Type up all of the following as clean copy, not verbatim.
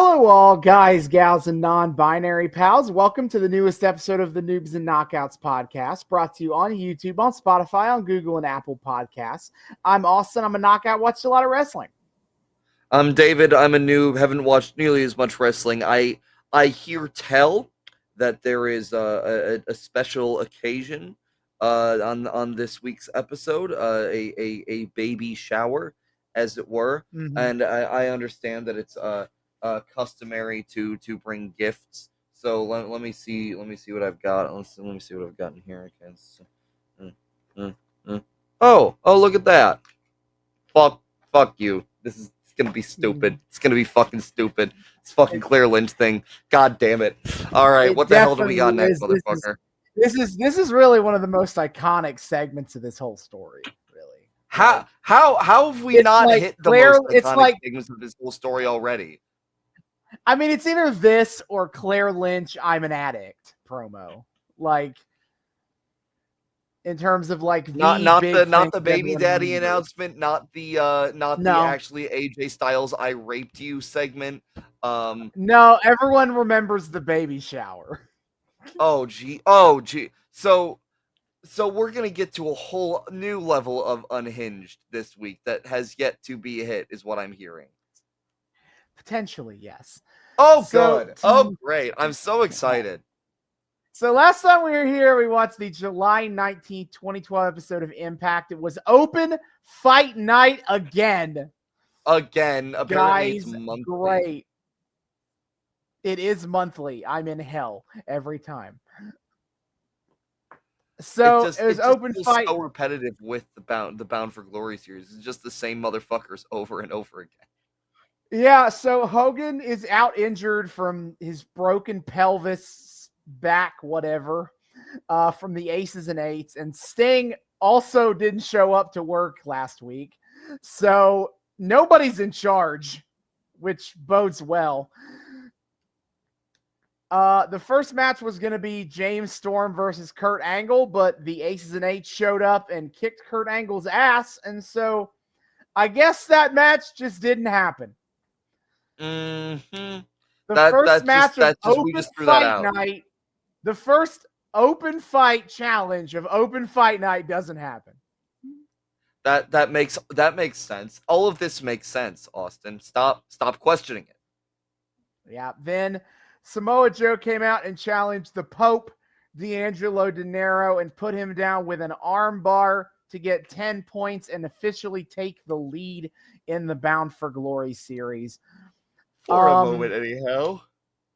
Hello, all guys, gals, and non-binary pals. Welcome to the newest episode of the Noobs and Knockouts Podcast, brought to you on YouTube, on Spotify, on Google, and Apple Podcasts. I'm Austin. I'm a knockout. Watched a lot of wrestling. I'm David. I'm a noob. Haven't watched nearly as much wrestling. I hear tell that there is a special occasion on this week's episode, a baby shower, as it were. And I understand that it's customary to bring gifts. So let me see what I've got. Let me see what I've got in here. Oh, look at that. Fuck you. It's gonna be stupid. It's gonna be fucking stupid. It's fucking Claire Lynch thing. God damn it. All right, what the hell do we got next, motherfucker? This is really one of the most iconic segments of this whole story. Really. How have we not hit the most iconic segments of this whole story already? I mean, it's either this or Claire Lynch, "I'm an addict" promo. Like, in terms of like not the baby daddy announcement, not the actually AJ Styles "I raped you" segment. No, everyone remembers the baby shower. Oh gee. So we're gonna get to a whole new level of unhinged this week that has yet to be hit, is what I'm hearing. Potentially, yes. Oh, good. Oh, great. I'm so excited. So last time we were here, we watched the July 19th, 2012 episode of Impact. It was open fight night again. Apparently guys, it's monthly. Great. It is monthly. I'm in hell every time. So it was open fight. So repetitive with the Bound for Glory series. It's just the same motherfuckers over and over again. Yeah, so Hogan is out injured from his broken pelvis, back, whatever, from the Aces and Eights. And Sting also didn't show up to work last week. So nobody's in charge, which bodes well. The first match was going to be James Storm versus Kurt Angle, but the Aces and Eights showed up and kicked Kurt Angle's ass. And so I guess that match just didn't happen. Mm-hmm. The first match of open fight night, the first open fight challenge of open fight night doesn't happen. That makes sense. All of this makes sense, Austin. Stop questioning it. Yeah. Then Samoa Joe came out and challenged the Pope, D'Angelo De Niro, and put him down with an arm bar to get 10 points and officially take the lead in the Bound for Glory series. For a moment, anyhow.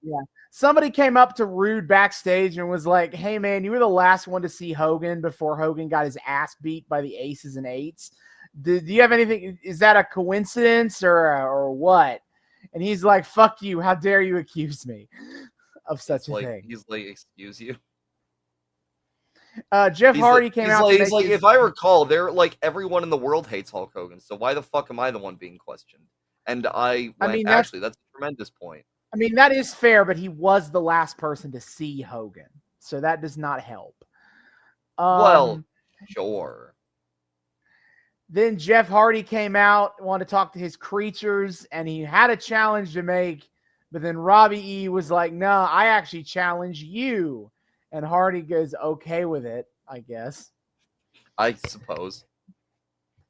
Yeah. Somebody came up to Rude backstage and was like, "Hey, man, you were the last one to see Hogan before Hogan got his ass beat by the Aces and Eights. Do you have anything? Is that a coincidence or what?" And he's like, "Fuck you. How dare you accuse me of such a thing?" He's like, "Excuse you?" Jeff Hardy came out. He's like, if I recall, they're like, everyone in the world hates Hulk Hogan. So why the fuck am I the one being questioned? And actually, that's a tremendous point. I mean, that is fair, but he was the last person to see Hogan, so that does not help. Well, sure. Then Jeff Hardy came out, wanted to talk to his creatures, and he had a challenge to make, but then Robbie E was like, "No, I actually challenge you." And Hardy goes okay with it, I guess. I suppose.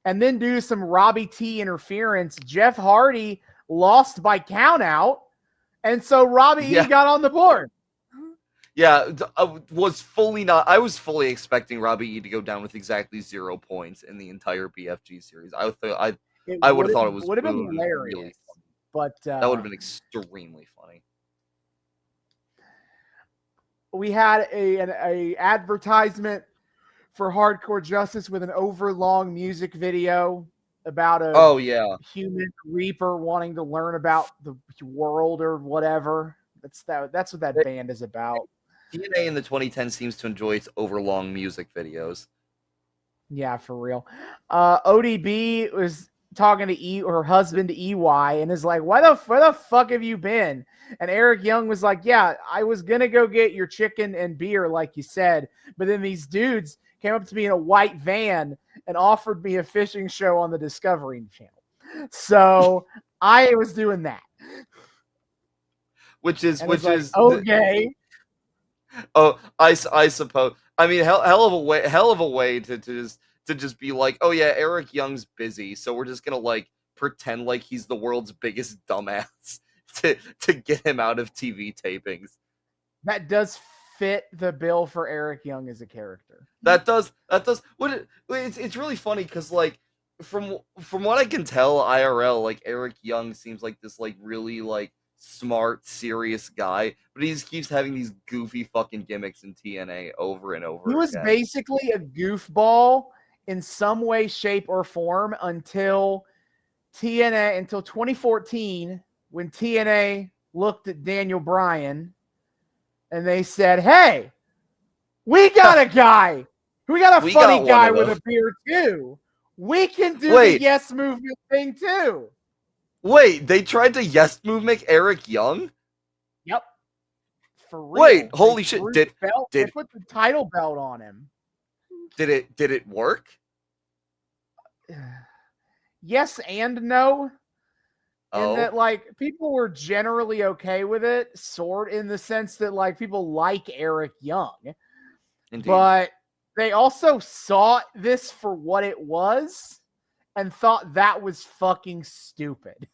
And then due to some Robbie T interference, Jeff Hardy lost by countout, and so Robbie E got on the board. Yeah, I was fully expecting Robbie E to go down with exactly 0 points in the entire BFG series. I would have thought it would have been hilarious, really funny. But that would have been extremely funny. We had a advertisement for Hardcore Justice with an overlong music video about a human reaper wanting to learn about the world or whatever. That's what that band is about. TNA in the 2010s seems to enjoy its overlong music videos. Yeah, for real. ODB was talking to her husband EY and is like, where the fuck have you been? And Eric Young was like, "Yeah, I was gonna go get your chicken and beer like you said, but then these dudes came up to me in a white van and offered me a fishing show on the Discovery Channel. So I was doing that." which is And which it's like, is okay. oh, I suppose. I mean, hell of a way to just be like, oh yeah, Eric Young's busy, so we're just gonna like pretend like he's the world's biggest dumbass to get him out of TV tapings. That does fit the bill for Eric Young as a character. That does. It's really funny because like from what I can tell, IRL, like Eric Young seems like this like really like smart, serious guy, but he just keeps having these goofy fucking gimmicks in TNA over and He over was again. basically a goofball in some way, shape, or form until TNA, until 2014, when TNA looked at Daniel Bryan and they said, hey, we got a guy. We got a We funny got one guy of with a those. beard too. We can do the Wait, yes movement thing too. wait, they tried to yes move make Eric Young? Yep. For Wait, real. They holy shit! threw the belt. They Did put the title belt on him. did it work? Yes and no. In Oh, that, like, people were generally okay with it, sort in the sense that, like, people like Eric Young, indeed. but they also saw this for what it was and thought that was fucking stupid.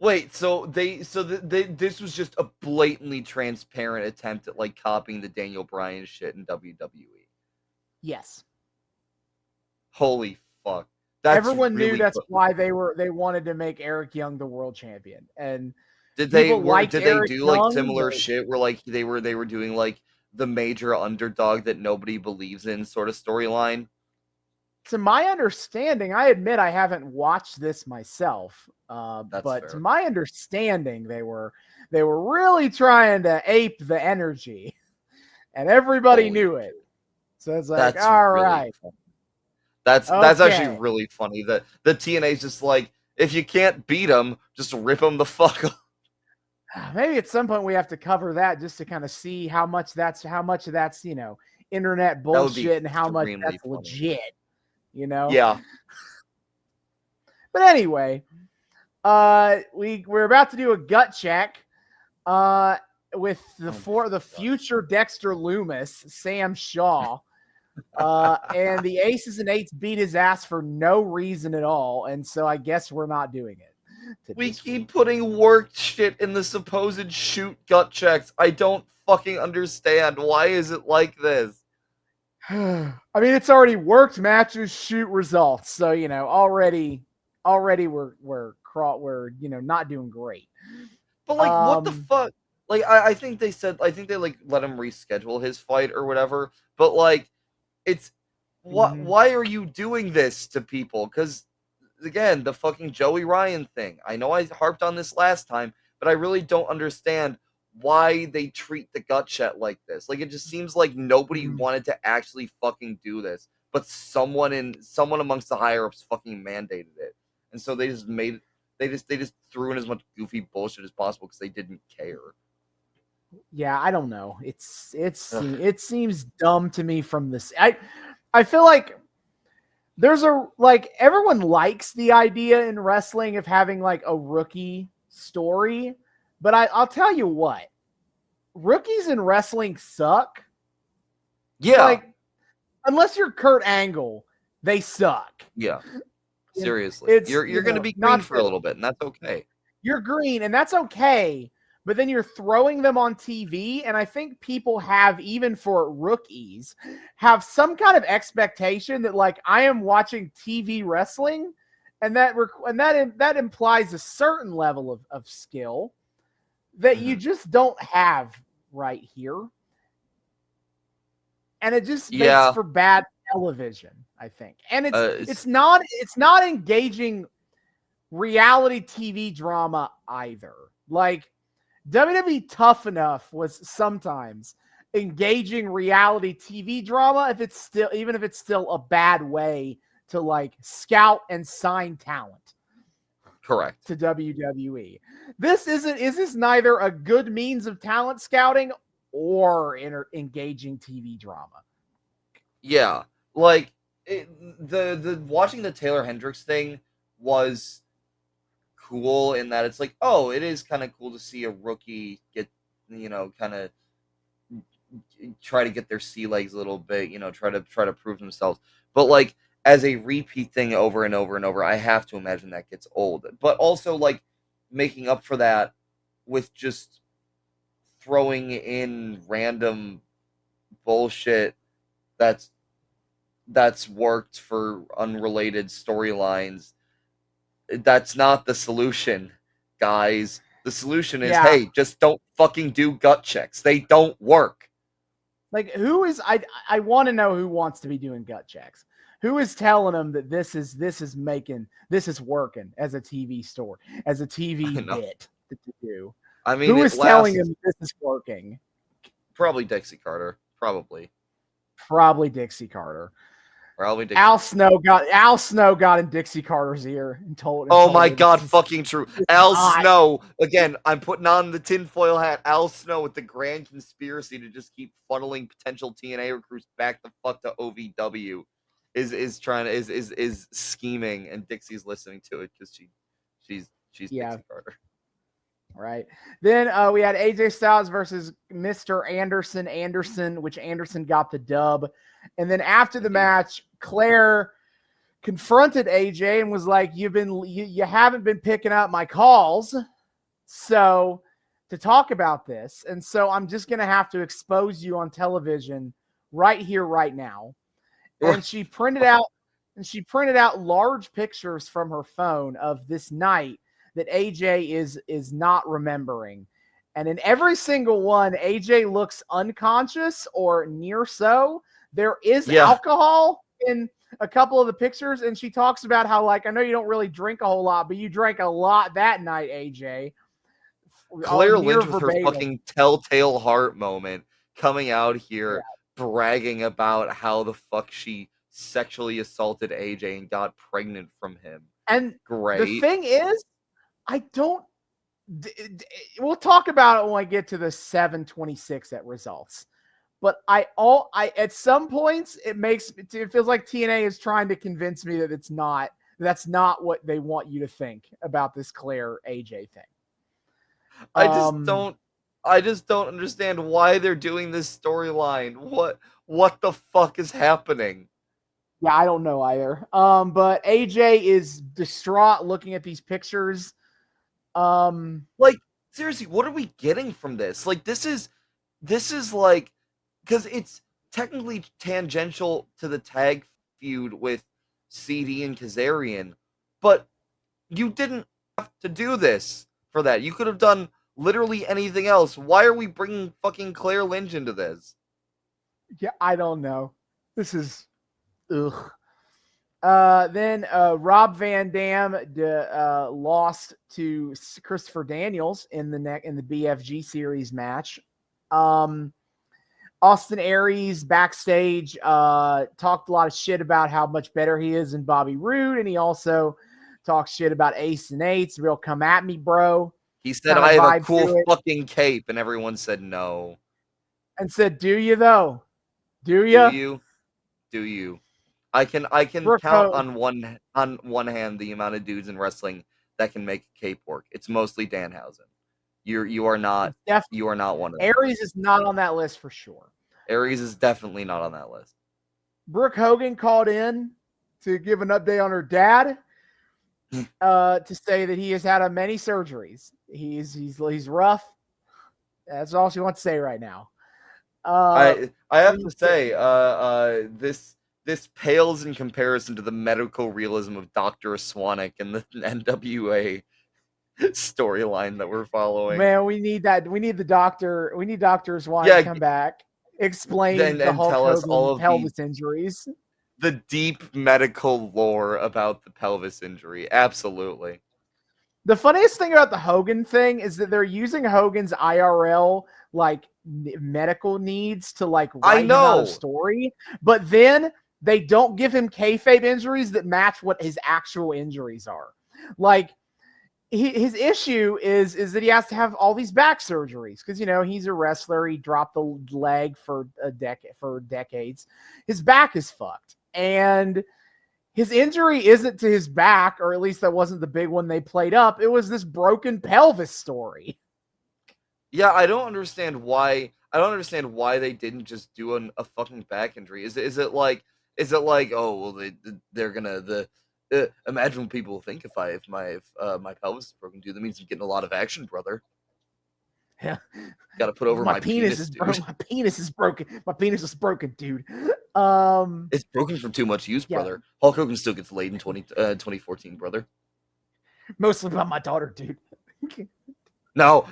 Wait, so this was just a blatantly transparent attempt at like copying the Daniel Bryan shit in WWE. Yes. Holy fuck. That's Everyone knew really that's cool. why they wanted to make Eric Young the world champion. And Did people liked did they Eric do like Young, similar but shit where like they were doing like the major underdog that nobody believes in sort of storyline? to my understanding, I admit I haven't watched this myself, That's but to fair. my understanding, they were really trying to ape the energy, and everybody Holy knew it. shit. So it's like, That's all really right, funny. That's actually okay. really funny that the TNA's just like, if you can't beat them, just rip them the fuck up. Maybe at some point we have to cover that just to kind of see how much of that's internet That would be bullshit and how much extremely that's funny. legit. Yeah. But anyway, we're about to do a gut check with the future Dexter Loomis, Sam Shaw. And the Aces and Eights beat his ass for no reason at all, and so I guess we're not doing it. We keep putting work shit in the supposed shoot gut checks. I don't fucking understand. Why is it like this? I mean, it's already worked matches, shoot results, so already we're not doing great. But like, what the fuck? Like, I think they said, I think they like let him reschedule his fight or whatever. But like, it's what? Mhm. Why are you doing this to people? Because again, the fucking Joey Ryan thing. I know I harped on this last time, but I really don't understand why they treat the gut check like this. Like, it just seems like nobody Mhm. wanted to actually fucking do this, but someone amongst the higher ups fucking mandated it, and so they just made they just threw in as much goofy bullshit as possible because they didn't care. Yeah, I don't know. Ugh. It seems dumb to me from this. I feel like there's everyone likes the idea in wrestling of having like a rookie story, but I'll tell you what, rookies in wrestling suck. Yeah, Like, unless you're Kurt Angle, they suck. yeah. Seriously, It's you're gonna be green not for a little bit, and that's okay. you're green, and that's okay. But then you're throwing them on TV, and I think people have, even for rookies, have some kind of expectation that like I am watching TV wrestling, and that implies a certain level of skill that you just don't have right here, and it just makes Yeah, for bad television, I think. And it's it's not engaging reality TV drama either. Like, WWE Tough Enough was sometimes engaging reality TV drama even if it's still a bad way to like scout and sign talent correct. to WWE. This is neither a good means of talent scouting or engaging TV drama. Yeah, like the watching the Taylor Hendricks thing was cool in that it's like, oh, it is kind of cool to see a rookie get, kind of try to get their sea legs a little bit, try to prove themselves. But like as a repeat thing over and over and over, I have to imagine that gets old. But also like making up for that with just throwing in random bullshit that's worked for unrelated storylines. That's not the solution, guys. The solution is, Yeah. hey, just don't fucking do gut checks. They don't work. Like, who is I want to know who wants to be doing gut checks. Who is telling them that this is working as a TV story, as a TV bit to do? I mean, who is telling them this is working? Probably Dixie Carter. Probably Dixie Carter. Probably Dixie. Al Snow got in Dixie Carter's ear and told. Oh my God, fucking true. Al Snow again. I'm putting on the tinfoil hat. Al Snow with the grand conspiracy to just keep funneling potential TNA recruits back the fuck to OVW is scheming, and Dixie's listening to it because she's Dixie Carter. Right. Then we had AJ Styles versus Mr. Anderson, which Anderson got the dub. And then after the match, Claire confronted AJ and was like, you haven't been picking up my calls. So to talk about this. And so I'm just going to have to expose you on television right here, right now. And she printed out large pictures from her phone of this night that AJ is not remembering. And in every single one, AJ looks unconscious or near so. There is alcohol in a couple of the pictures, and she talks about how, like, I know you don't really drink a whole lot, but you drank a lot that night, AJ. Claire Lynch with her fucking telltale heart moment coming out here bragging about how the fuck she sexually assaulted AJ and got pregnant from him. And great. The thing is, we'll talk about it when I get to the 726 at results. But at some points it feels like TNA is trying to convince me that that's not what they want you to think about this Claire AJ thing. I just don't understand why they're doing this storyline. What the fuck is happening? Yeah, I don't know either. But AJ is distraught looking at these pictures. Like, seriously, what are we getting from this? Like, this is like, because it's technically tangential to the tag feud with CD and Kazarian, but you didn't have to do this for that. You could have done literally anything else. Why are we bringing fucking Claire Lynch into this? Yeah, I don't know. This is ugh. Then Rob Van Dam lost to Christopher Daniels in the BFG series match. Austin Aries backstage talked a lot of shit about how much better he is than Bobby Roode, and he also talked shit about Ace and Eights. Real come at me, bro. He said, I have a cool fucking cape, and everyone said no. And said, do you though? Do you? Do you? I can count on one hand the amount of dudes in wrestling that can make a cape work. It's mostly Danhausen. You are not one of them. Aries is not on that list for sure. Aries is definitely not on that list. Brooke Hogan called in to give an update on her dad, to say that he has had many surgeries. He's rough. That's all she wants to say right now. I have to say, this pales in comparison to the medical realism of Dr. Swanwick and the NWA storyline that we're following. Man, we need that. We need the doctor. We need Dr. Swanwick to come back, explain the Hulk tell us all of pelvis injuries. The deep medical lore about the pelvis injury. Absolutely. The funniest thing about the Hogan thing is that they're using Hogan's IRL like medical needs to like write him out a story, but then they don't give him kayfabe injuries that match what his actual injuries are. Like his issue is that he has to have all these back surgeries because he's a wrestler. He dropped the leg for decades. His back is fucked, and his injury isn't to his back, or at least that wasn't the big one they played up. It was this broken pelvis story. Yeah, I don't understand why. I don't understand why they didn't just do a fucking back injury. Is it like oh well they're gonna imagine what people think if my pelvis is broken, dude. That means I'm getting a lot of action, brother. Yeah. Got to put over my penis, is dude. my penis is broken. My penis is broken, dude. It's broken from too much use, yeah. brother. Hulk Hogan still gets laid in 2014, brother. Mostly by my daughter, dude. No.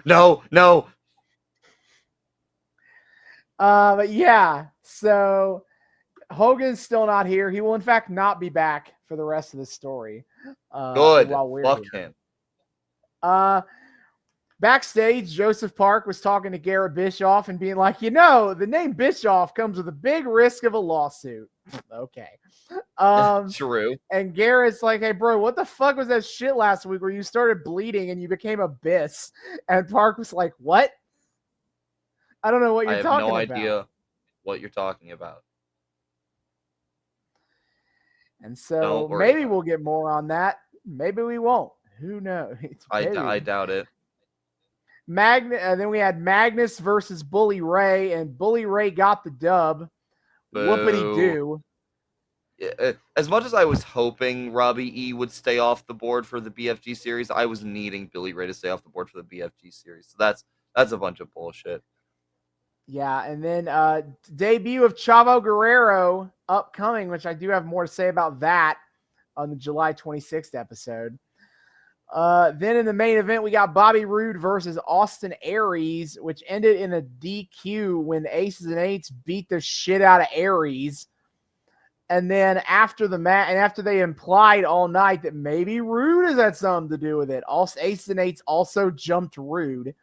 But yeah, so Hogan's still not here. He will, in fact, not be back for the rest of the story. Good. While we're Fuck here. him. Backstage, Joseph Park was talking to Garrett Bischoff and being like, the name Bischoff comes with a big risk of a lawsuit. Okay. True. And Garrett's like, hey, bro, what the fuck was that shit last week where you started bleeding and you became Abyss? And Park was like, what? I don't know what you're talking about. I have no idea what you're talking about. And so maybe we'll get more on that. Maybe we won't. Who knows? I doubt it. Then we had Magnus versus Bully Ray, and Bully Ray got the dub. Whoopity-doo. As much as I was hoping Robbie E would stay off the board for the BFG series, I was needing Billy Ray to stay off the board for the BFG series. So that's a bunch of bullshit. Yeah, and then debut of Chavo Guerrero upcoming, which I do have more to say about that on the July 26th episode. Then in the main event, we got Bobby Roode versus Austin Aries, which ended in a DQ when the Aces and Eights beat the shit out of Aries. And then after the match, and after they implied all night that maybe Roode has had something to do with it, Aces and Eights also jumped Roode.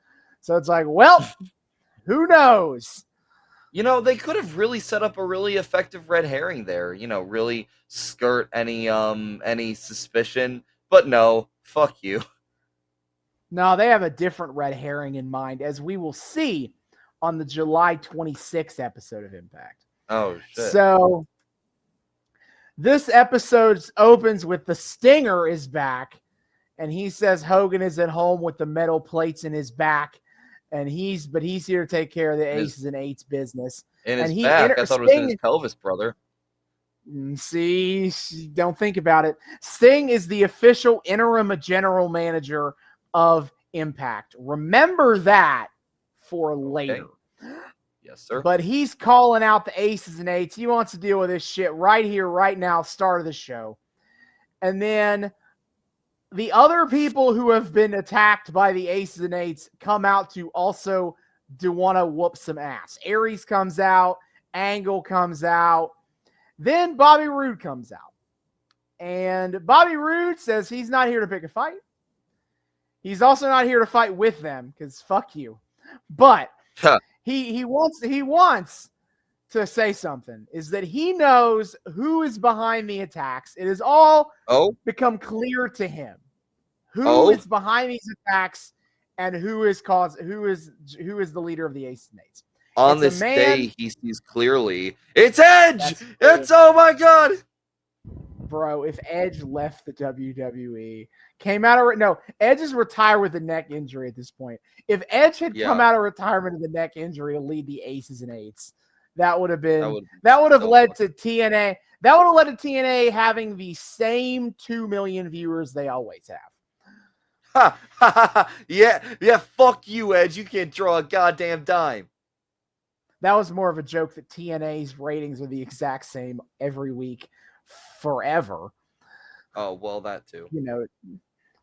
So it's like, well, who knows? They could have really set up a really effective red herring there. Really skirt any suspicion. But no, fuck you. No, they have a different red herring in mind, as we will see on the July 26th episode of Impact. Oh, shit. So this episode opens with the Stinger is back, and he says Hogan is at home with the metal plates in his back, and he's here to take care of the Aces and Eights business. In his back? I thought it was in his pelvis, brother. See, don't think about it. Sting is the official interim general manager of Impact. Remember that for later. Okay. Yes, sir. But he's calling out the Aces and Eights. He wants to deal with this shit right here, right now, start of the show. And then the other people who have been attacked by the Aces and Eights come out to also want to whoop some ass. Aries comes out. Angle comes out. Then Bobby Roode comes out. And Bobby Roode says he's not here to pick a fight. He's also not here to fight with them, because fuck you. But he wants to say something, is that he knows who is behind the attacks. It has all become clear to him who is behind these attacks and who is the leader of the Aces and Eights. On this day, he sees clearly. It's Edge! It's, oh my God! Bro, if Edge left the WWE, Edge is retired with a neck injury at this point. If Edge had come out of retirement with a neck injury to lead the Aces and Eights, that would have led to TNA. That would have led to TNA having the same 2 million viewers they always have. Yeah, fuck you, Edge. You can't draw a goddamn dime. That was more of a joke that TNA's ratings are the exact same every week forever. Oh, well, that too.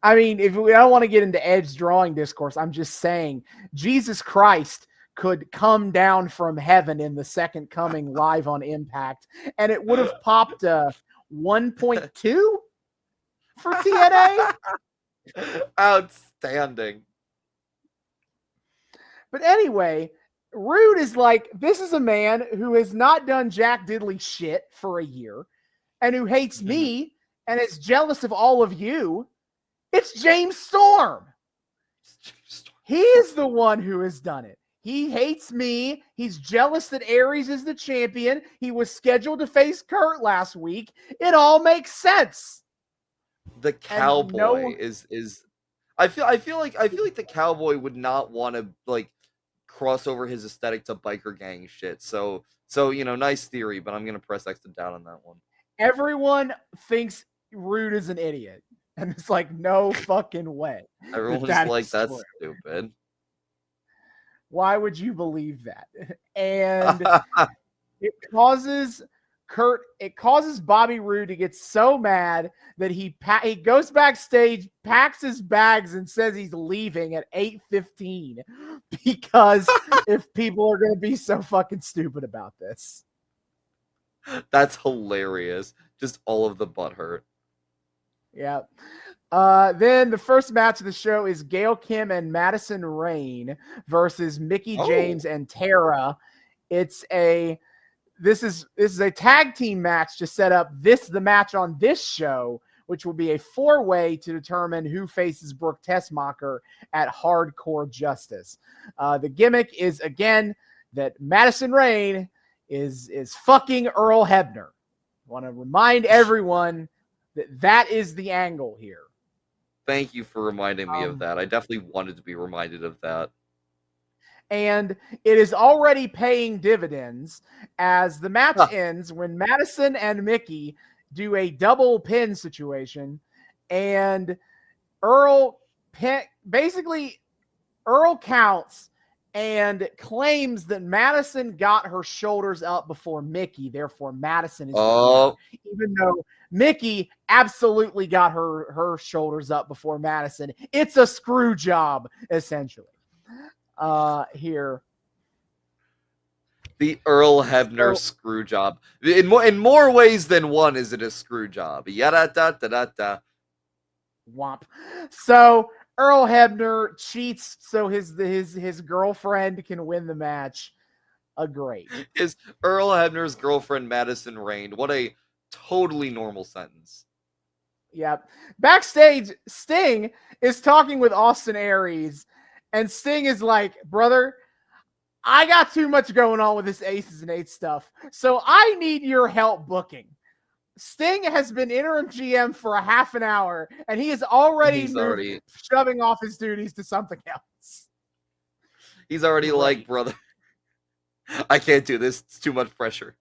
I mean, I don't want to get into Edge drawing discourse. I'm just saying Jesus Christ could come down from heaven in the second coming live on Impact, and it would have popped 1.2 for TNA. Outstanding. But anyway, Roode is like, this is a man who has not done jack diddly shit for a year and who hates me and is jealous of all of you. It's James Storm. He is the one who has done it. He hates me. He's jealous that Aries is the champion. He was scheduled to face Kurt last week. It all makes sense. The cowboy is I feel like the cowboy would not want to like cross over his aesthetic to biker gang shit. So nice theory, but I'm gonna press X to doubt on that one. Everyone thinks Rude is an idiot. And it's like, no fucking way. Everyone's like, that's stupid. Why would you believe that? And it causes Bobby Roode to get so mad that he goes backstage, packs his bags, and says he's leaving at 8:15 because if people are going to be so fucking stupid about this. That's hilarious. Just all of the butt hurt. Yeah. Then the first match of the show is Gail Kim and Madison Rayne versus Mickie James and Tara. This is a tag team match to set up the match on this show, which will be a 4-way to determine who faces Brooke Tessmacher at Hardcore Justice. The gimmick is again that Madison Rayne is fucking Earl Hebner. I want to remind everyone that is the angle here. Thank you for reminding me of that. I definitely wanted to be reminded of that. And it is already paying dividends as the match ends when Madison and Mickie do a double pin situation. And Earl counts and claims that Madison got her shoulders up before Mickie. Therefore, Madison is the winner, even though Mickie absolutely got her shoulders up before Madison. It's a screw job, essentially. Here. The Earl Hebner screw job. In more ways than one is it a screw job. Yada da da da da. Womp. So Earl Hebner cheats so his girlfriend can win the match. Great. Is Earl Hebner's girlfriend Madison Rayne. What a totally normal sentence. Yep. Backstage, Sting is talking with Austin Aries, and Sting is like, brother, I got too much going on with this Aces and Eights stuff, so I need your help booking. Sting has been interim GM for a half an hour, and he is already shoving off his duties to something else. He's already like, brother, I can't do this. It's too much pressure.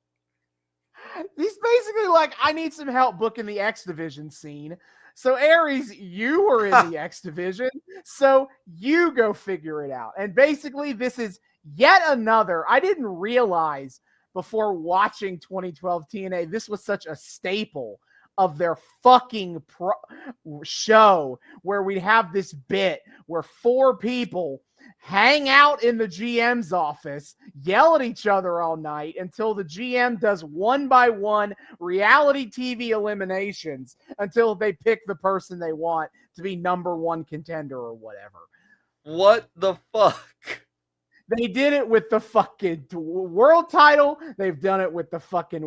He's basically like, I need some help booking the X Division scene. So, Aries, you were in the X Division, so you go figure it out. And basically, this is yet another. I didn't realize before watching 2012 TNA, this was such a staple of their fucking show where we'd have this bit where 4 people hang out in the GM's office, yell at each other all night until the GM does 1-by-1 reality TV eliminations until they pick the person they want to be number 1 contender or whatever. What the fuck? They did it with the fucking world title. They've done it with the fucking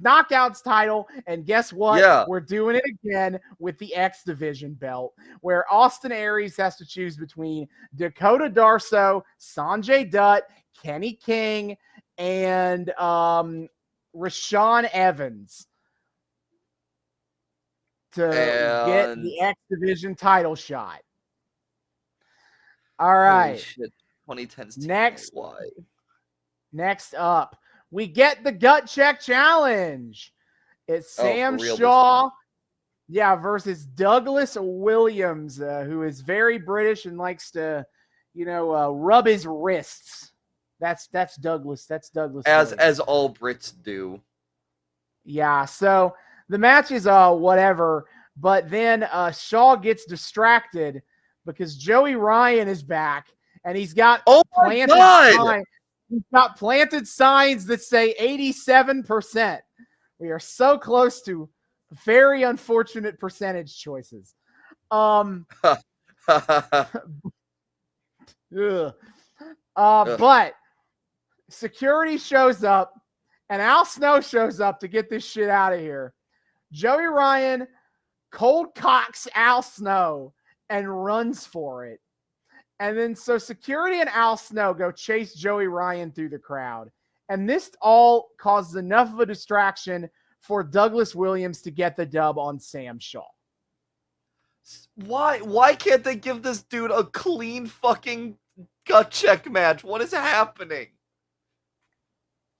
knockouts title. And guess what? Yeah. We're doing it again with the X Division belt, where Austin Aries has to choose between Dakota Darso, Sanjay Dutt, Kenny King, and Rashawn Evans to get the X Division title shot. All right. 2010's Next up, we get the gut check challenge. It's Sam Shaw, versus Douglas Williams, who is very British and likes to, rub his wrists. That's Douglas. That's Douglas. As all Brits do. Yeah. So the match is whatever, but then Shaw gets distracted because Joey Ryan is back. And he's got planted signs that say 87%. We are so close to very unfortunate percentage choices. But security shows up and Al Snow shows up to get this shit out of here. Joey Ryan cold cocks Al Snow and runs for it. And then so security and Al Snow go chase Joey Ryan through the crowd. And this all causes enough of a distraction for Douglas Williams to get the dub on Sam Shaw. Why can't they give this dude a clean fucking gut check match? What is happening?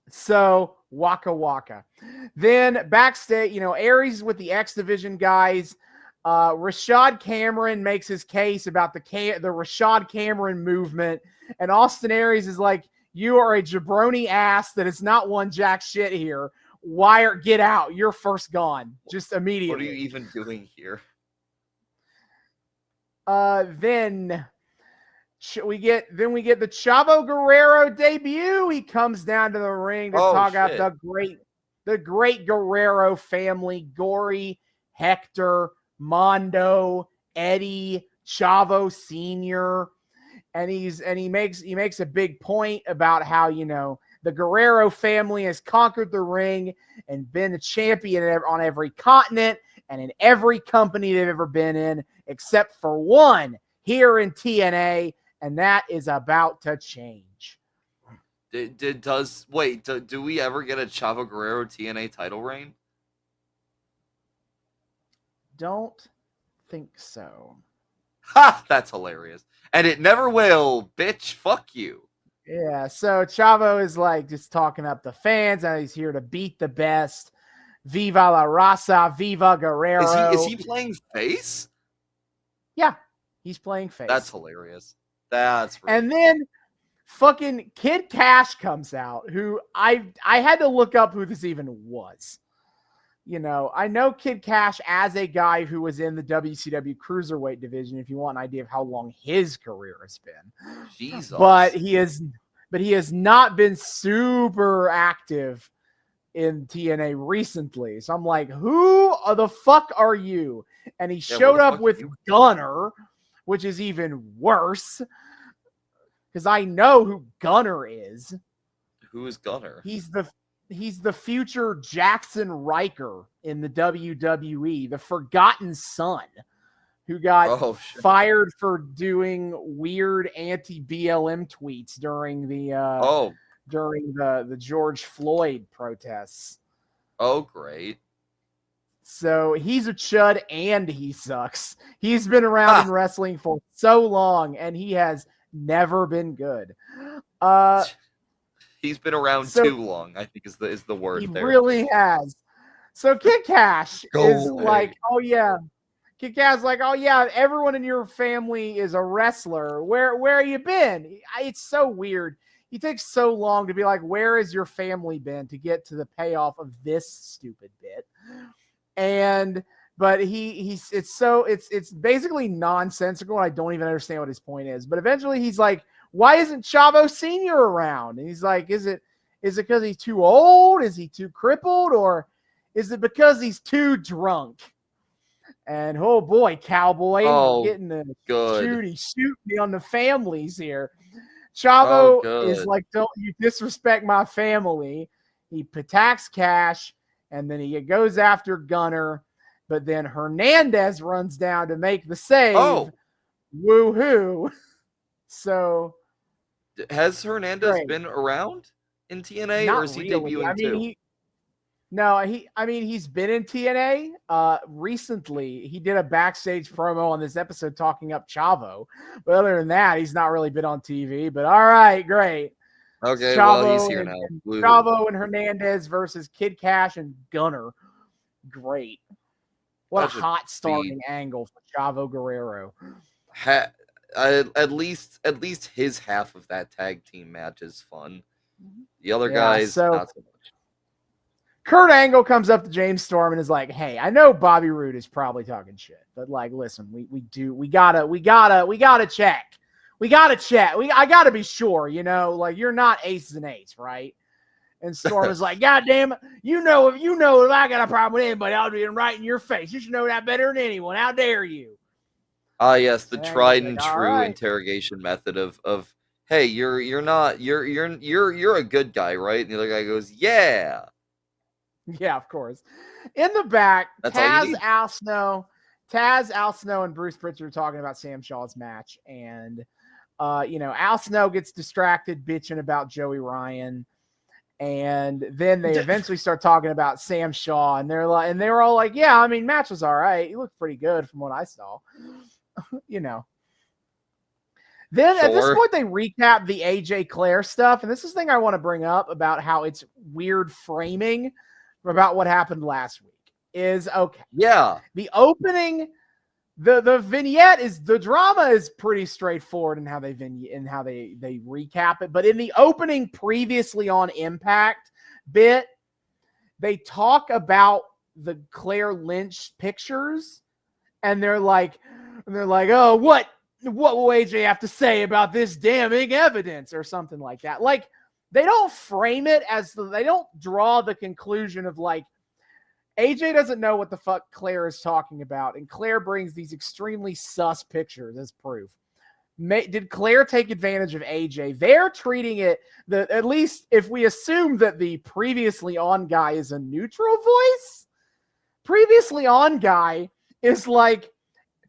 So waka waka. Then backstage, Aries with the X Division guys. Rashad Cameron makes his case about the Rashad Cameron movement, and Austin Aries is like, "You are a jabroni ass that has not won jack shit here. Get out. You're first gone. Just immediately." What are you even doing here? Then we get the Chavo Guerrero debut. He comes down to the ring to talk about the great Guerrero family: Gory, Hector, Mondo, Eddie, Chavo Sr. And he makes a big point about how, the Guerrero family has conquered the ring and been a champion on every continent and in every company they've ever been in, except for one here in TNA, and that is about to change. Do we ever get a Chavo Guerrero TNA title reign? Don't think so. Ha! That's hilarious. And it never will, bitch. Fuck you. Yeah, so Chavo is like just talking up the fans, and he's here to beat the best. Viva la raza, viva Guerrero. Is he playing face? Yeah, he's playing face. That's hilarious. That's really and then fucking Kid Cash comes out, who I had to look up who this even was. I know Kid Cash as a guy who was in the WCW Cruiserweight division, if you want an idea of how long his career has been. Jesus. But he has not been super active in TNA recently. So I'm like, who the fuck are you? And he showed up with Gunner, which is even worse. Because I know who Gunner is. Who is Gunner? He's the future Jackson Riker in the WWE, the forgotten son who got fired for doing weird anti-BLM tweets during the George Floyd protests. Oh, great. So he's a chud and he sucks. He's been around in wrestling for so long and he has never been good. He's been around too long, I think is the word he there. He really has. So Kid Cash is like, oh yeah. Kid Cash is like, oh yeah, everyone in your family is a wrestler. Where you been? It's so weird. He takes so long to be like, where has your family been, to get to the payoff of this stupid bit. But it's basically nonsensical. I don't even understand what his point is. But eventually he's like, why isn't Chavo Sr. around? And he's like, is it because he's too old? Is he too crippled? Or is it because he's too drunk? And oh boy, Cowboy, getting the shoot me on the families here. Chavo is like, don't you disrespect my family. He attacks Cash, and then he goes after Gunner, but then Hernandez runs down to make the save. Oh. Woohoo. So has Hernandez been around in TNA? Not or is he really. debuting too? He's been in TNA. Recently, he did a backstage promo on this episode talking up Chavo. But other than that, he's not really been on TV. But all right, great. Okay, well, he's here now. Chavo and Hernandez versus Kid Cash and Gunner. Great. What a hot starting angle for Chavo Guerrero. At least his half of that tag team match is fun. The other guys, not so much. Kurt Angle comes up to James Storm and is like, hey, I know Bobby Roode is probably talking shit, but like, listen, we gotta check. I gotta be sure, like, you're not aces and eights, right? And Storm is like, God damn it, if I got a problem with anybody, I'll do it right in your face. You should know that better than anyone. How dare you? Yes, the tried and true interrogation method of hey, you're a good guy, right? And the other guy goes, yeah. Yeah, of course. In the back, Taz, Al Snow, and Bruce Pritchard are talking about Sam Shaw's match, and Al Snow gets distracted bitching about Joey Ryan. And then they eventually start talking about Sam Shaw, and they were all like, yeah, I mean, match was all right. He looked pretty good from what I saw. Then at this point, they recap the AJ Claire stuff. And this is the thing I want to bring up about how it's weird framing about what happened last week is, okay. Yeah. The opening, the vignette is, the drama is pretty straightforward in how they recap it. But in the opening previously on Impact bit, they talk about the Claire Lynch pictures, and they're like, oh, what will AJ have to say about this damning evidence or something like that? Like, they don't frame it as they don't draw the conclusion of like, AJ doesn't know what the fuck Claire is talking about, and Claire brings these extremely sus pictures as proof. Did Claire take advantage of AJ? They're treating it, at least if we assume that the previously on guy is a neutral voice, previously on guy is like,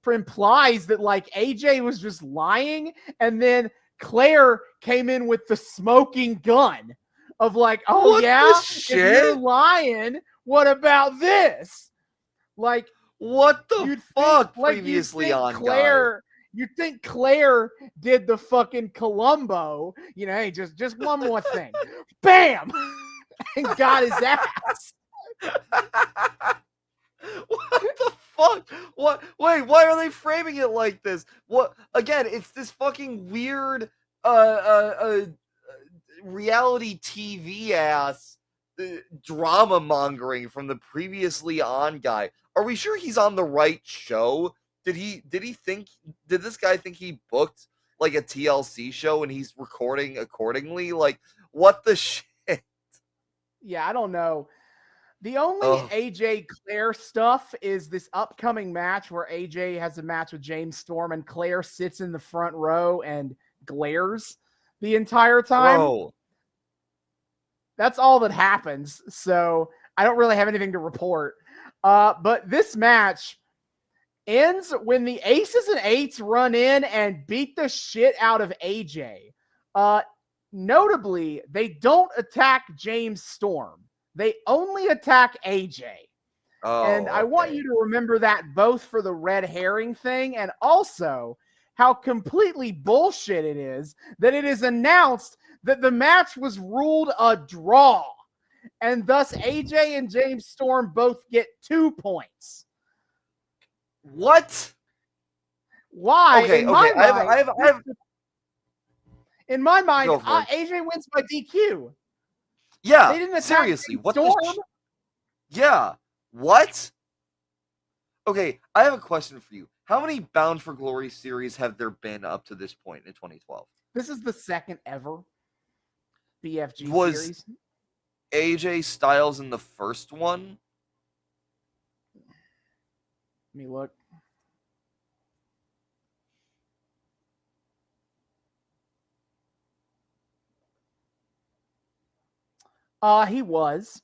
implies that like AJ was just lying, and then Claire came in with the smoking gun of like, oh what yeah, if you're lying, what about this? Like, what the fuck? Previously on Claire, you think Claire did the fucking Columbo? Hey, just one more thing, bam, and got his ass. What the fuck? What? Wait, why are they framing it like this? What? Again, it's this fucking weird, reality TV ass drama mongering from the previously on guy. Are we sure he's on the right show? Did this guy think he booked like a TLC show and he's recording accordingly? Like, what the shit? Yeah, I don't know. The only AJ Claire stuff is this upcoming match where AJ has a match with James Storm and Claire sits in the front row and glares the entire time. Bro. That's all that happens. So I don't really have anything to report. But this match ends when the Aces and Eights run in and beat the shit out of AJ. Notably, they don't attack James Storm. They only attack AJ. And I want you to remember that both for the red herring thing and also how completely bullshit it is that it is announced that the match was ruled a draw. And thus AJ and James Storm both get 2 points. What? Why? Okay, I have... In my mind, AJ wins by DQ. Yeah, they didn't attack seriously, what Storm. Yeah, what? Okay, I have a question for you. How many Bound for Glory series have there been up to this point in 2012? This is the second ever BFG Was series. AJ Styles in the first one? Let me look. He was.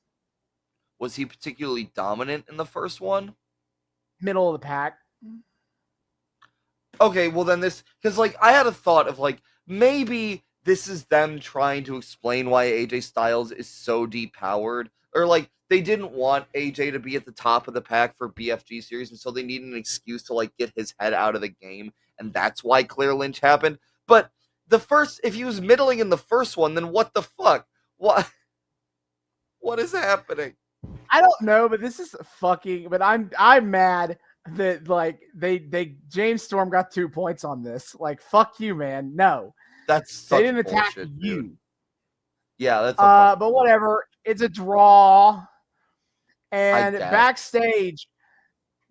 Was he particularly dominant in the first one? Middle of the pack. Okay, well then this... Because, like, I had a thought of, like, maybe this is them trying to explain why AJ Styles is so depowered. Or, like, they didn't want AJ to be at the top of the pack for BFG series, and so they needed an excuse to, like, get his head out of the game, and that's why Claire Lynch happened. But if he was middling in the first one, then what the fuck? What is happening? I don't know, but this is fucking. But I'm mad that like they James Storm got 2 points on this. Like, fuck you, man. No, that's such they didn't attack bullshit, you. Dude. Yeah, that's. But whatever. It's a draw. And backstage,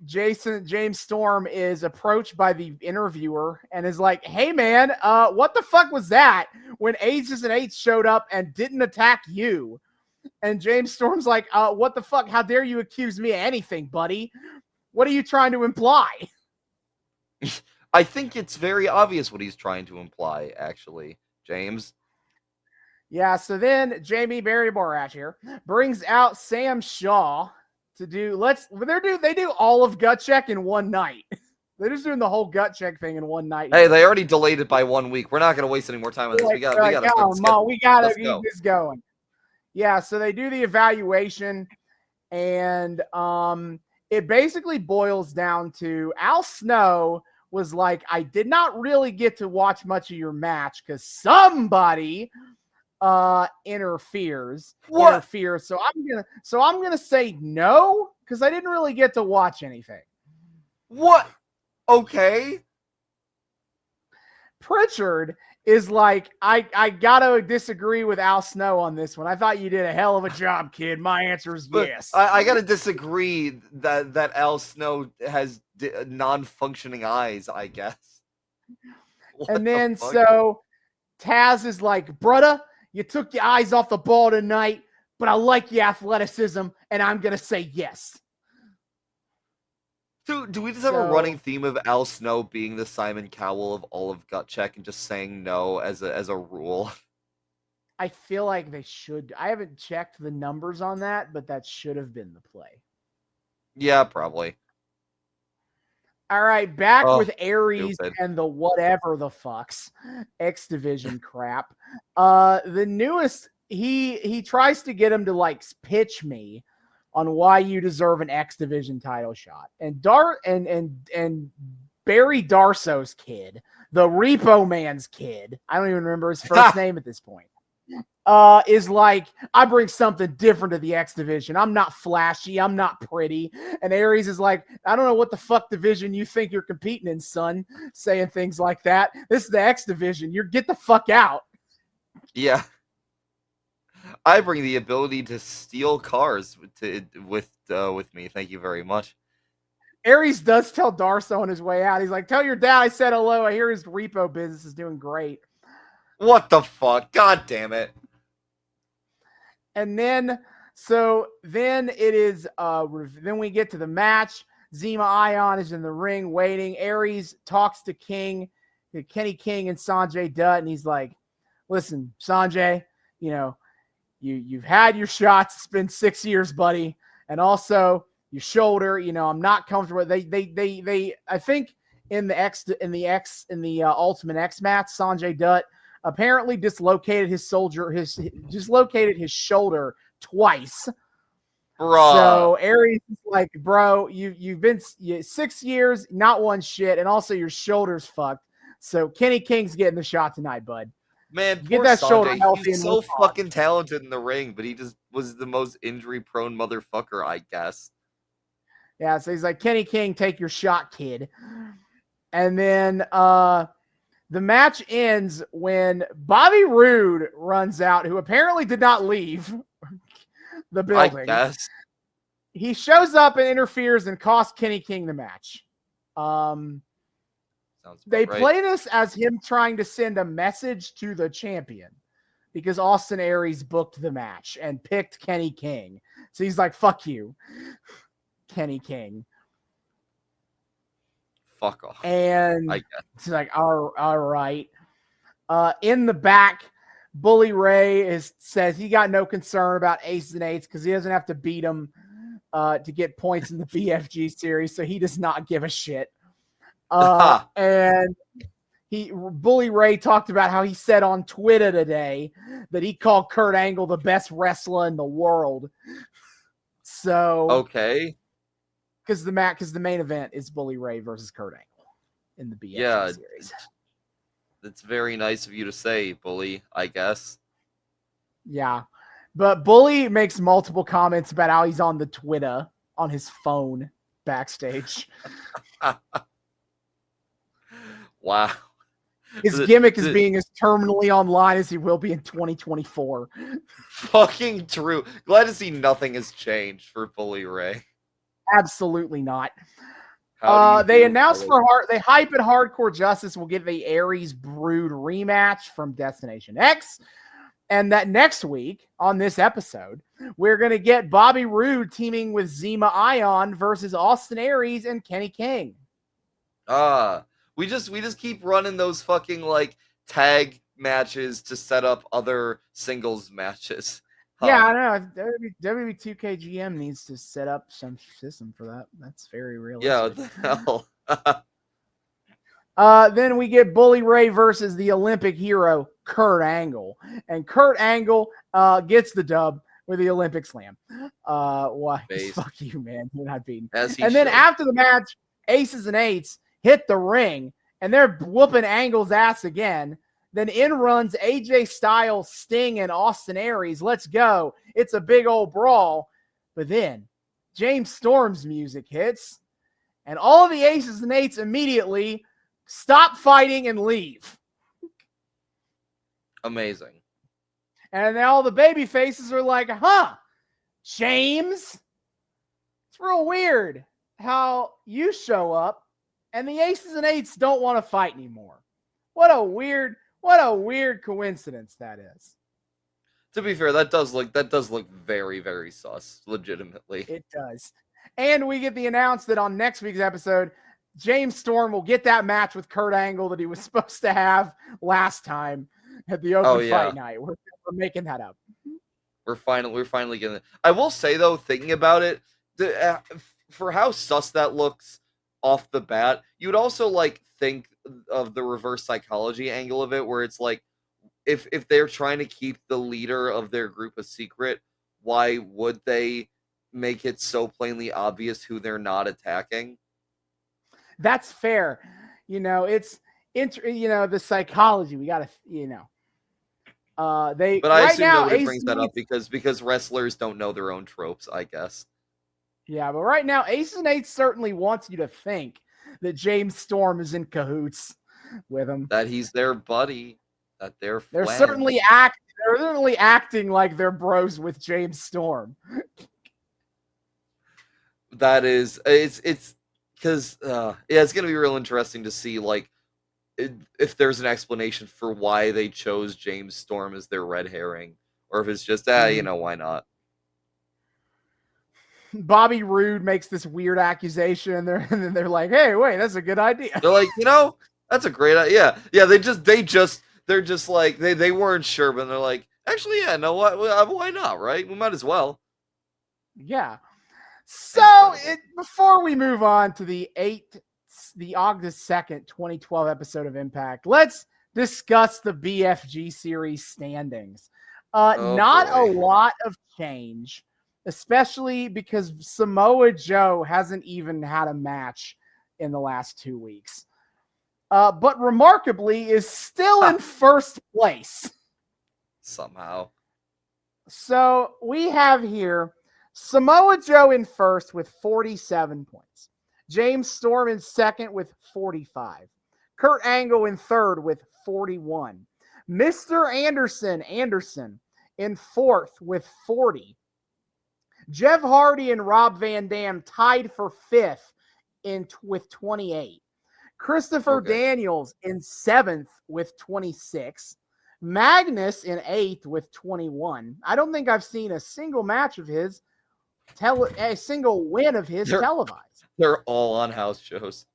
James Storm is approached by the interviewer and is like, "Hey, man, what the fuck was that when Aces and Eights showed up and didn't attack you?" And James Storm's like, what the fuck? How dare you accuse me of anything, buddy? What are you trying to imply? I think it's very obvious what he's trying to imply, actually, James. Yeah, so then Jamie Barry Borat here brings out Sam Shaw to do they do all of Gut Check in one night. They're just doing the whole gut check thing in one night. Hey, they already delayed it by 1 week. We're not going to waste any more time on this. We got to we got to Let's keep go. this going. Yeah, so they do the evaluation, and it basically boils down to Al Snow was like, I did not really get to watch much of your match because somebody interferes. So I'm gonna say no, because I didn't really get to watch anything. What? Okay. Pritchard is like, I gotta disagree with Al Snow on this one. I thought you did a hell of a job, kid. My answer is yes. I gotta disagree that Al Snow has non-functioning eyes, I guess. And then so Taz is like, brother, you took your eyes off the ball tonight, but I like your athleticism, and I'm gonna say yes. Do we just have a running theme of Al Snow being the Simon Cowell of all of Gut Check and just saying no as a rule? I feel like they should. I haven't checked the numbers on that, but that should have been the play. Yeah, probably. All right, back with Aries and the whatever the fucks X Division crap. The newest, he tries to get him to like pitch me on why you deserve an X Division title shot. And Barry Darso's kid, the Repo Man's kid, I don't even remember his first name at this point, is like, I bring something different to the X Division. I'm not flashy. I'm not pretty. And Aries is like, I don't know what the fuck division you think you're competing in, son, saying things like that. This is the X Division. Get the fuck out. Yeah. I bring the ability to steal cars with me. Thank you very much. Aries does tell Darso on his way out. He's like, tell your dad I said hello. I hear his repo business is doing great. What the fuck? God damn it. And then it is, then we get to the match. Zima Ion is in the ring waiting. Aries talks to Kenny King and Sanjay Dutt, and he's like, listen, Sanjay, you've had your shots. It's been 6 years, buddy. And also your shoulder, I'm not comfortable. They I think in the Ultimate X match, Sanjay Dutt apparently dislocated his shoulder twice. Bruh. So Aries is like, bro, you've been 6 years, not one shit, and also your shoulder's fucked. So Kenny King's getting the shot tonight, bud. Man, get that Sanjay, shoulder healthy. He's so fucking talented in the ring, but he just was the most injury-prone motherfucker, I guess. Yeah, so he's like, Kenny King, take your shot, kid. And then the match ends when Bobby Roode runs out, who apparently did not leave the building. I guess. He shows up and interferes and costs Kenny King the match. They play this as him trying to send a message to the champion because Austin Aries booked the match and picked Kenny King. So he's like, fuck you, Kenny King. Fuck off. And it's like, all right. In the back, Bully Ray says he got no concern about aces and eights because he doesn't have to beat them to get points in the BFG series, so he does not give a shit. And Bully Ray talked about how he said on Twitter today that he called Kurt Angle the best wrestler in the world. So okay, because the main event is Bully Ray versus Kurt Angle in the BFG series. That's very nice of you to say, Bully, I guess. Yeah, but Bully makes multiple comments about how he's on the Twitter on his phone backstage. Wow. His gimmick is being as terminally online as he will be in 2024. Fucking true. Glad to see nothing has changed for Bully Ray. Absolutely not. They announced they hype at Hardcore Justice will get the Aries Brood rematch from Destination X. And that next week on this episode, we're going to get Bobby Roode teaming with Zima Ion versus Austin Aries and Kenny King. We just keep running those fucking like tag matches to set up other singles matches. Yeah, I know. WB2KGM needs to set up some system for that. That's very realistic. Yeah, what the hell? Then we get Bully Ray versus the Olympic hero, Kurt Angle. And Kurt Angle gets the dub with the Olympic slam. Why? Fuck you, man. You're not beaten. And then after the match, Aces and Eights hit the ring, and they're whooping Angle's ass again. Then in runs AJ Styles, Sting, and Austin Aries. Let's go. It's a big old brawl. But then James Storm's music hits, and all of the Aces and Eights immediately stop fighting and leave. Amazing. And then all the baby faces are like, James? It's real weird how you show up and the Aces and Eights don't want to fight anymore. What a weird coincidence that is. To be fair, that does look very, very sus, legitimately. It does. And we get the announce that on next week's episode, James Storm will get that match with Kurt Angle that he was supposed to have last time at the open fight night. We're making that up. We're finally getting it. I will say though, thinking about it, for how sus that looks off the bat, you would also like think of the reverse psychology angle of it, where it's like, if they're trying to keep the leader of their group a secret, why would they make it so plainly obvious who they're not attacking? That's fair. It's the psychology. We gotta, But I assume nobody brings that up because wrestlers don't know their own tropes, I guess. Yeah, but right now, Aces and Eights certainly wants you to think that James Storm is in cahoots with him. That he's their buddy. That they're certainly acting like they're bros with James Storm. That is, it's because it's gonna be real interesting to see if there's an explanation for why they chose James Storm as their red herring, or if it's just why not. Bobby Roode makes this weird accusation, and then they're like, "Hey, wait, that's a good idea." They're like, that's a great idea. Yeah, they're just like they weren't sure, but they're like, actually, no, why not? Right? We might as well. Yeah. So before we move on to the August 2nd, 2012 episode of Impact, let's discuss the BFG series standings. Not a lot of change, especially because Samoa Joe hasn't even had a match in the last 2 weeks. But remarkably is still in first place. Somehow. So we have here Samoa Joe in first with 47 points. James Storm in second with 45. Kurt Angle in third with 41. Mr. Anderson in fourth with 40. Jeff Hardy and Rob Van Dam tied for fifth with 28. Christopher Daniels in seventh with 26. Magnus in eighth with 21. I don't think I've seen a single match of his, a single win of his televised. They're all on house shows.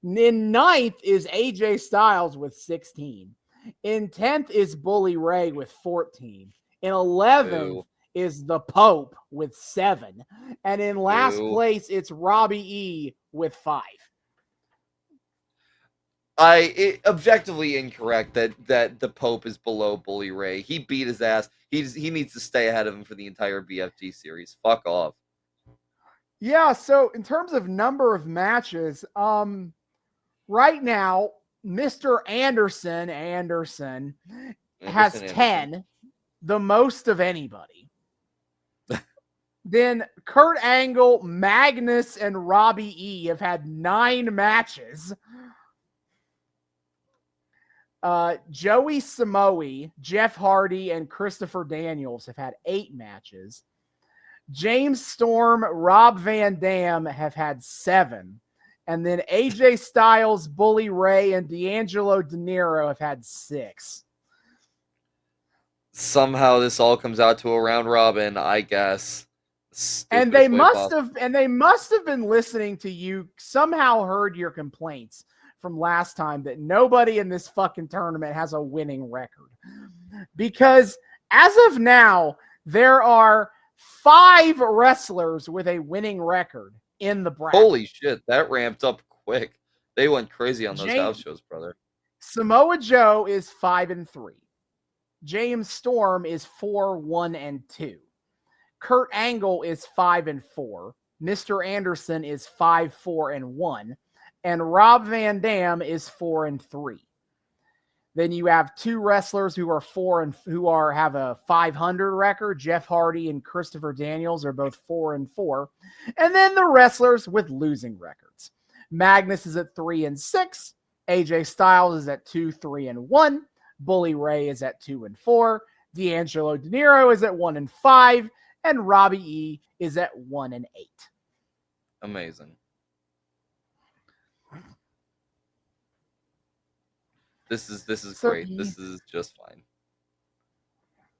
In ninth is AJ Styles with 16. In 10th is Bully Ray with 14. In 11th is the Pope with 7. And in last place, it's Robbie E with 5. Objectively incorrect that the Pope is below Bully Ray. He beat his ass. He needs to stay ahead of him for the entire BFG series. Fuck off. Yeah, so in terms of number of matches, right now, Mr. Anderson has 10, the most of anybody. Then Kurt Angle, Magnus, and Robbie E have had 9 matches. Joey Samoa, Jeff Hardy, and Christopher Daniels have had 8 matches. James Storm, Rob Van Dam have had 7. And then AJ Styles, Bully Ray, and D'Angelo De Niro have had 6. Somehow this all comes out to a round robin, I guess. And they must have been listening to you, somehow heard your complaints from last time that nobody in this fucking tournament has a winning record. Because as of now, there are 5 wrestlers with a winning record in the bracket. Holy shit, that ramped up quick. They went crazy on those house James shows, brother. Samoa Joe is 5-3. James Storm is 4-1-2. Kurt Angle is 5-4. Mr. Anderson is 5-4-1. And Rob Van Dam is 4-3. Then you have two wrestlers who are have a 500 record. Jeff Hardy and Christopher Daniels are both 4-4. And then the wrestlers with losing records. Magnus is at 3-6. AJ Styles is at 2-3-1. Bully Ray is at 2-4. D'Angelo De Niro is at 1-5. And Robbie E is at 1-8. Amazing. This is So, great. This is just fine.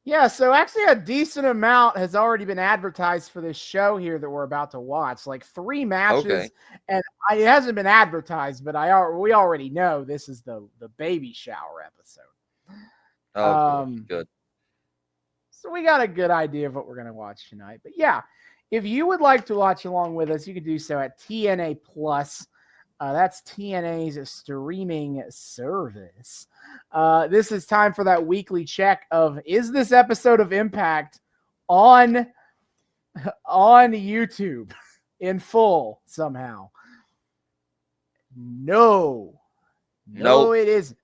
Yeah, so actually a decent amount has already been advertised for this show here that we're about to watch. Like 3 matches, Okay. and it hasn't been advertised, but we already know this is the baby shower episode. Oh, good. So we got a good idea of what we're going to watch tonight. But yeah, if you would like to watch along with us, you can do so at TNA Plus. That's TNA's streaming service. This is time for that weekly check of, is this episode of Impact on YouTube in full somehow? No, it isn't.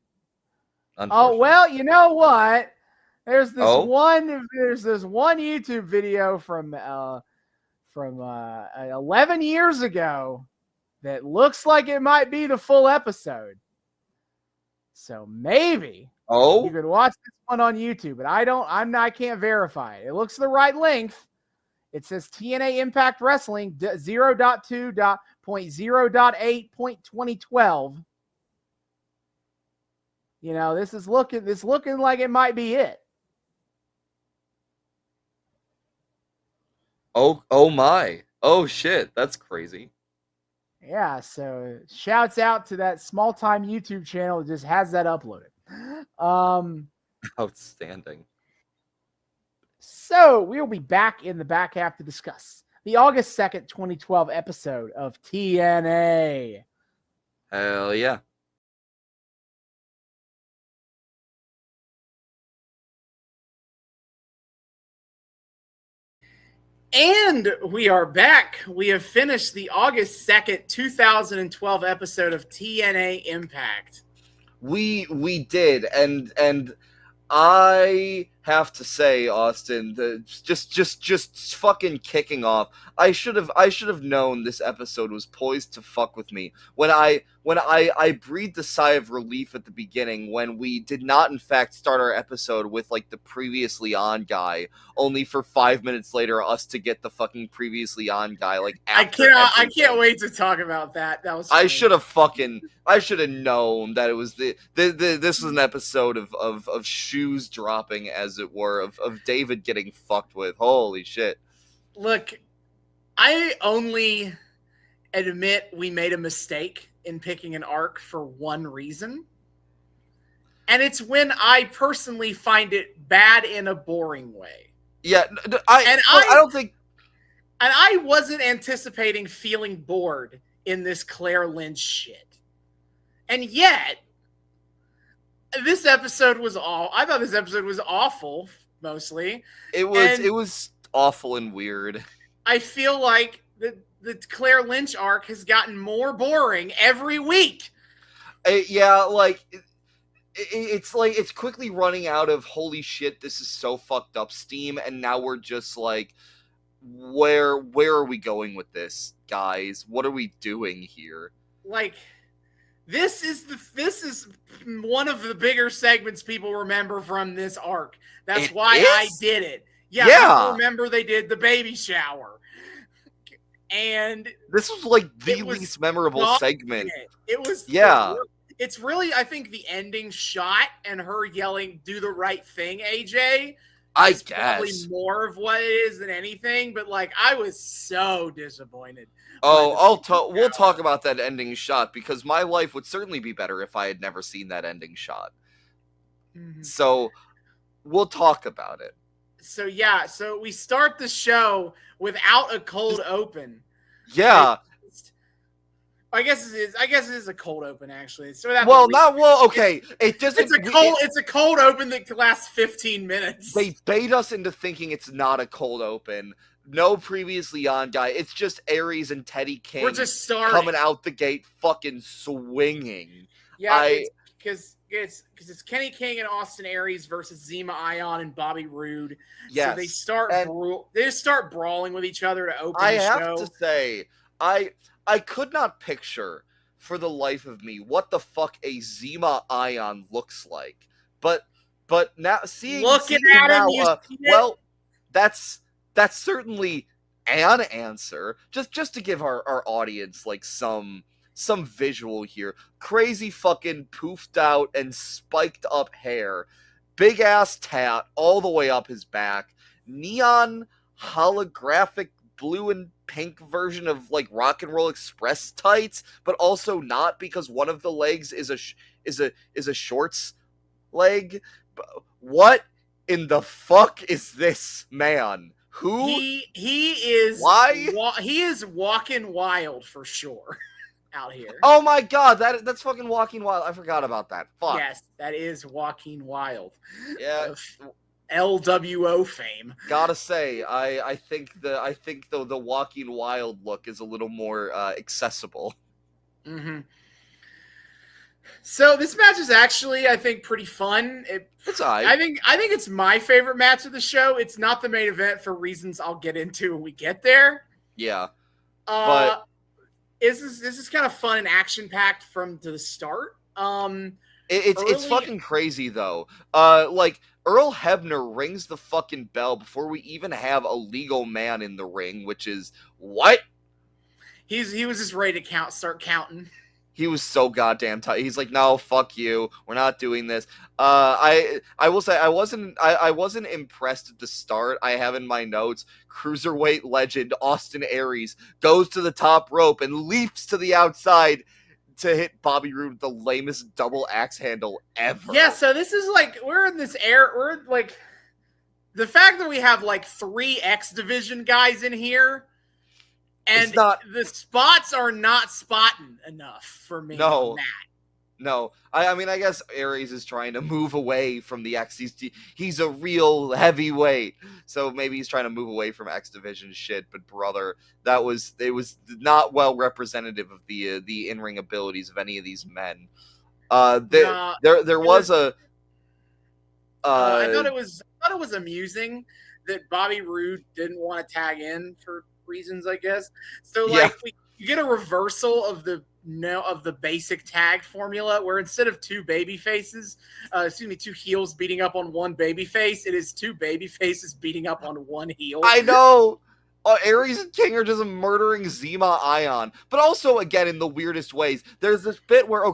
Oh, well, you know what? There's this one YouTube video from 11 years ago that looks like it might be the full episode. So maybe you could watch this one on YouTube, but I can't verify it. It looks the right length. It says TNA Impact Wrestling 0.2.0.8.2012. You know, this is looking like it might be it. Oh my. Oh shit, that's crazy. Yeah, so shouts out to that small-time YouTube channel that just has that uploaded. Outstanding. So we'll be back in the back half to discuss the August 2nd, 2012 episode of TNA. Hell yeah. And we are back. We have finished the August 2nd, 2012 episode of TNA Impact. We did, and I have to say, Austin, just fucking kicking off. I should have known this episode was poised to fuck with me when I breathed a sigh of relief at the beginning when we did not in fact start our episode with like the previously on guy, only for 5 minutes later us to get the fucking previously on guy. Like I can't wait to talk about that. That was funny. I should have known that it was this was an episode of shoes dropping, as it were, of David getting fucked with. Holy shit. Look, I only admit we made a mistake in picking an arc for one reason. And it's when I personally find it bad in a boring way. Yeah, I don't think... And I wasn't anticipating feeling bored in this Claire Lynch shit. And yet, this episode was I thought this episode was awful, mostly. It was awful and weird. I feel like the Claire Lynch arc has gotten more boring every week. Yeah, like... It's like it's quickly running out of holy shit, this is so fucked up steam, and now we're just like, where are we going with this, guys? What are we doing here? Like, this is one of the bigger segments people remember from this arc. That's why I did it. Yeah. People remember they did the baby shower. And this was like the least memorable segment. It was It's really, I think, the ending shot and her yelling, "Do the right thing, AJ." I guess probably more of what it is than anything, but like I was so disappointed. Oh, we'll talk about that ending shot, because my life would certainly be better if I had never seen that ending shot. Mm-hmm. So we'll talk about it. So yeah, so we start the show without a cold open. Yeah. I guess it is a cold open actually. So okay. It doesn't. It's a cold open that lasts 15 minutes. They bait us into thinking it's not a cold open. No previously on guy. It's just Aries and Teddy King. We're just starting. Coming out the gate, fucking swinging. Yeah, because it's Kenny King and Austin Aries versus Zima Ion and Bobby Roode. Yes. So they just start brawling with each other to open the show. I have to say, I could not picture for the life of me what the fuck a Zima Ion looks like. But now seeing at him, well, that's certainly an answer. Just to give our audience like some visual here. Crazy fucking poofed out and spiked up hair. Big ass tat all the way up his back. Neon holographic blue and pink version of like Rock and Roll Express tights, but also not because one of the legs is a shorts leg. What in the fuck is this man? Who he is? Why he is walking wild for sure out here. Oh my god, that's fucking Walking Wild. I forgot about that. Fuck. Yes, that is Walking Wild. Yeah. LWO fame. Gotta say, I think the Walking Wild look is a little more accessible. Mm-hmm. So this match is actually, I think, pretty fun. It's alright. I think it's my favorite match of the show. It's not the main event for reasons I'll get into when we get there. Yeah, but this is kind of fun and action packed from to the start. It's fucking crazy though. Like Earl Hebner rings the fucking bell before we even have a legal man in the ring, which is what? He was just ready to start counting. He was so goddamn tight. He's like, no, fuck you. We're not doing this. I will say I wasn't impressed at the start. I have in my notes, cruiserweight legend Austin Aries goes to the top rope and leaps to the outside to hit Bobby Roode with the lamest double axe handle ever. Yeah, so this is like we're like the fact that we have like 3 X Division guys in here. And the spots are not spotting enough for me. No. On that. No. I mean, I guess Aries is trying to move away from the X. He's a real heavyweight. So maybe he's trying to move away from X Division shit. But brother, it was not well representative of the in-ring abilities of any of these men. There was a... I thought it was amusing that Bobby Roode didn't want to tag in for reasons, I guess. So like you get a reversal of the basic tag formula where instead of 2 2 heels beating up on 1 baby face, it is 2 baby faces beating up on 1 heel. I know. Aries and King are just murdering Zima Ion, but also again in the weirdest ways. There's this bit where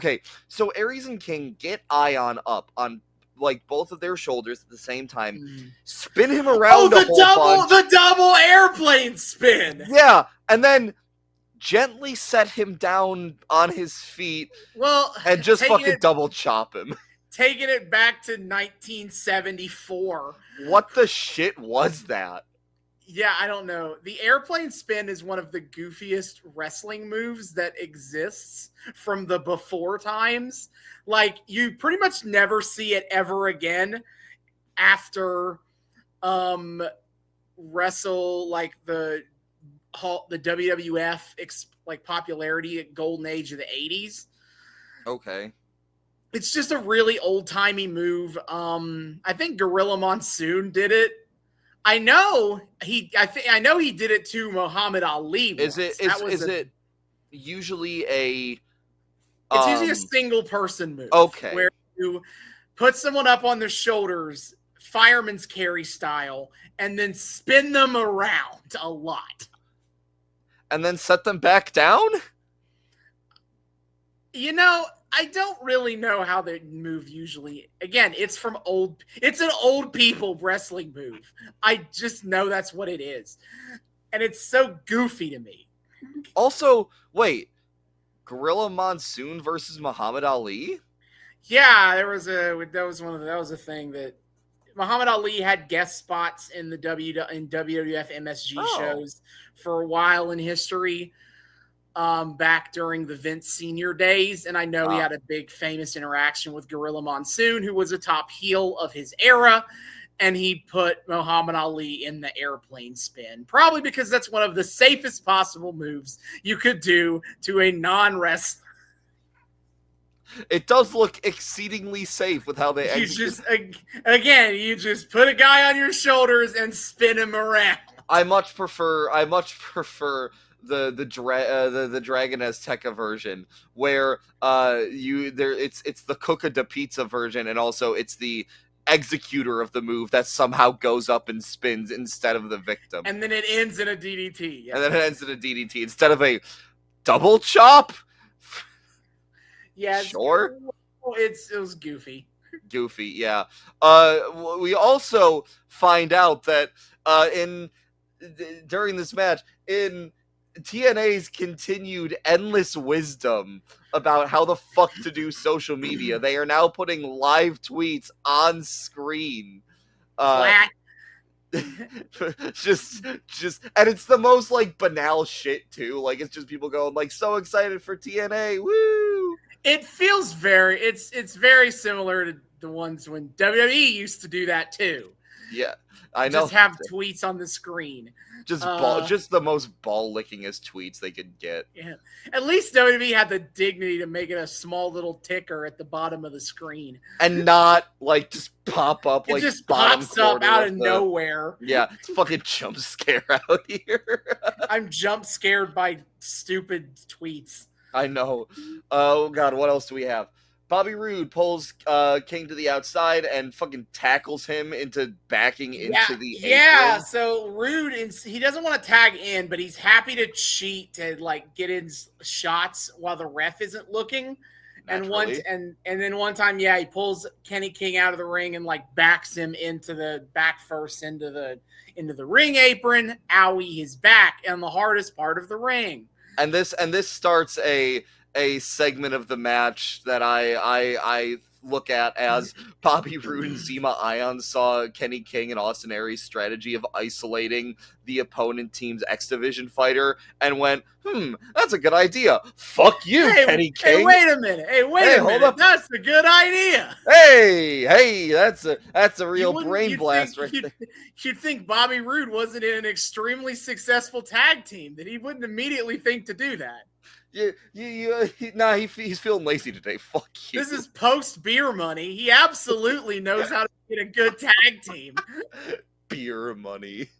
so Aries and King get Ion up on like both of their shoulders at the same time, spin him around the double airplane spin. Yeah, and then gently set him down on his feet. Well, and just fucking double chop him. Taking it back to 1974. What the shit was that? Yeah, I don't know. The airplane spin is one of the goofiest wrestling moves that exists from the before times. Like, you pretty much never see it ever again after wrestle, like, the WWF, like, popularity at golden age of the 80s. Okay. It's just a really old-timey move. I think Gorilla Monsoon did it. I know he did it to Muhammad Ali. Is it usually a? It's usually a single person move. Okay. Where you put someone up on their shoulders, fireman's carry style, and then spin them around a lot. And then set them back down? You know, I don't really know how they move usually. Again, it's an old people wrestling move. I just know that's what it is. And it's so goofy to me. Also, wait, Gorilla Monsoon versus Muhammad Ali? Yeah, that was a thing that Muhammad Ali had guest spots in the WWF MSG shows for a while in history. back during the Vince Senior days, and I know he had a big famous interaction with Gorilla Monsoon, who was a top heel of his era, and he put Muhammad Ali in the airplane spin, probably because that's one of the safest possible moves you could do to a non-wrestler. It does look exceedly safe with how they execute. You just put a guy on your shoulders and spin him around. I much prefer the Dragon Azteca version, where it's the Coca de Pizza version, and also it's the executor of the move that somehow goes up and spins instead of the victim. And then it ends in a DDT. Yeah. And then it ends in a DDT instead of a double chop. Yeah, sure. It was goofy. Goofy, yeah. We also find out that during this match, in TNA's continued endless wisdom about how the fuck to do social media, they are now putting live tweets on screen. Flat. just and it's the most like banal shit too. Like it's just people going like so excited for TNA, woo! It feels it's very similar to the ones when WWE used to do that too. Yeah, I know. Just have tweets on the screen. Just the most ball-lickingest tweets they could get. Yeah. At least WWE had the dignity to make it a small little ticker at the bottom of the screen. And not, like, just pop up, like, it just pops up out of nowhere. Yeah, it's fucking jump scare out here. I'm jump scared by stupid tweets. I know. Oh, God, what else do we have? Bobby Roode pulls King to the outside and fucking tackles him into backing into the apron. Yeah, so Roode, he doesn't want to tag in, but he's happy to cheat to like get in shots while the ref isn't looking. Naturally. And then one time, he pulls Kenny King out of the ring and like backs him into the back first into the ring apron. Owie, his back and the hardest part of the ring. And this starts a segment of the match that I look at as Bobby Roode and Zema Ion saw Kenny King and Austin Aries' strategy of isolating the opponent team's X Division fighter and went, that's a good idea. Fuck you, Kenny King. Hey, wait a minute. Hold up. That's a good idea. Hey, that's a real brain blast right there. You'd think Bobby Roode wasn't in an extremely successful tag team, that he wouldn't immediately think to do that. He's feeling lazy today. Fuck you. This is post beer money. He absolutely knows how to get a good tag team. Beer money.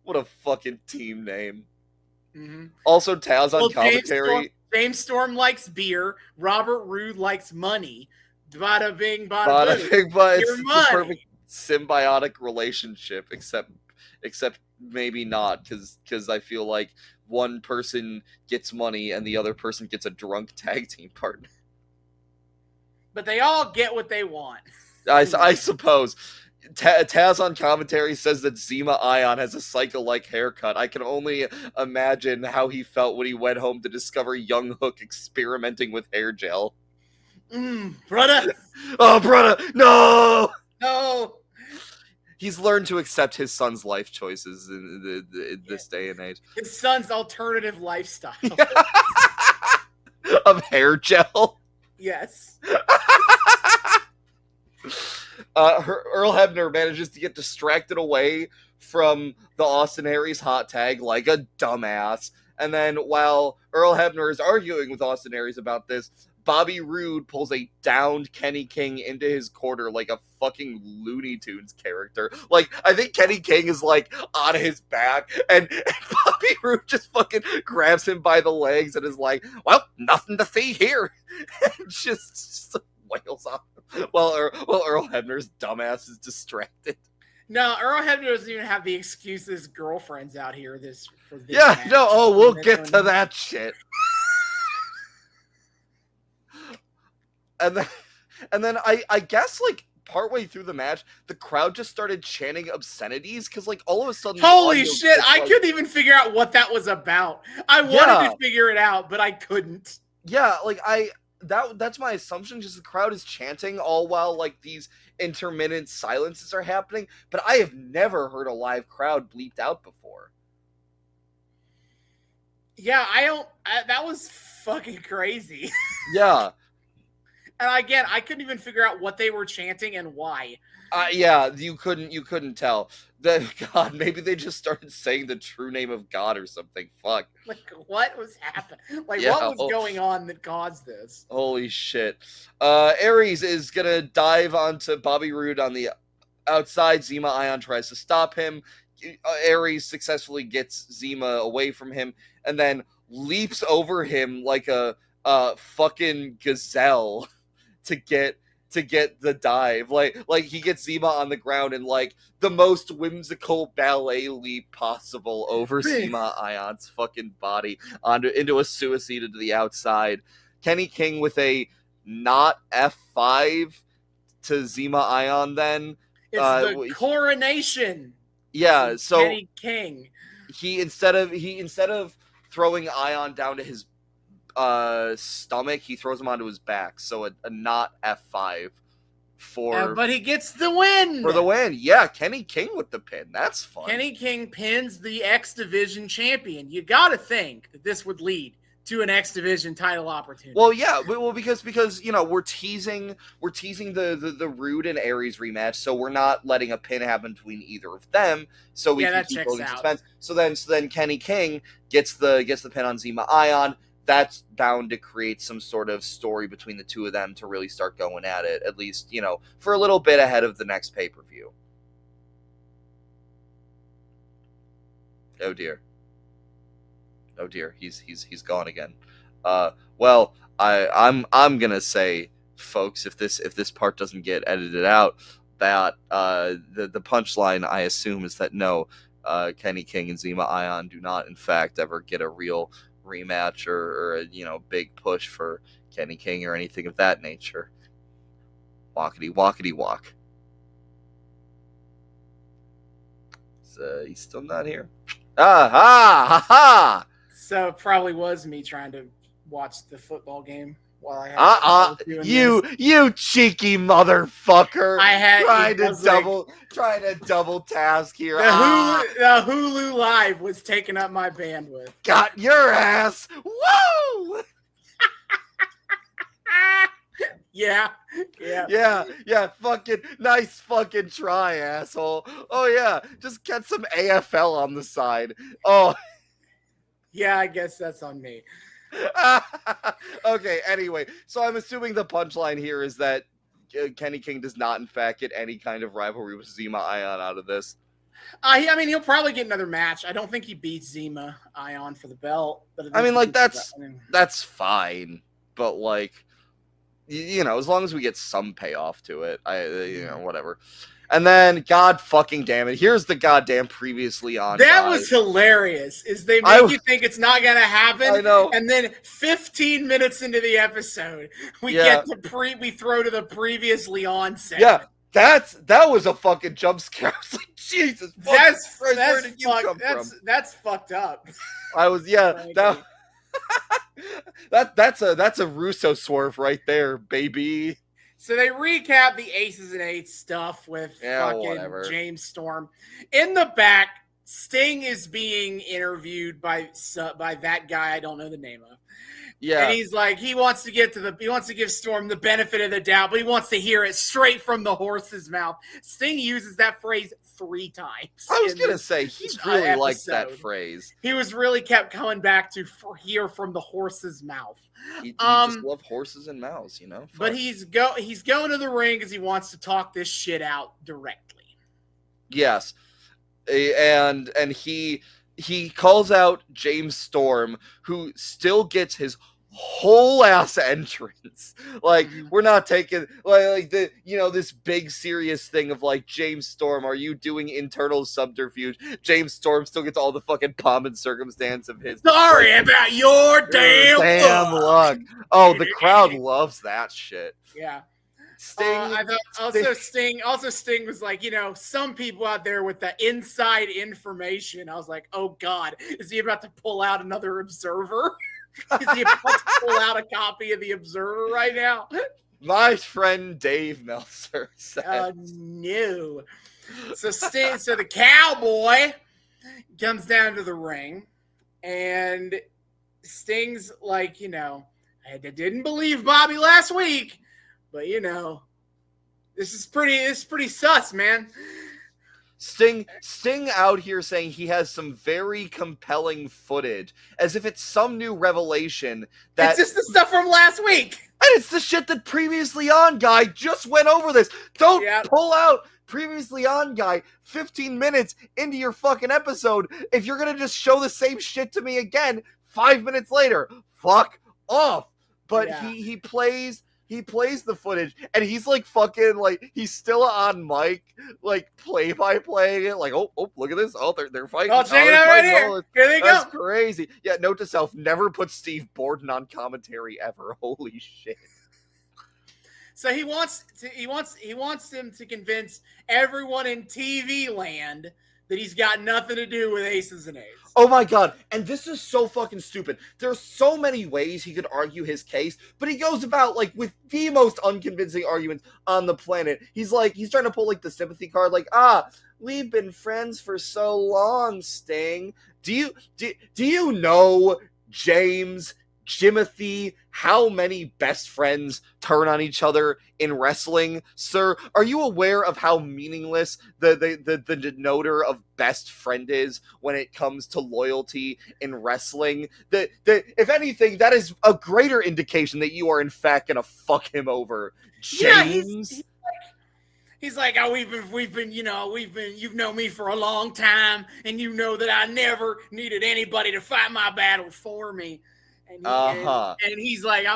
What a fucking team name. Mm-hmm. Also, Taz on commentary. James Storm likes beer. Robert Roode likes money. Bada bing, bada bing. But it's the perfect symbiotic relationship, except maybe not, because I feel like one person gets money and the other person gets a drunk tag team partner. But they all get what they want. I suppose. Taz on commentary says that Zema Ion has a psycho-like haircut. I can only imagine how he felt when he went home to discover Young Hook experimenting with hair gel. Brother! Oh, brother! No! No! He's learned to accept his son's life choices in this day and age. His son's alternative lifestyle. Of hair gel? Yes. Earl Hebner manages to get distracted away from the Austin Aries hot tag like a dumbass. And then while Earl Hebner is arguing with Austin Aries about this, Bobby Roode pulls a downed Kenny King into his corner like a fucking Looney Tunes character. Like, I think Kenny King is, like, on his back, and Bobby Roode just fucking grabs him by the legs and is like, well, nothing to see here. And just wails off while Earl Hebner's dumbass is distracted. No, Earl Hebner doesn't even have the excuse his girlfriend's out here for this match. We'll get to that shit. And then I guess, like, partway through the match, the crowd just started chanting obscenities because, like, all of a sudden... Holy shit, I couldn't even figure out what that was about. I wanted to figure it out, but I couldn't. Yeah, like, that's my assumption, just the crowd is chanting all while, like, these intermittent silences are happening, but I have never heard a live crowd bleeped out before. Yeah, that was fucking crazy. Yeah. And again, I couldn't even figure out what they were chanting and why. Yeah, you couldn't tell. God, maybe they just started saying the true name of God or something. Fuck. Like, what was happening? Like, Yeah, what was going on that caused this? Holy shit. Aries is gonna dive onto Bobby Roode on the outside. Zima Ion tries to stop him. Aries successfully gets Zima away from him and then leaps over him like a fucking gazelle to get the dive. Like he gets Zima on the ground and like the most whimsical ballet leap possible over Zima Ion's fucking body into a suicide to the outside. Kenny King with a not F5 to Zima Ion then. It's the coronation. Yeah, so Kenny King. He instead of throwing Ion down to his stomach, he throws him onto his back. So a not F5 for but he gets the win. For the win. Yeah, Kenny King with the pin. That's fun. Kenny King pins the X Division champion. You got to think that this would lead to an X Division title opportunity. Well, yeah, because you know we're teasing the Roode and Aries rematch, so we're not letting a pin happen between either of them, so we can keep building suspense. So then Kenny King gets the pin on Zima Ion. That's bound to create some sort of story between the two of them to really start going at it, at least, you know, for a little bit ahead of the next pay-per-view. Oh dear, he's gone again. Well, I'm gonna say, folks, if this part doesn't get edited out, that the punchline I assume is that no, Kenny King and Zima Ion do not in fact ever get a real rematch or a, you know, big push for Kenny King or anything of that nature. Walkity walk. He's still not here. Ha. So it probably was me trying to watch the football game while I had you cheeky motherfucker. I had trying to double task here. The Hulu Live was taking up my bandwidth. Got your ass. Woo! Yeah. Fucking nice fucking try, asshole. Oh yeah, just get some AFL on the side. Oh. Yeah, I guess that's on me. Okay, anyway, so I'm assuming the punchline here is that Kenny King does not in fact get any kind of rivalry with Zima Ion out of this. I mean, he'll probably get another match. I don't think he beats Zima Ion for the belt. But I mean, like, that's fine. But, like, you know, as long as we get some payoff to it, you know, whatever. And then, god fucking damn it, here's the goddamn previously on. That was hilarious. Is they make you think it's not gonna happen. I know. And then 15 minutes into the episode, we throw to the previously on segment. Yeah, that was a fucking jump scare. I was like, Jesus, where did you come from? That's fucked up. That's a Russo swerve right there, baby. So they recap the Aces and Eights stuff with fucking James Storm. In the back, Sting is being interviewed by that guy I don't know the name of. Yeah. And he's like, he wants to give Storm the benefit of the doubt, but he wants to hear it straight from the horse's mouth. Sting uses that phrase 3 times. I was going to say, he really likes that phrase. He was really kept coming back to hear from the horse's mouth. He just love horses and mouths, you know? Fuck. But he's going to the ring because he wants to talk this shit out directly. Yes. And he calls out James Storm, who still gets his whole ass entrance. Like, we're not taking like the, you know, this big serious thing of like, James Storm, are you doing internal subterfuge? James Storm still gets all the fucking pomp and circumstance of his. Sorry about your damn luck. Oh, the crowd loves that shit. Yeah. Sting. Sting was like, you know, some people out there with the inside information. I was like, oh God, is he about to pull out another Observer? Is he about to pull out a copy of the Observer right now? My friend Dave Meltzer said. No. So the cowboy comes down to the ring, and Sting's like, I didn't believe Bobby last week, but this is pretty sus, man. Sting out here saying he has some very compelling footage, as if it's some new revelation that it's just the stuff from last week. And it's the shit that Previously On Guy just went over this. Don't pull out Previously On Guy 15 minutes into your fucking episode if you're gonna just show the same shit to me again 5 minutes later. Fuck off. But he plays the footage, and he's like fucking like he's still on mic, like play-by-playing it, like oh look at this, they're fighting. Oh, check it out right here. Here they go. That's crazy. Yeah, note to self: never put Steve Borden on commentary ever. Holy shit. So he wants him to convince everyone in TV land that he's got nothing to do with Aces and Eights. Oh my god, and this is so fucking stupid. There's so many ways he could argue his case, but he goes about, like, with the most unconvincing arguments on the planet. He's trying to pull, like, the sympathy card, like, we've been friends for so long, Sting. Do you know, James, Jimothy, how many best friends turn on each other in wrestling? Sir, are you aware of how meaningless the denoter of best friend is when it comes to loyalty in wrestling? That if anything, that is a greater indication that you are in fact gonna fuck him over, James. Yeah, he's like, oh, we've been, you've known me for a long time, and you know that I never needed anybody to fight my battles for me. And he's like,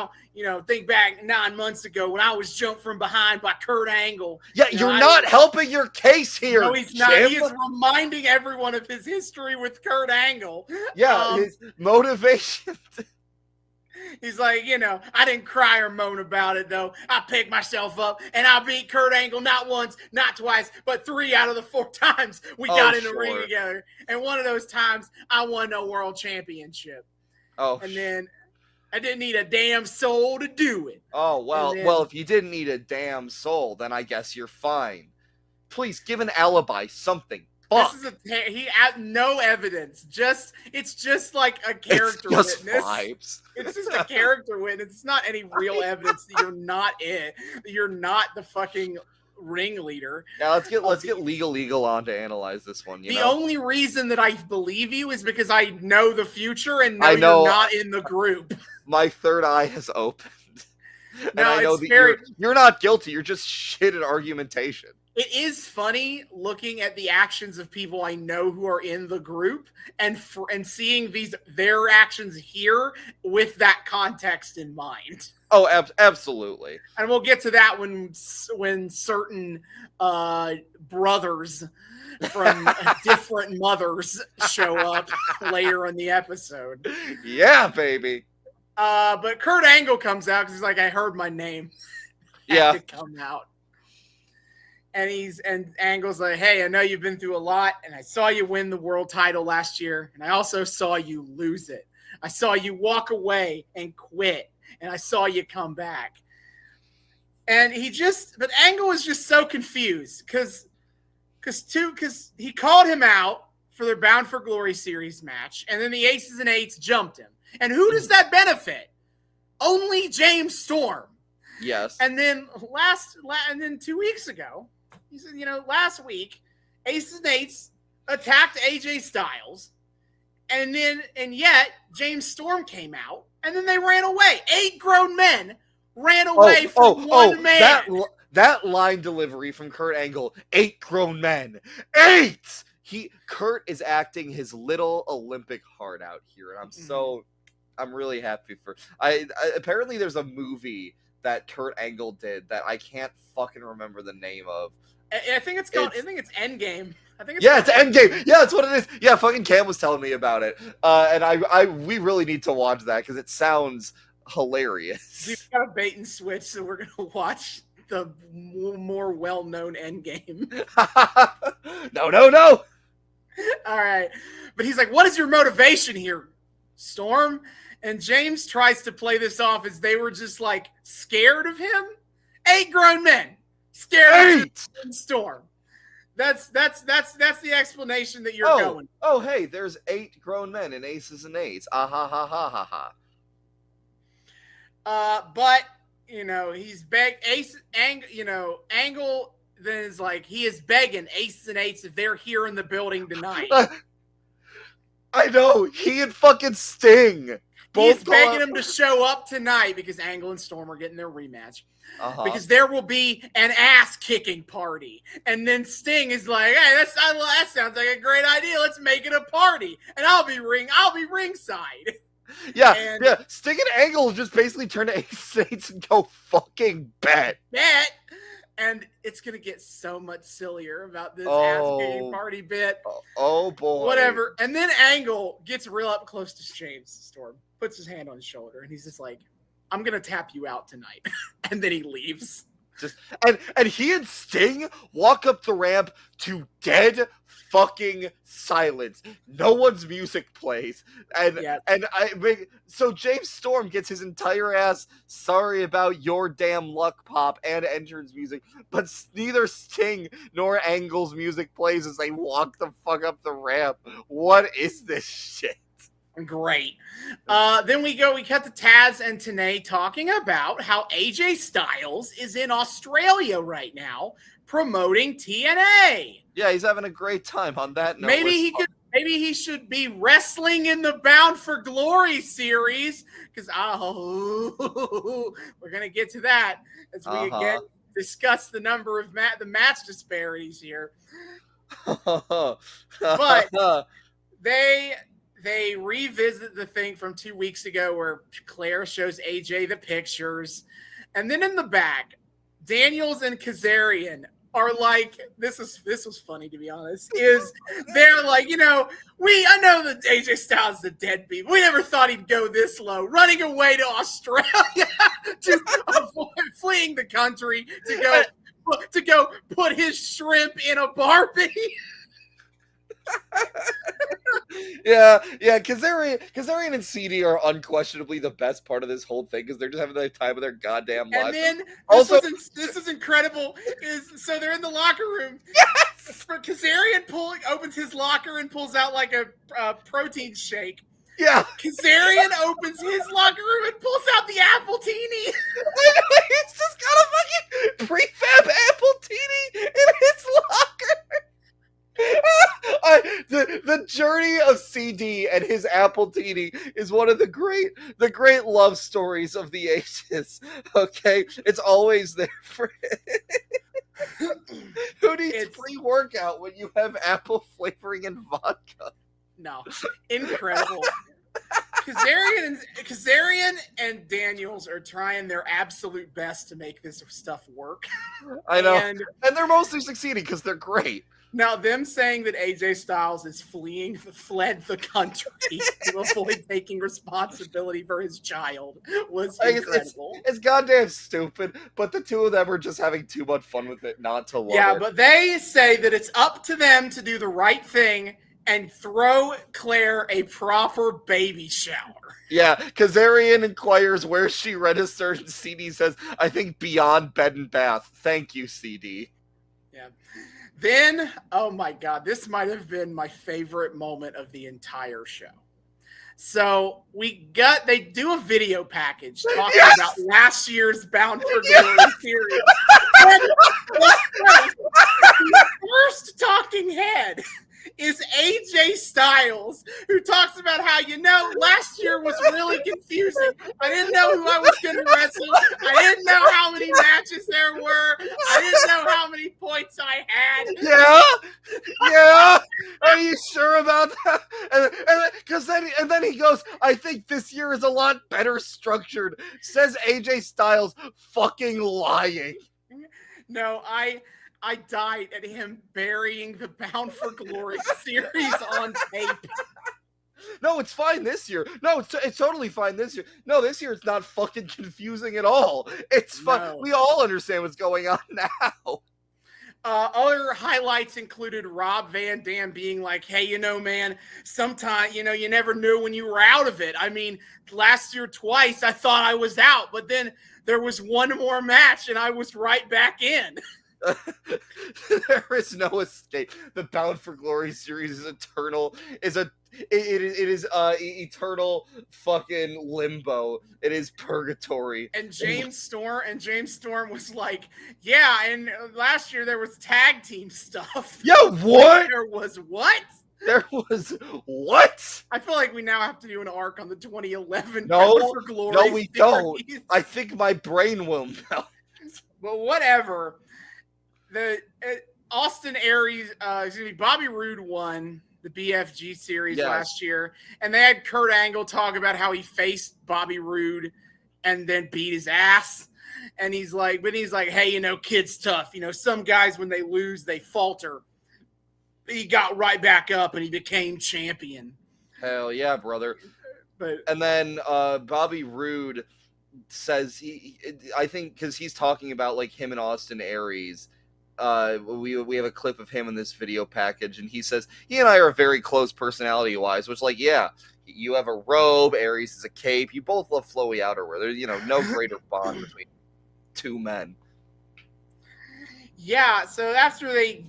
think back 9 months ago when I was jumped from behind by Kurt Angle. Yeah, you're not helping your case here. No, he's not. He is reminding everyone of his history with Kurt Angle. Yeah, his motivation. He's like, I didn't cry or moan about it, though. I picked myself up, and I beat Kurt Angle not once, not twice, but 3 out of the 4 times we got in the ring together. And one of those times, I won a world championship. Oh, and then I didn't need a damn soul to do it. Oh, well, if you didn't need a damn soul, then I guess you're fine. Please give an alibi, something. Fuck. He had no evidence. It's just like a character witness. Vibes. It's just a character witness. It's not any real evidence that you're not it. That you're not the fucking ringleader. Now let's get legal on to analyze this one. The only reason that I believe you is because I know the future and know you're not in the group. My third eye has opened. And no, I know that you're not guilty. You're just shit at argumentation. It is funny looking at the actions of people I know who are in the group and seeing their actions here with that context in mind. Oh, absolutely. And we'll get to that when certain brothers from different mothers show up later in the episode. Yeah, baby. But Kurt Angle comes out because he's like, I heard my name. Yeah. To come out. And Angle's like, hey, I know you've been through a lot, and I saw you win the world title last year, and I also saw you lose it. I saw you walk away and quit, and I saw you come back. And but Angle was just so confused because he called him out for their Bound for Glory series match, and then the Aces and Eights jumped him. And who does that benefit? Only James Storm. Yes. And then 2 weeks ago, he said, last week, Aces and Eights attacked AJ Styles, and yet James Storm came out, and then they ran away. 8 grown men ran away from one man. That line delivery from Kurt Angle, 8 grown men. 8! Kurt is acting his little Olympic heart out here, and I'm really happy for. Apparently there's a movie that Kurt Angle did that I can't fucking remember the name of. I think it's called. I think it's Endgame. It's Endgame. Yeah, that's what it is. Yeah, fucking Cam was telling me about it, and we really need to watch that because it sounds hilarious. We've got a bait and switch, so we're gonna watch the more well-known Endgame. No. All right, but he's like, "What is your motivation here, Storm?" And James tries to play this off as they were just like scared of him. 8 grown men scared of Storm. That's the explanation that you're going. Oh, hey, there's 8 grown men in Aces and Eights. Ah ha ha ha ha ha. But he's Angle then is like he is begging Aces and Eights if they're here in the building tonight. I know, he and fucking Sting. He's begging him to show up tonight because Angle and Storm are getting their rematch. Because there will be an ass-kicking party. And then Sting is like, hey, that sounds like a great idea. Let's make it a party. And I'll be ringside. Yeah. Sting and Angle just basically turn to Ace and go fucking bet. And it's going to get so much sillier about this ass-kicking party bit. Oh, boy. Whatever. And then Angle gets real up close to James Storm, puts his hand on his shoulder, and he's just like, I'm going to tap you out tonight. And then he leaves. And he and Sting walk up the ramp to dead fucking silence. No one's music plays. So James Storm gets his entire ass sorry about your damn luck pop and entrance music, but neither Sting nor Angle's music plays as they walk the fuck up the ramp. What is this shit? Great. Then we cut to Taz and TNA talking about how AJ Styles is in Australia right now promoting TNA. Yeah, he's having a great time on that note. Maybe he should be wrestling in the Bound for Glory series because we're gonna get to that as we discuss the number of the match disparities here. But they revisit the thing from 2 weeks ago where Claire shows AJ the pictures. And then in the back, Daniels and Kazarian are like, this was funny to be honest, they're like, I know that AJ Styles is a deadbeat. We never thought he'd go this low, running away to Australia to avoid fleeing the country to go put his shrimp in a Barbie. Yeah. Kazarian and CD are unquestionably the best part of this whole thing because they're just having the time of their goddamn lives. And then this is incredible. So they're in the locker room. Yes. Kazarian opens his locker and pulls out like a protein shake. Yeah. Kazarian opens his locker room and pulls out the apple teeny. He's just got a fucking prefab apple teeny in his locker. The journey of CD and his apple teeny is one of the great love stories of the ages. Okay, it's always there for who needs pre-workout when you have apple flavoring and vodka? No, incredible. Kazarian and Daniels are trying their absolute best to make this stuff work. I know, and they're mostly succeeding because they're great. Now, them saying that AJ Styles is fled the country to avoid taking responsibility for his child was incredible. It's goddamn stupid, but the two of them are just having too much fun with it not to love it. Yeah, but they say that it's up to them to do the right thing and throw Claire a proper baby shower. Yeah, Kazarian inquires where she registered, and CD says, I think beyond bed and bath. Thank you, CD. Yeah. Then, oh my God, this might have been my favorite moment of the entire show. So they do a video package talking about last year's Bound for Glory series. The first talking head is AJ Styles, who talks about how, last year was really confusing. I didn't know who I was going to wrestle. I didn't know how many matches there were. I didn't know how many points I had. Yeah. Are you sure about that? And then he goes, I think this year is a lot better structured. Says AJ Styles, fucking lying. No, I died at him burying the Bound for Glory series on tape. No, it's fine this year. No, it's totally fine this year. No, this year it's not fucking confusing at all. It's fun. No. We all understand what's going on now. Other highlights included Rob Van Dam being like, hey, man, sometimes, you never knew when you were out of it. I mean, last year twice I thought I was out, but then there was one more match and I was right back in. There is no escape. The Bound for Glory series is eternal. It is eternal fucking limbo. It is purgatory. And James Storm was like, yeah, and last year there was tag team stuff. Yeah, what? There was what? There was what? I feel like we now have to do an arc on the 2011 No, Bound for Glory no, we don't. series. I think my brain will melt. But whatever. The Austin Aries, Bobby Roode won the BFG series last year, and they had Kurt Angle talk about how he faced Bobby Roode and then beat his ass. And he's like, hey, kid's tough. Some guys, when they lose, they falter. He got right back up and he became champion. Hell yeah, brother. And then Bobby Roode says I think because he's talking about like him and Austin Aries. We have a clip of him in this video package, and he says he and I are very close personality wise, which like, yeah, you have a robe, Aries is a cape, you both love flowy outerwear. There's no greater bond between two men. Yeah, so after they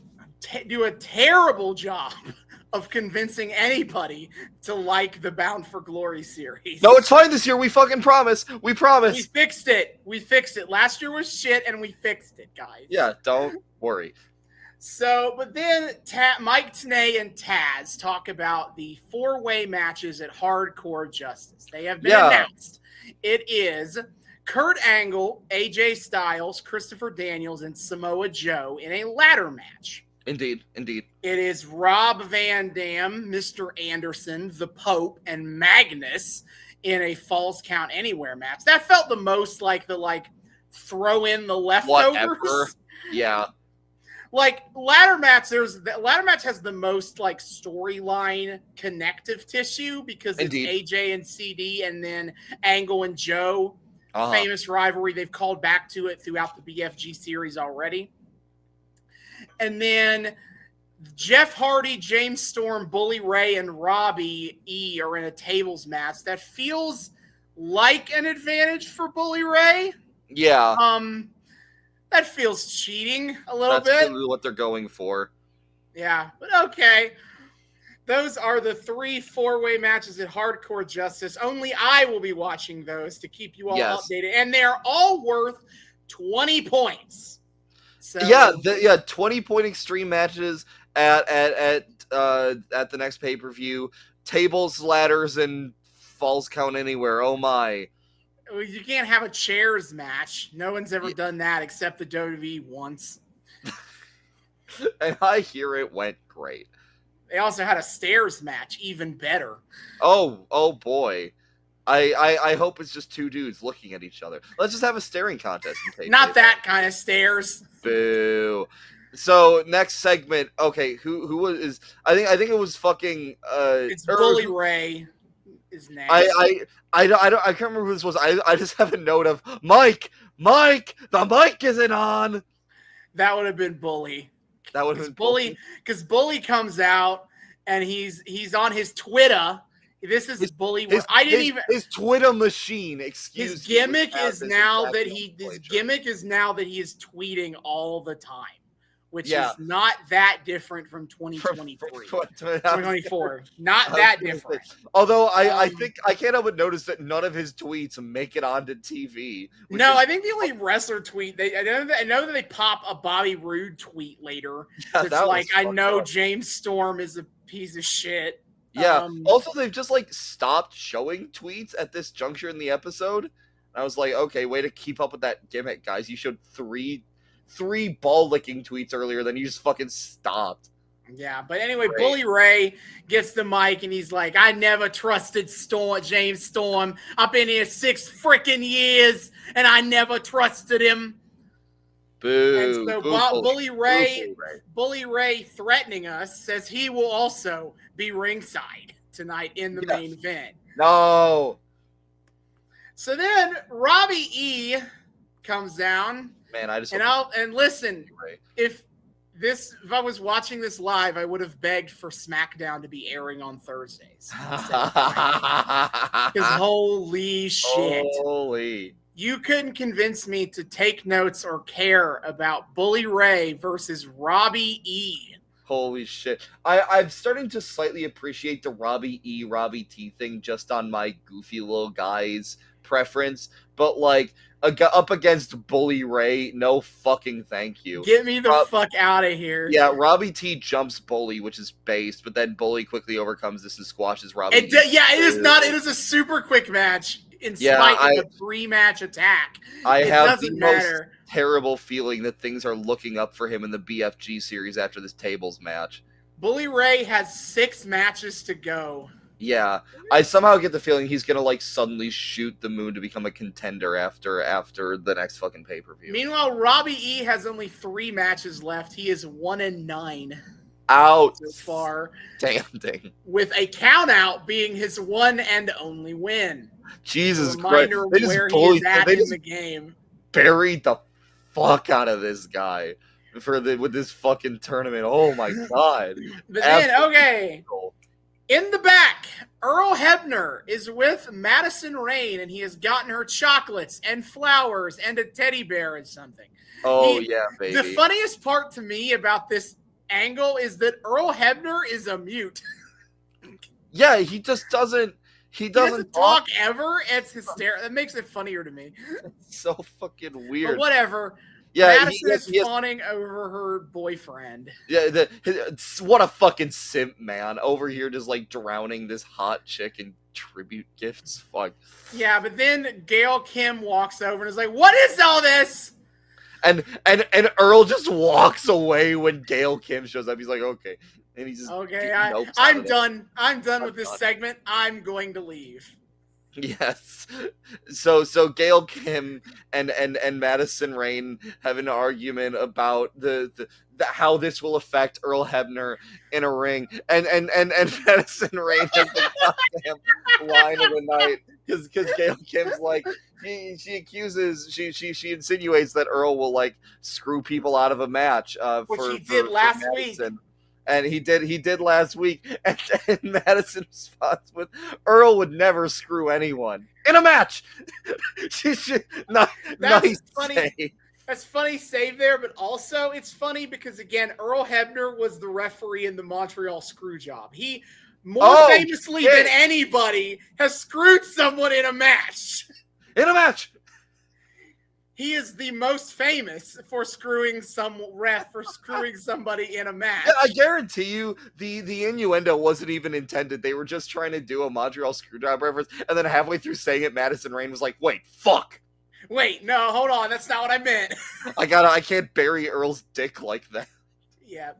do a terrible job of convincing anybody to like the Bound for Glory series. No, it's fine this year. We fucking promise. We promise. We fixed it. Last year was shit, and we fixed it, guys. Yeah, don't worry. So, but then Mike Tenay and Taz talk about the 4-way matches at Hardcore Justice. They have been announced. It is Kurt Angle, AJ Styles, Christopher Daniels, and Samoa Joe in a ladder match. Indeed. It is Rob Van Dam, Mr. Anderson, the Pope, and Magnus in a Falls Count Anywhere match. That felt the most like the throw in the leftovers. Whatever. Yeah. Ladder match has the most storyline connective tissue because it's AJ and CD and then Angle and Joe. Famous rivalry. They've called back to it throughout the BFG series already. And then Jeff Hardy, James Storm, Bully Ray, and Robbie E are in a tables match. That feels like an advantage for Bully Ray. Yeah. That feels cheating a little bit. That's what they're going for. Yeah, but okay. Those are the 3 4-way matches at Hardcore Justice. Only I will be watching those to keep you all updated. And they're all worth 20 points. So, 20-point extreme matches at the next pay-per-view. Tables, ladders, and Falls Count Anywhere. Oh my. You can't have a chairs match. No one's ever done that except the WWE once. And I hear it went great. They also had a stairs match, even better. Oh boy. I hope it's just 2 dudes looking at each other. Let's just have a staring contest. Not that kind of stairs. Boo. So next segment. Okay, who was? I think it was fucking. It's Bully Ray. Is next. I can't remember who this was. I just have a note of Mike. The mic isn't on. That would have been Bully. That would have been Bully because Bully comes out and he's on his Twitter. This is Bully. His Twitter machine. His gimmick is now that he is tweeting all the time, which is not that different from 2023, 2024. Not that different. Although I think I can't help but notice that none of his tweets make it onto TV. No, I think the only wrestler tweet I know that they pop a Bobby Roode tweet later. Yeah, that's like I know James Storm is a piece of shit. Yeah. Also, they've just stopped showing tweets at this juncture in the episode. And I was like, okay, way to keep up with that gimmick, guys. You showed three ball licking tweets earlier, then you just fucking stopped. Yeah, but anyway, great. Bully Ray gets the mic and he's like, I never trusted James Storm. I've been here 6 freaking years and I never trusted him. Boo. And so Bully Ray threatening us says he will also be ringside tonight in the main event. No. So then Robbie E comes down. Man, listen, if I was watching this live, I would have begged for SmackDown to be airing on Thursdays. Because holy shit. You couldn't convince me to take notes or care about Bully Ray versus Robbie E. Holy shit. I'm starting to slightly appreciate the Robbie E, Robbie T thing just on my goofy little guy's preference, but like up against Bully Ray, no fucking thank you. Get me the fuck out of here. Yeah, Robbie T jumps Bully, which is based, but then Bully quickly overcomes this and squashes Robbie It is not. It is a super quick match in spite of a 3-match attack. It have doesn't matter. Terrible feeling that things are looking up for him in the BFG series after this tables match. Bully Ray has 6 matches to go. Yeah, I somehow get the feeling he's gonna like suddenly shoot the moon to become a contender after the next fucking pay-per-view. Meanwhile, Robbie E has only 3 matches left. He is 1-9. Out so far. Damn thing. With a count out being his one and only win. Jesus Christ. They where he is at in the game. Buried the fuck out of this guy with this fucking tournament. Oh my god. But then, okay. In the back, Earl Hebner is with Madison Rayne, and he has gotten her chocolates and flowers and a teddy bear and something. Yeah, baby. The funniest part to me about this angle is that Earl Hebner is a mute. Yeah, he just doesn't. He doesn't talk ever. It's hysterical. That makes it funnier to me. It's so fucking weird. But whatever. Yeah, Madison is fawning over her boyfriend. Yeah, what a fucking simp, man. Over here just like drowning this hot chick in tribute gifts. Fuck. Yeah, but then Gail Kim walks over and is like, "What is all this?" And Earl just walks away when Gail Kim shows up. He's like, "Okay." And he's just I'm done. I'm done with this segment. I'm going to leave. Yes. So Gail Kim and Madison Rayne have an argument about the how this will affect Earl Hebner in a ring, and Madison Rayne has the goddamn line of the night because Gail Kim's like she insinuates that Earl will like screw people out of a match which he did last week. And he did last week, and Madison responds with, "Earl would never screw anyone in a match." Nice funny. Save. That's funny save there, but also it's funny because again, Earl Hebner was the referee in the Montreal Screwjob. He more famously than anybody has screwed someone in a match. In a match. He is the most famous for screwing screwing somebody in a match. Yeah, I guarantee you the innuendo wasn't even intended. They were just trying to do a Montreal Screwjob reference, and then halfway through saying it, Madison Rayne was like, "Wait, fuck. Wait, no, hold on. That's not what I meant." I can't bury Earl's dick like that. Yeah.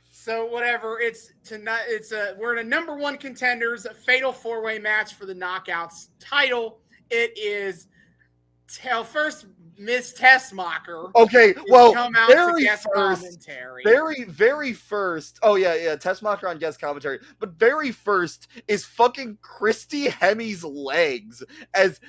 So whatever. We're in a number 1 contenders, a fatal 4-way match for the Knockouts title. It is first Miss Tessmacher. Okay, well, come out to guest commentary. Very first. Oh yeah, Tessmacher on guest commentary. But very first is fucking Christy Hemi's legs as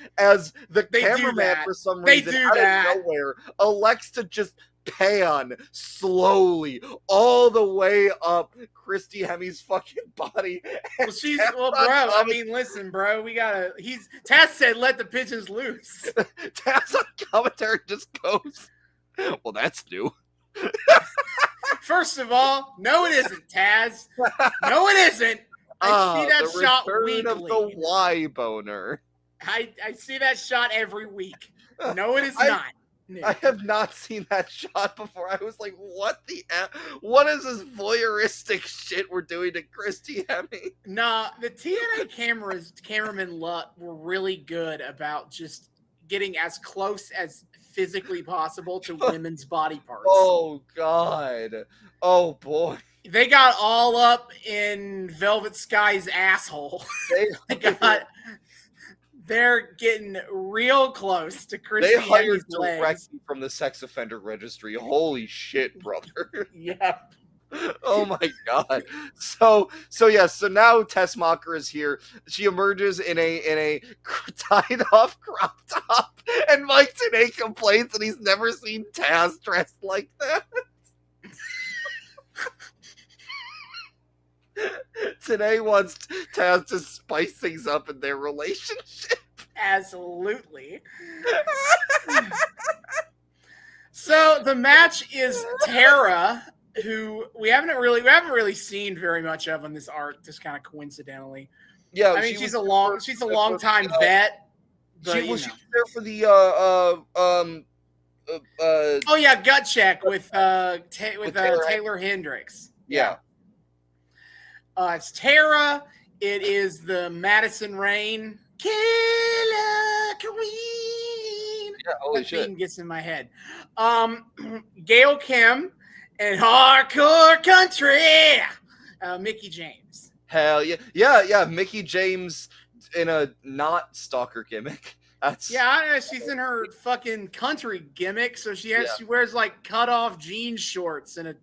the cameraman for some reason out of nowhere elects to just pan slowly all the way up Christy Hemi's fucking body. Well, bro, I mean, listen, bro, Taz said let the pigeons loose. Taz on commentary just goes, "Well, that's new." First of all, no it isn't, Taz. No it isn't. I see that shot weekly. Of the Y boner. I see that shot every week. No, it is not. I have not seen that shot before. I was like, what is this voyeuristic shit we're doing to Christy Hemi? Nah, the TNA cameramen were really good about just getting as close as physically possible to women's body parts. Oh, God. Oh, boy. They got all up in Velvet Sky's asshole. They're getting real close to Christy Hemi's legs. They hired directly from the sex offender registry. Holy shit, brother. Yeah. Oh my god. So now Tessmacher is here. She emerges in a tied off crop top, and Mike Tenay complains that he's never seen Taz dressed like that. Tenay wants Taz to spice things up in their relationship. Absolutely. So the match is Tara, who we haven't really seen very much of in this arc, just kind of coincidentally. Yeah, I mean, she's a long time vet. But, she was there for the oh yeah, gut check with Taylor Hendricks. Yeah. It's Tara. It is the Madison Rayne Killer Queen. Yeah, holy that shit. theme gets in my head. Gail Kim and Hardcore Country. Mickey James. Hell yeah. Yeah, Mickey James in a not stalker gimmick. That's she's in her fucking country gimmick, so she wears like cut off jean shorts and a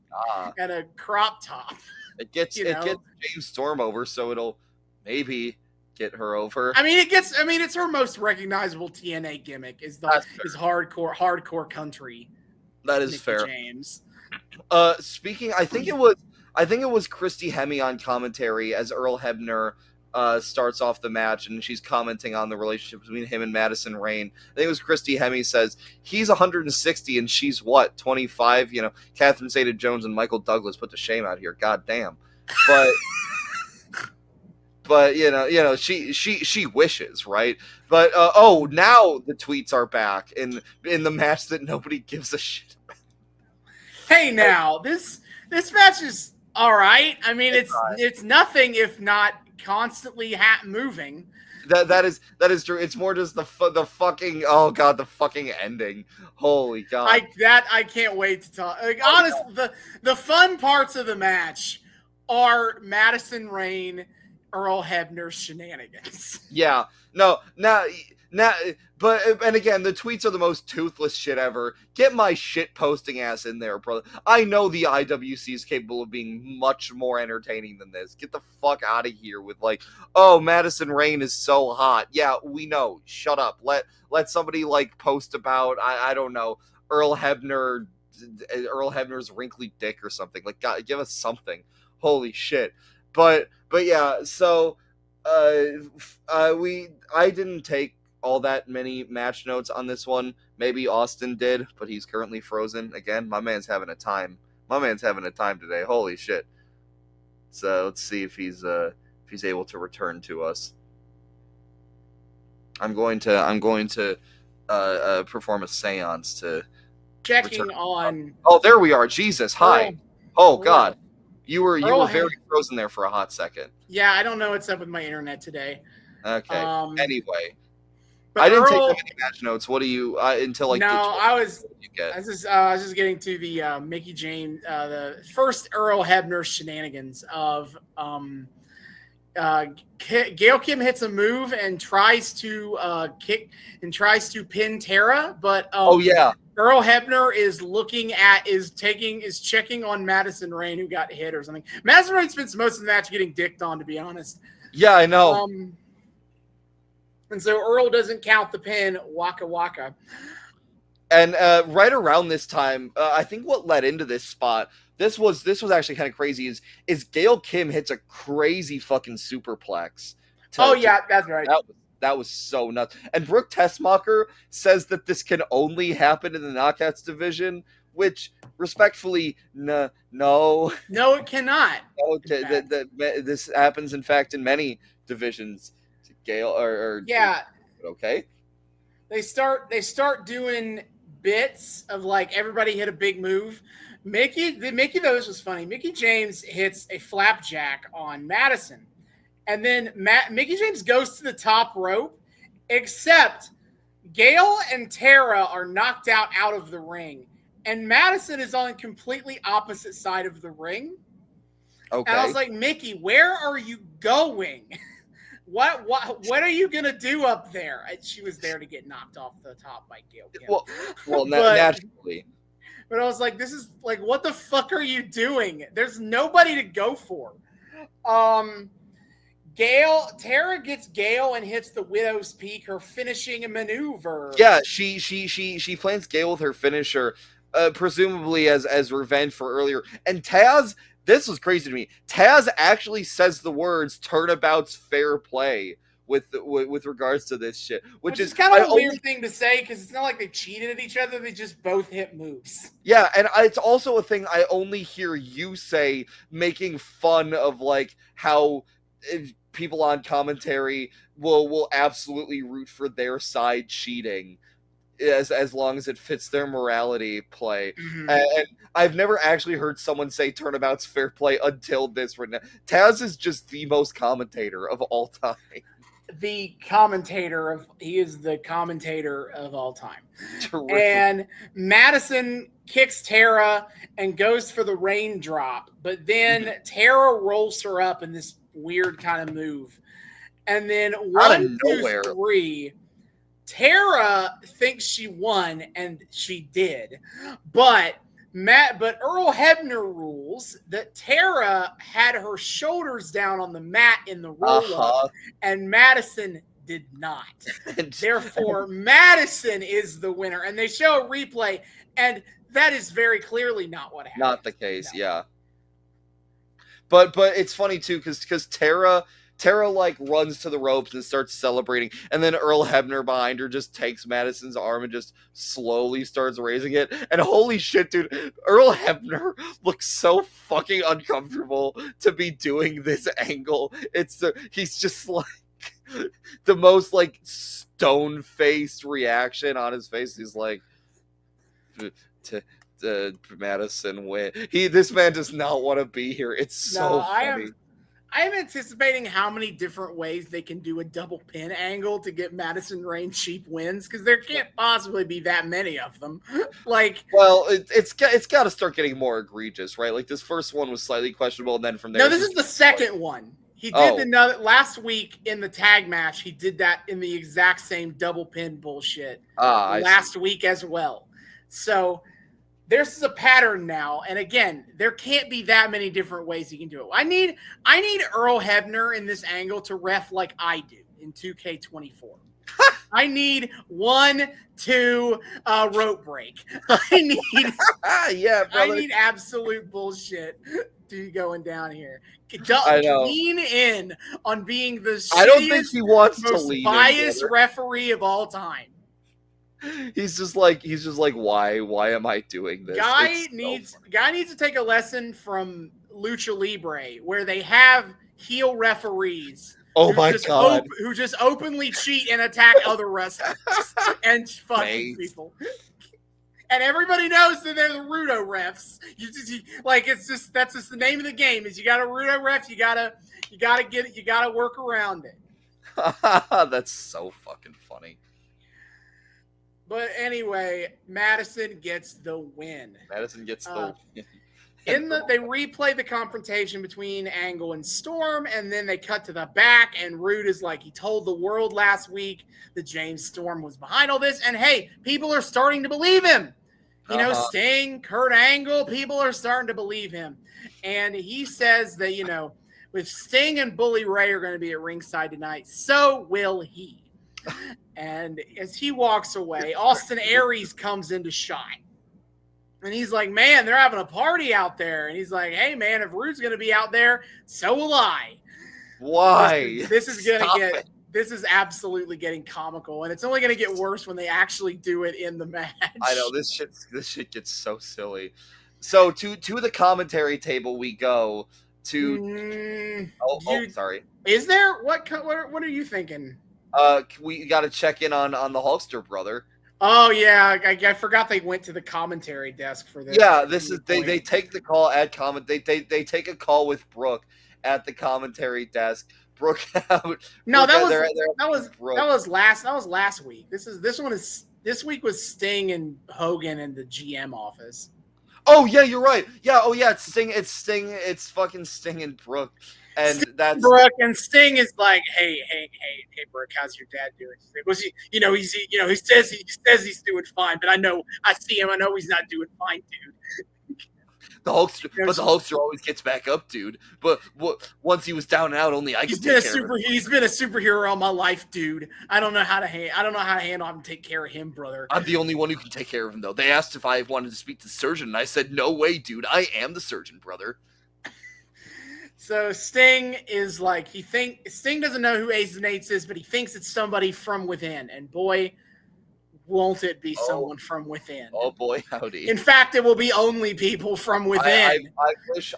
crop top. It gets James Storm over, so it'll maybe get her over. I mean, it's her most recognizable TNA gimmick is hardcore country. That is Mickey fair. James. Speaking, I think it was Christy Hemme on commentary as Earl Hebner starts off the match, and she's commenting on the relationship between him and Madison Rayne. I think it was Christy Hemme says he's 160 and she's what, 25? You know, Catherine Zeta-Jones and Michael Douglas put to shame out here. God damn. But you know, she wishes, right? But now the tweets are back in the match that nobody gives a shit about. Hey, now this match is all right. I mean, it's nothing if not constantly moving. That is true. It's more just the fucking the fucking ending. Holy God! I can't wait to talk. Like, honestly, the fun parts of the match are Madison Rayne, Earl Hebner shenanigans. Yeah. No. Now, but and again, the tweets are the most toothless shit ever. Get my shit posting ass in there, brother. I know the IWC is capable of being much more entertaining than this. Get the fuck out of here with like, oh, Madison Rayne is so hot. Yeah, we know. Shut up. Let somebody like post about I don't know Earl Hebner's wrinkly dick or something. Like, God, give us something. Holy shit. But yeah. So I didn't take all that many match notes on this one. Maybe Austin did, but he's currently frozen. Again, my man's having a time. My man's having a time today. Holy shit. So let's see if he's able to return to us. I'm going to perform a seance to checking return. on. Oh, there we are. Jesus, hi. Oh God. You were very frozen there for a hot second. Yeah, I don't know what's up with my internet today. Okay. Anyway, I didn't take any match notes. What do you until like? No, I was just getting to the Mickey James, the first Earl Hebner shenanigans of Gail Kim hits a move and tries to pin Tara, but Earl Hebner is checking on Madison Rayne, who got hit or something. Madison Rayne spends most of the match getting dicked on, to be honest. Yeah, I know. And so Earl doesn't count the pin. Waka waka. And right around this time, I think what led into this spot, this was actually kind of crazy. Is Gail Kim hits a crazy fucking superplex. That's right. That was so nuts. And Brooke Tessmacher says that this can only happen in the Knockouts division, which, respectfully, no. No, it cannot. This happens, in fact, in many divisions. Gail or okay. They start doing bits of like everybody hit a big move. Mickey though, this was funny. Mickey James hits a flapjack on Madison. And then Mickey James goes to the top rope, except Gail and Tara are knocked out of the ring. And Madison is on a completely opposite side of the ring. Okay. And I was like, Mickey, where are you going? What are you going to do up there? And she was there to get knocked off the top by Gail Kim. Well, naturally. But I was like, this is like, what the fuck are you doing? There's nobody to go for. Tara gets Gail and hits the Widow's Peak, her finishing maneuver. Yeah, she plants Gail with her finisher, presumably as revenge for earlier. And Taz, this was crazy to me. Taz actually says the words "turnabout's fair play," with regards to this shit, which is kind of a weird thing to say because it's not like they cheated at each other; they just both hit moves. Yeah, and it's also a thing I only hear you say, making fun of like how people on commentary will absolutely root for their side cheating as long as it fits their morality play. Mm-hmm. And I've never actually heard someone say turnabout's fair play until this right now. Taz is just the most commentator of all time. He is the commentator of all time. Terrific. And Madison kicks Tara and goes for the raindrop, but then Tara rolls her up in this weird kind of move. And then 1, 2, 3, Tara thinks she won, and she did. But Earl Hebner rules that Tara had her shoulders down on the mat in the roll-up, and Madison did not. Therefore, Madison is the winner. And they show a replay, and that is very clearly not what happened. Not the case, no. Yeah. But it's funny, too, because Tara like runs to the ropes and starts celebrating, and then Earl Hebner behind her just takes Madison's arm and just slowly starts raising it. And holy shit, dude, Earl Hebner looks so fucking uncomfortable to be doing this angle. He's just like the most like stone-faced reaction on his face. He's like, Madison win. This man does not want to be here. It's so funny. I am anticipating how many different ways they can do a double pin angle to get Madison Rayne cheap wins, because there can't possibly be that many of them. Well, it's got to start getting more egregious, right? Like this first one was slightly questionable, and then from there. No, this is the second one. He did last week in the tag match. He did that in the exact same double pin bullshit last week as well. So. There's a pattern now, and again, there can't be that many different ways you can do it. I need Earl Hebner in this angle to ref like I do in 2K24. I need 1, 2 rope break. I need absolute bullshit to going down here. Lean in on being the I don't think he wants most to lean biased referee of all time. He's just like, why am I doing this? Guy needs to take a lesson from Lucha Libre, where they have heel referees. Oh my god! Who just openly cheat and attack other wrestlers and fucking people. And everybody knows that they're the Rudo refs. That's just the name of the game. Is you got a Rudo ref, you gotta work around it. That's so fucking funny. But anyway, Madison gets the win. They replay the confrontation between Angle and Storm, and then they cut to the back, and Rude is like, he told the world last week that James Storm was behind all this, and hey, people are starting to believe him. Sting, Kurt Angle, people are starting to believe him. And he says that, if Sting and Bully Ray are going to be at ringside tonight, so will he. And as he walks away, Austin Aries comes into shot. And he's like, man, they're having a party out there. And he's like, hey, man, if Rude's going to be out there, so will I. Why? This is absolutely getting comical. And it's only going to get worse when they actually do it in the match. I know, this shit gets so silly. So to the commentary table we go to. Sorry. Is there? What are you thinking? We got to check in on the Hulkster brother. Oh yeah, I forgot they went to the commentary desk for this. Yeah, this is they take the call at comment. They take a call with Brooke at the commentary desk. Brooke out. No, that was last week. This week was Sting and Hogan in the GM office. Oh yeah, you're right. Yeah, it's Sting. It's fucking Sting and Brooke. And that's Brooke, and Sting is like, hey, Brooke, how's your dad doing? Was he, he says he's doing fine, but I see him. I know he's not doing fine, dude. The Hulkster always gets back up, dude. But once he was down and out, only I can take care of him. He's been a superhero all my life, dude. I don't know how to handle him and take care of him, brother. I'm the only one who can take care of him, though. They asked if I wanted to speak to the surgeon, and I said, no way, dude. I am the surgeon, brother. So Sting is like, Sting doesn't know who Aces and Eights is, but he thinks it's somebody from within. And boy, won't it be someone from within. Oh boy, howdy. In fact, it will be only people from within.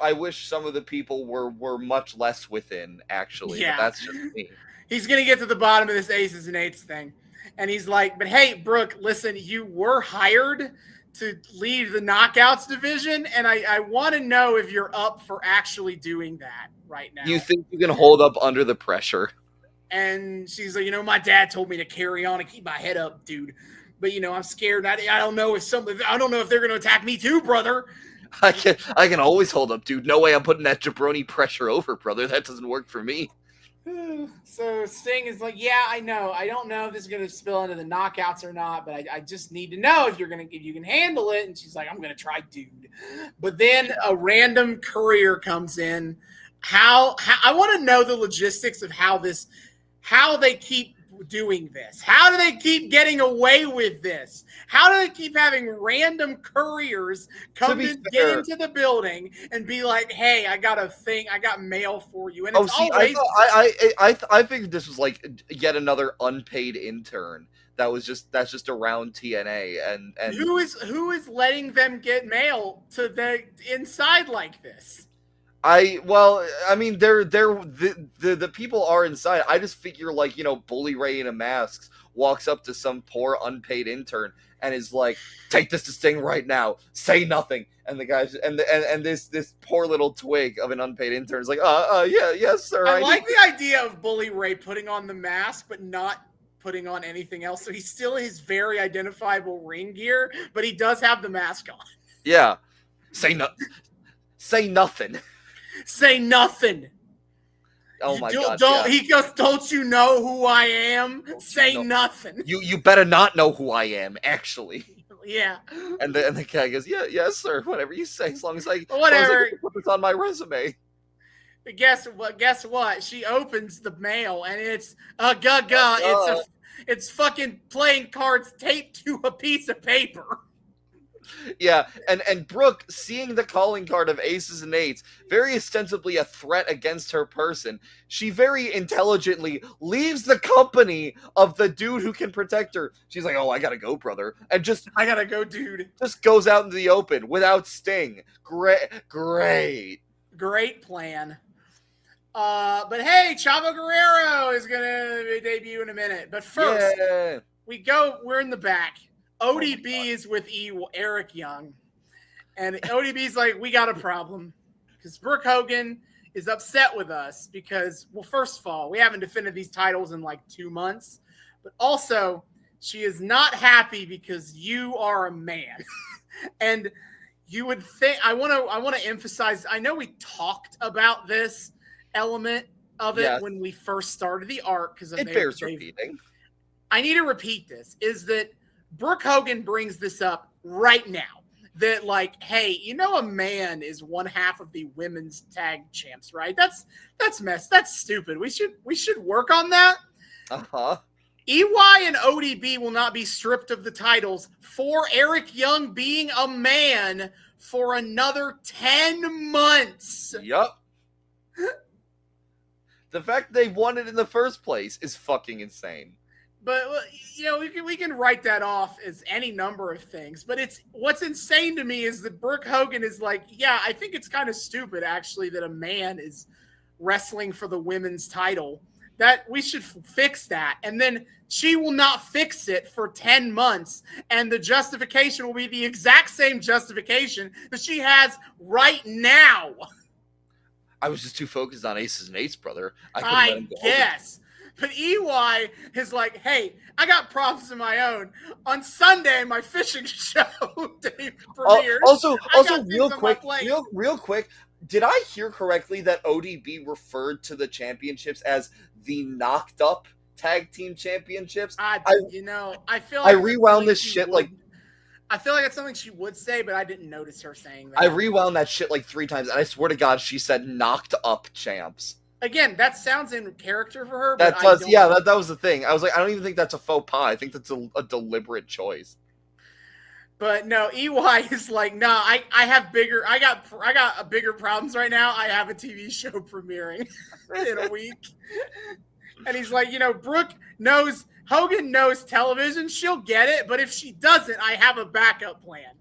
I wish some of the people were much less within, actually. Yeah. But that's just me. He's going to get to the bottom of this Aces and Eights thing. And he's like, but hey, Brooke, listen, you were hired to lead the Knockouts division, and I want to know if you're up for actually doing that right now. You think you can hold up under the pressure? And she's like, my dad told me to carry on and keep my head up, dude. But I'm scared. I don't know if they're going to attack me too, brother. I can always hold up, dude. No way I'm putting that jabroni pressure over, brother. That doesn't work for me. So Sting is like, yeah, I know. I don't know if this is going to spill into the Knockouts or not, but I just need to know if you can handle it. And she's like, I'm going to try, dude. But then a random courier comes in. How I want to know the logistics of how they keep doing this. How do they keep getting away with this? How do they keep having random couriers come and get into the building and be like, hey, I got mail for you? And it's always... I figured this was like yet another unpaid intern that's just around TNA and who is letting them get mail to the inside like this? I mean, the people are inside. I just figure, like, Bully Ray in a mask walks up to some poor unpaid intern and is like, "Take this to Sting right now. Say nothing." And the guys and this poor little twig of an unpaid intern is like, yes, sir." I like the idea of Bully Ray putting on the mask but not putting on anything else. So he's still his very identifiable ring gear, but he does have the mask on. Yeah. Say nothing. Say nothing. Oh my God! He goes, "Don't you know who I am? Say nothing." You better not know who I am, actually. Yeah. And the guy goes, yes, sir. Whatever you say, as long as I put this on my resume. But guess what? She opens the mail and it's it's fucking playing cards taped to a piece of paper. Yeah, and Brooke, seeing the calling card of Aces and Eights, very ostensibly a threat against her person, she very intelligently leaves the company of the dude who can protect her. She's like, "Oh, I gotta go, brother," and I gotta go, dude. Just goes out into the open without Sting. Great plan. But hey, Chavo Guerrero is gonna debut in a minute. But first, we're in the back. ODB is with Eric Young, and ODB's like, we got a problem because Brooke Hogan is upset with us because, well, first of all, we haven't defended these titles in like 2 months, but also she is not happy because you are a man. And you would think, I want to emphasize, I know we talked about this element of it when we first started the arc because it bears repeating. I need to repeat this, is that Brooke Hogan brings this up right now that, like, hey, a man is one half of the women's tag champs, right? That's stupid. We should work on that. EY and ODB will not be stripped of the titles for Eric Young being a man for another 10 months. Yup. The fact they won it in the first place is fucking insane. But we can write that off as any number of things. But what's insane to me is that Brooke Hogan is like, yeah, I think it's kind of stupid actually that a man is wrestling for the women's title. That we should fix that. And then she will not fix it for 10 months, and the justification will be the exact same justification that she has right now. I was just too focused on Aces and Eights, brother. I guess. But EY is like, hey, I got problems of my own. On Sunday, my fishing show premieres. Also, real quick, did I hear correctly that ODB referred to the championships as the Knocked Up Tag Team Championships? I feel like I rewound this shit I feel like it's something she would say, but I didn't notice her saying that. I rewound that shit like 3 times, and I swear to God, she said Knocked Up Champs. Again, that sounds in character for her. That does, yeah. That was the thing. I was like, I don't even think that's a faux pas. I think that's a deliberate choice. But no, EY is like, no, I got bigger problems right now. I have a TV show premiering in a week. And he's like, Hogan knows television. She'll get it. But if she doesn't, I have a backup plan.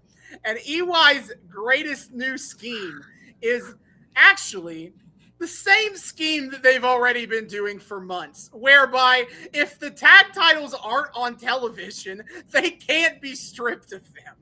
And EY's greatest new scheme is actually the same scheme that they've already been doing for months, whereby if the tag titles aren't on television, they can't be stripped of them.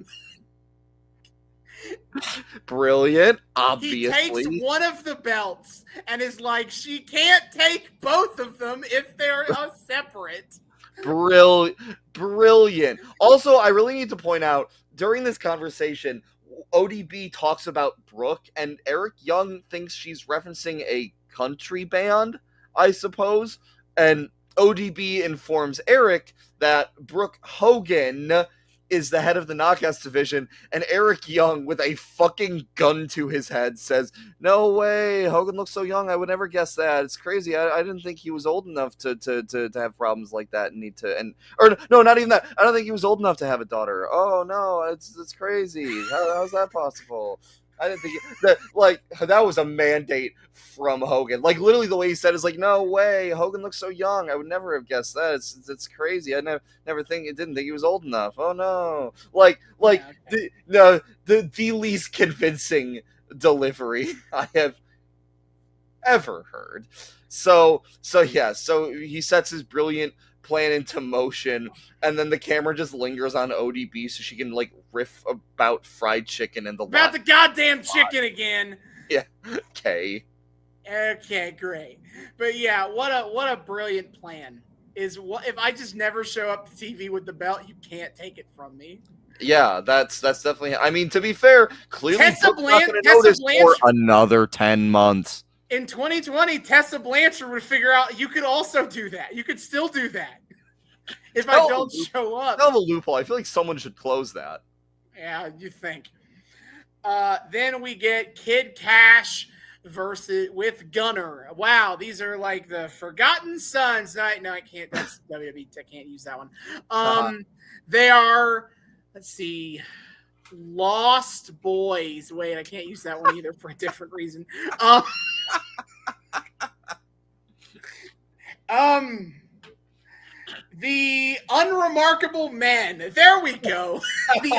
Brilliant, obviously. He takes one of the belts and is like, she can't take both of them if they're separate. Brilliant. Also, I really need to point out, during this conversation, ODB talks about Brooke, and Eric Young thinks she's referencing a country band, I suppose. And ODB informs Eric that Brooke Hogan is the head of the Knockouts division, and Eric Young, with a fucking gun to his head, says, "No way, Hogan looks so young, I would never guess that. It's crazy. I didn't think he was old enough to have problems like that and no, not even that. I don't think he was old enough to have a daughter. Oh no, it's crazy. How's that possible? I didn't think that was a mandate from Hogan. Like, literally the way he said is like, no way, Hogan looks so young. I would never have guessed that. It's crazy. I didn't think he was old enough. Oh no. The least convincing delivery I have ever heard. So he sets his brilliant plan into motion, and then the camera just lingers on ODB so she can like riff about fried chicken and the goddamn chicken again. Yeah. Okay, great. But yeah, what a brilliant plan. Is what if I just never show up to TV with the belt, you can't take it from me. Yeah, that's definitely. I mean, to be fair, clearly Tessa Blanchard for another 10 months. In 2020, Tessa Blanchard would figure out you could also do that. You could still do that if I don't show up. Hell of a loophole. I feel like someone should close that. Yeah, you think. Then we get Kid Cash with Gunner. Wow, these are like the Forgotten Sons. No, I can't. That's WWE. I can't use that one. They are. Let's see. Lost Boys. Wait, I can't use that one either for a different reason. The Unremarkable Men. There we go. The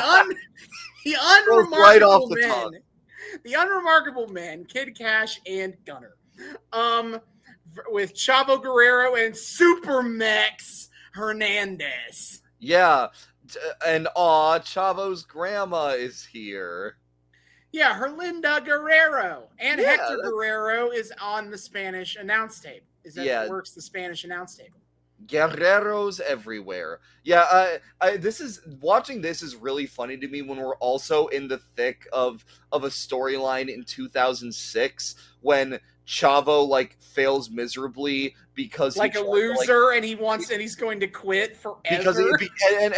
Unremarkable right off the Men. top. The Unremarkable Men, Kid Cash and Gunner. With Chavo Guerrero and Super Mex Hernandez. Yeah. And Chavo's grandma is here. Yeah, Herlinda Guerrero. And Hector Guerrero is on the Spanish announce tape. Works the Spanish announce tape. Guerreros everywhere. Yeah, watching this is really funny to me when we're also in the thick of a storyline in 2006 when Chavo fails miserably because a loser and he's going to quit forever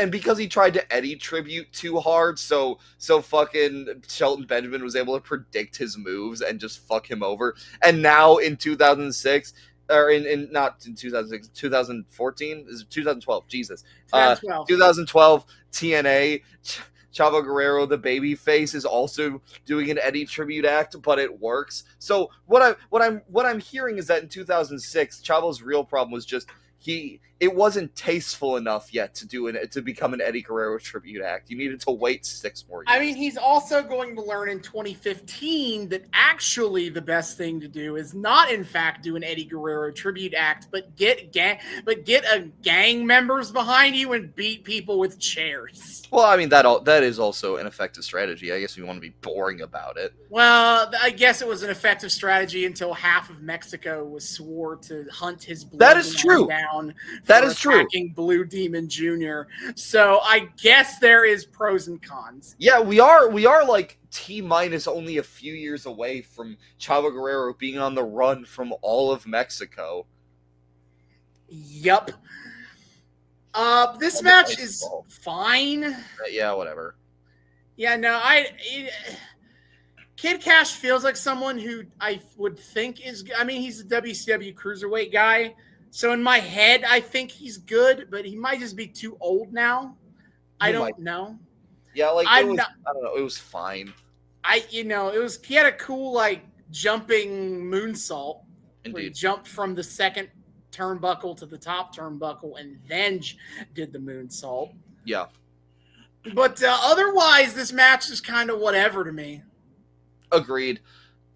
because he tried to Eddie tribute too hard, so fucking Shelton Benjamin was able to predict his moves and just fuck him over. And now in 2006, or not in 2006, 2014, is it 2012? Jesus, 2012 TNA. Chavo Guerrero, the baby face, is also doing an Eddie tribute act, but it works. So what I'm hearing is that in 2006, Chavo's real problem was just it wasn't tasteful enough yet to become an Eddie Guerrero tribute act. You needed to wait 6 more years. I mean, he's also going to learn in 2015 that actually the best thing to do is not, in fact, do an Eddie Guerrero tribute act, but get gang members behind you and beat people with chairs. Well, I mean, that is also an effective strategy. I guess we want to be boring about it. Well, I guess it was an effective strategy until half of Mexico was swore to hunt his blood. That is true. Down. That is true. Blue Demon Jr. So I guess there is pros and cons. Yeah, we are T- only a few years away from Chavo Guerrero being on the run from all of Mexico. Yup. This match is fine. Yeah, whatever. Yeah, no, Kid Cash feels like someone who I would think is. I mean, he's a WCW cruiserweight guy. So in my head, I think he's good, but he might just be too old now. I don't know. Yeah, like I don't know, it was fine. He had a cool like jumping moonsault where he Indeed. jumped from the second turnbuckle to the top turnbuckle and then did the moonsault. Yeah. But otherwise, this match is kind of whatever to me. Agreed.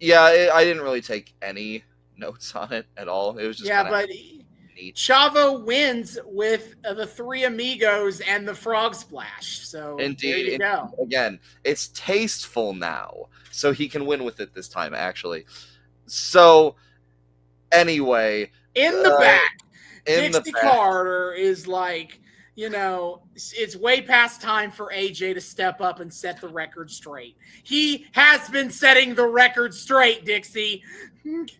Yeah, I didn't really take any notes on it at all. It was just but neat. Chavo wins with the Three Amigos and the Frog Splash. So Indeed. there you go. Again, it's tasteful now, so he can win with it this time, actually. So, anyway. In the back, Dixie Carter is like, it's way past time for AJ to step up and set the record straight. He has been setting the record straight, Dixie.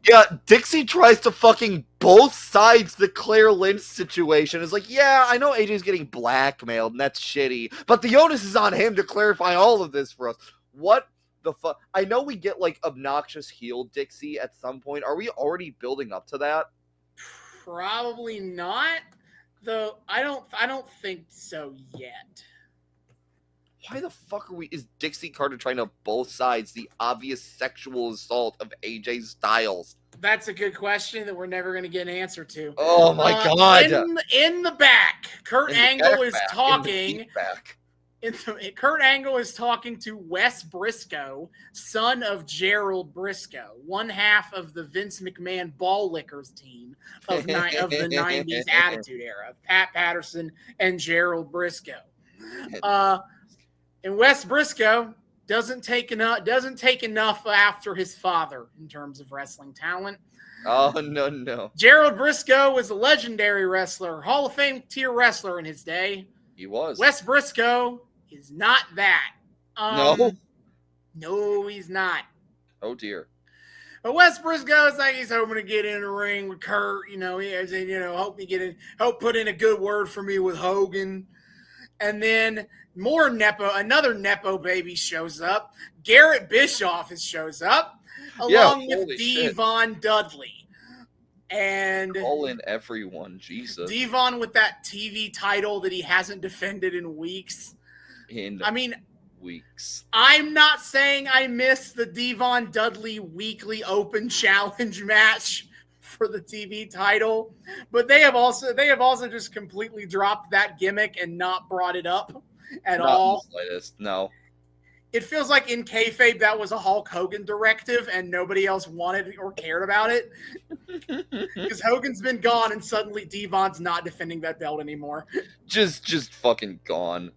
Yeah, Dixie tries to fucking both sides the Claire Lynch situation. It's like, yeah, I know AJ's getting blackmailed, and that's shitty, but the onus is on him to clarify all of this for us. What the fuck? I know we get, like, obnoxious heel Dixie at some point. Are we already building up to that? Probably not. Though I don't think so yet. Why the fuck is Dixie Carter trying to both sides the obvious sexual assault of AJ Styles? That's a good question that we're never going to get an answer to. Oh my god! In the back, Kurt Angle is talking. Kurt Angle is talking to Wes Briscoe, son of Gerald Briscoe, one half of the Vince McMahon ball lickers team of the 90s Attitude Era, Pat Patterson and Gerald Briscoe. And Wes Briscoe doesn't take enough after his father in terms of wrestling talent. Oh, no. Gerald Briscoe was a legendary wrestler, Hall of Fame tier wrestler in his day. He was. Wes Briscoe is not that. No, he's not. Oh, dear. But Wes Briscoe is like he's hoping to get in a ring with Kurt. He has, hope put in a good word for me with Hogan. And then another Nepo baby shows up. Garrett Bischoff shows up along with Devon Dudley. And calling everyone, Jesus. Devon with that TV title that he hasn't defended in weeks. Weeks. I'm not saying I miss the Devon Dudley weekly open challenge match for the TV title, but they have also just completely dropped that gimmick and not brought it up at all. Not the slightest. No. It feels like in kayfabe that was a Hulk Hogan directive and nobody else wanted or cared about it. Because Hogan's been gone and suddenly Devon's not defending that belt anymore. Just fucking gone.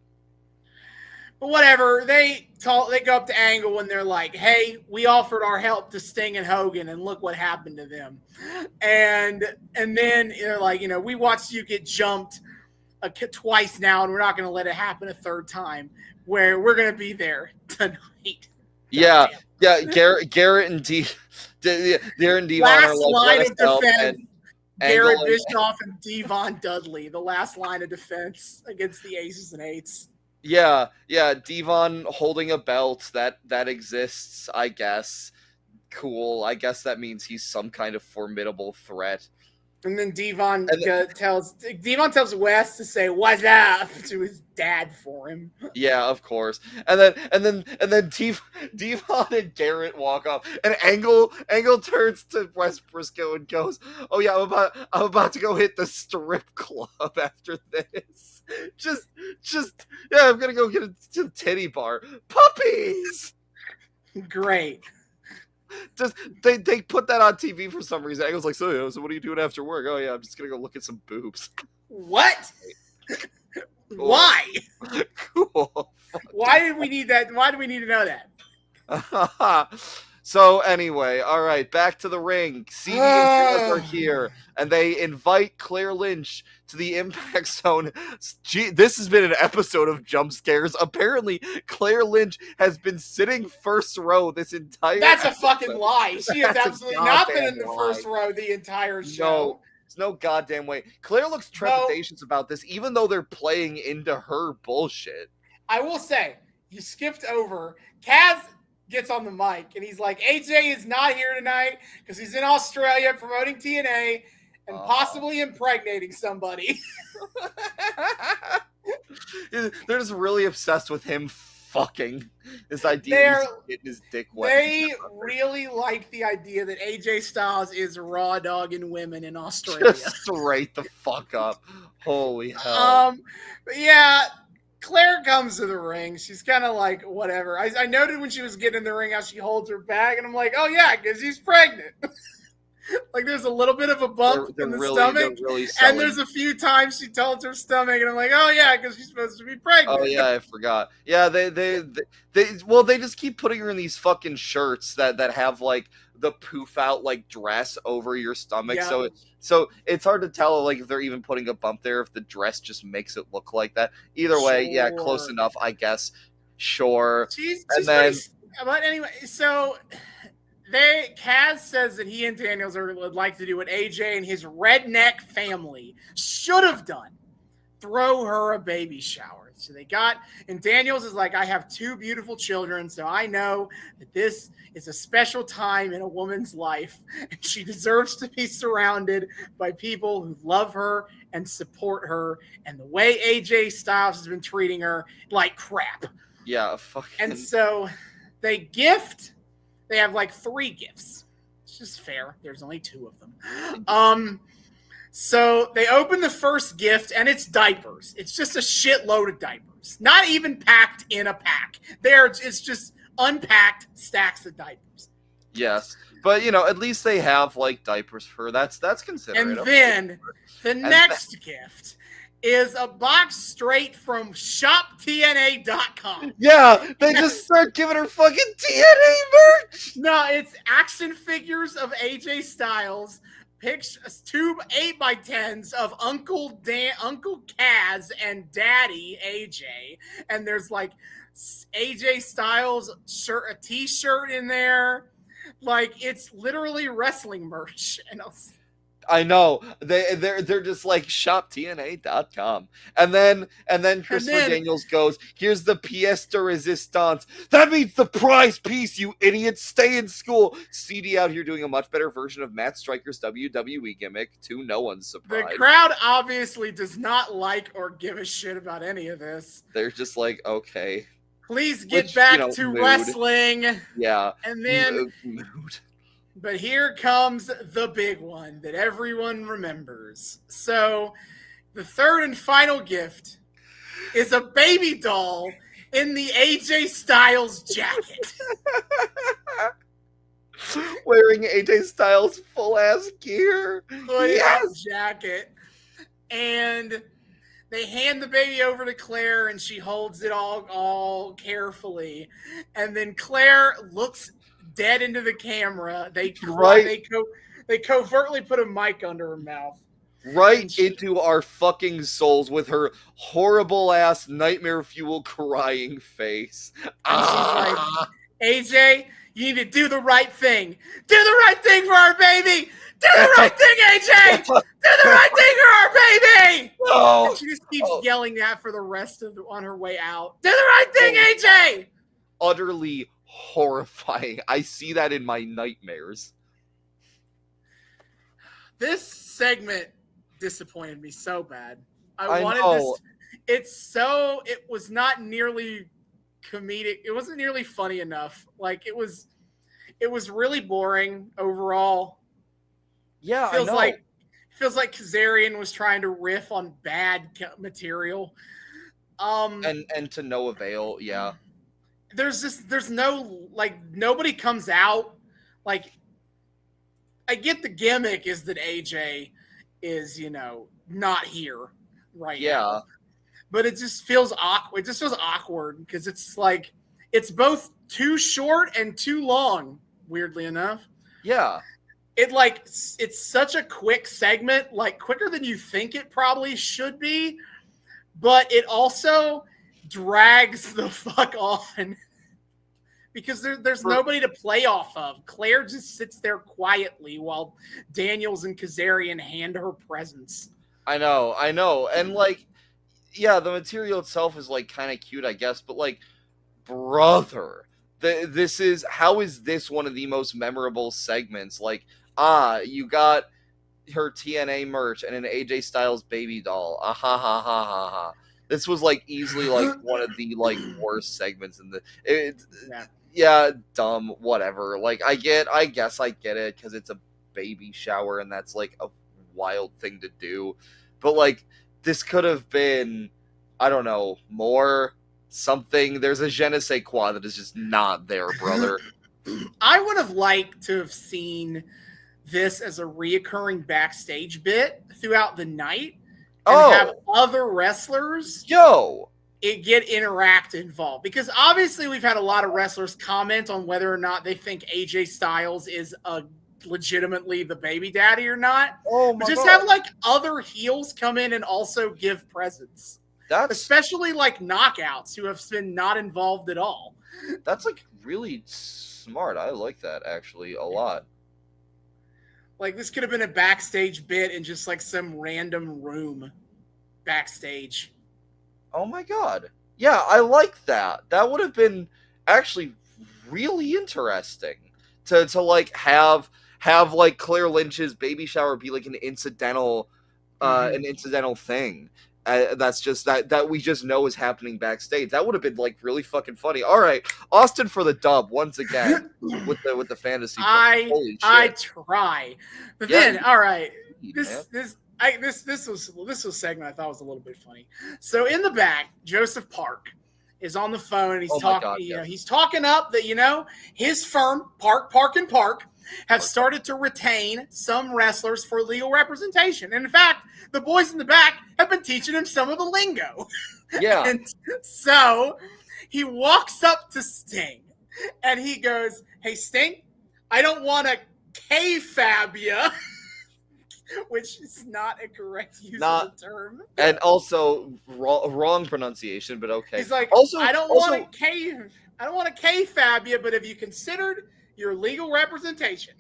But whatever, they go up to Angle and they're like, hey, we offered our help to Sting and Hogan and look what happened to them. And then they're like, we watched you get jumped twice now and we're not going to let it happen a third time. Where we're going to be there tonight. Yeah. Garrett and Devon last are like, line of defense. Garrett Angle Bischoff and Devon Dudley, the last line of defense against the Aces and Eights. Yeah, Devon holding a belt that exists, I guess. Cool. I guess that means he's some kind of formidable threat. And then Devon tells Wes to say "What's up" to his dad for him. Yeah, of course. And then Devon and Garrett walk off, and Angle turns to Wes Briscoe and goes, "Oh yeah, I'm about to go hit the strip club after this. Just I'm gonna go get a titty bar. Puppies." Great. Just they put that on TV for some reason. Angle's like, so what are you doing after work? Oh yeah, I'm just gonna go look at some boobs. What? Why? Cool. Why did we need that? Why do we need to know that? So anyway, all right, back to the ring. CD and Gareth are here, and they invite Claire Lynch to the Impact Zone. This has been an episode of jump scares. Apparently, Claire Lynch has been sitting first row this entire That's episode. A fucking lie. She has absolutely not been in the first row the entire show. No, there's no goddamn way. Claire looks trepidatious about this, even though they're playing into her bullshit. I will say, you skipped over. Kaz gets on the mic and he's like, AJ is not here tonight because he's in Australia promoting TNA and possibly impregnating somebody. They're just really obsessed with him fucking. This idea he's getting his dick wet. They really like the idea that AJ Styles is raw dogging women in Australia. Just straight the fuck up. Holy hell. But yeah, Claire comes to the ring. She's kind of like, whatever. I noted when she was getting in the ring how she holds her bag, and I'm like, oh yeah, because she's pregnant. Like there's a little bit of a bump in the stomach, and there's a few times she tilts her stomach, and I'm like, oh yeah, because she's supposed to be pregnant. Oh yeah, I forgot. Yeah, they just keep putting her in these fucking shirts that have like the poof out like dress over your stomach, Yeah. so it's hard to tell like if they're even putting a bump there if the dress just makes it look like that. Either way, yeah, close Sure. enough, I guess. Sure. She's then- but anyway, so Kaz says that he and Daniels would like to do what AJ and his redneck family should have done. Throw her a baby shower. So they got, and Daniels is like, I have 2 beautiful children, so I know that this is a special time in a woman's life, and she deserves to be surrounded by people who love her and support her, and the way AJ Styles has been treating her like crap. Yeah, fucking. And so they have like 3 gifts. It's just fair. There's only 2 of them. So they open the first gift and it's diapers. It's just a shitload of diapers. Not even packed in a pack. It's just unpacked stacks of diapers. Yes. But at least they have like diapers for her. That's considerate. And then the next gift is a box straight from shoptna.com. Yeah, they just start giving her fucking TNA merch. No, it's action figures of AJ Styles, pictures, 2 8x10s of Uncle Kaz and Daddy AJ, and there's like AJ Styles shirt, a T-shirt in there, like it's literally wrestling merch. And I know they're just like shoptna.com, and then Christopher Daniels goes, "Here's the pièce de résistance. That means the prize piece, you idiots. Stay in school." CD out here doing a much better version of Matt Striker's WWE gimmick, to no one's surprise. The crowd obviously does not like or give a shit about any of this. They're just like, okay, please get back to mood. wrestling. Yeah, and then mood. But here comes the big one that everyone remembers. So, the third and final gift is a baby doll in the AJ Styles jacket. Wearing AJ Styles full-ass gear. Yes! Jacket. And they hand the baby over to Claire, and she holds it all carefully. And then Claire looks dead into the camera. They covertly put a mic under her mouth. Right into our fucking souls with her horrible ass nightmare fuel crying face. And she's like, AJ, you need to do the right thing. Do the right thing for our baby. Do the right thing, AJ. Do the right thing for our baby. No. And she just keeps yelling that for the rest of on her way out. Do the right thing, AJ. Utterly horrifying. I see that in my nightmares. This segment disappointed me so bad. I wanted know. this. It was not nearly comedic. It wasn't nearly funny enough. Like it was really boring overall. Yeah, feels I know. like Kazarian was trying to riff on bad material. And to no avail. Yeah. There's no, like, nobody comes out. Like, I get the gimmick is that AJ is, not here right now. But it just feels awkward. It just feels awkward because it's like, it's both too short and too long, weirdly enough. Yeah. It's such a quick segment, like quicker than you think it probably should be, but it also drags the fuck on because there's nobody to play off of. Claire just sits there quietly while Daniels and Kazarian hand her presents. I know. And like, yeah, the material itself is like kind of cute, I guess, but like, brother, how is this one of the most memorable segments? Like, you got her TNA merch and an AJ Styles baby doll. Ha ha ha ha ha. This was like easily like one of the like worst segments in the. Yeah. Yeah, dumb, whatever. Like I guess I get it because it's a baby shower and that's like a wild thing to do, but like this could have been, I don't know, more something. There's a je ne sais quoi that is just not there, brother. I would have liked to have seen this as a reoccurring backstage bit throughout the night and have other wrestlers get interact involved, because obviously we've had a lot of wrestlers comment on whether or not they think AJ Styles is legitimately the baby daddy or not. Just have like other heels come in and also give presents. Especially like Knockouts, who have been not involved at all. That's like really smart. I like that actually a lot. Like this could have been a backstage bit in just like some random room backstage. Oh my god. Yeah, I like that. That would have been actually really interesting to like have like Claire Lynch's baby shower be like an incidental thing. That's just that we just know is happening backstage. That would have been like really fucking funny. All right, Austin for the dub once again with the fantasy. Holy shit. I try, but then all right, this segment I thought was a little bit funny. So in the back, Joseph Park is on the phone and he's talking. He's talking up that his firm Park have started to retain some wrestlers for legal representation. And in fact, the boys in the back have been teaching him some of the lingo. Yeah. And so he walks up to Sting and he goes, "Hey, Sting, I don't want to K-fab ya," which is not a correct use of the term. And also wrong pronunciation, but okay. He's like, I don't want to K-fab ya, but have you considered your legal representation?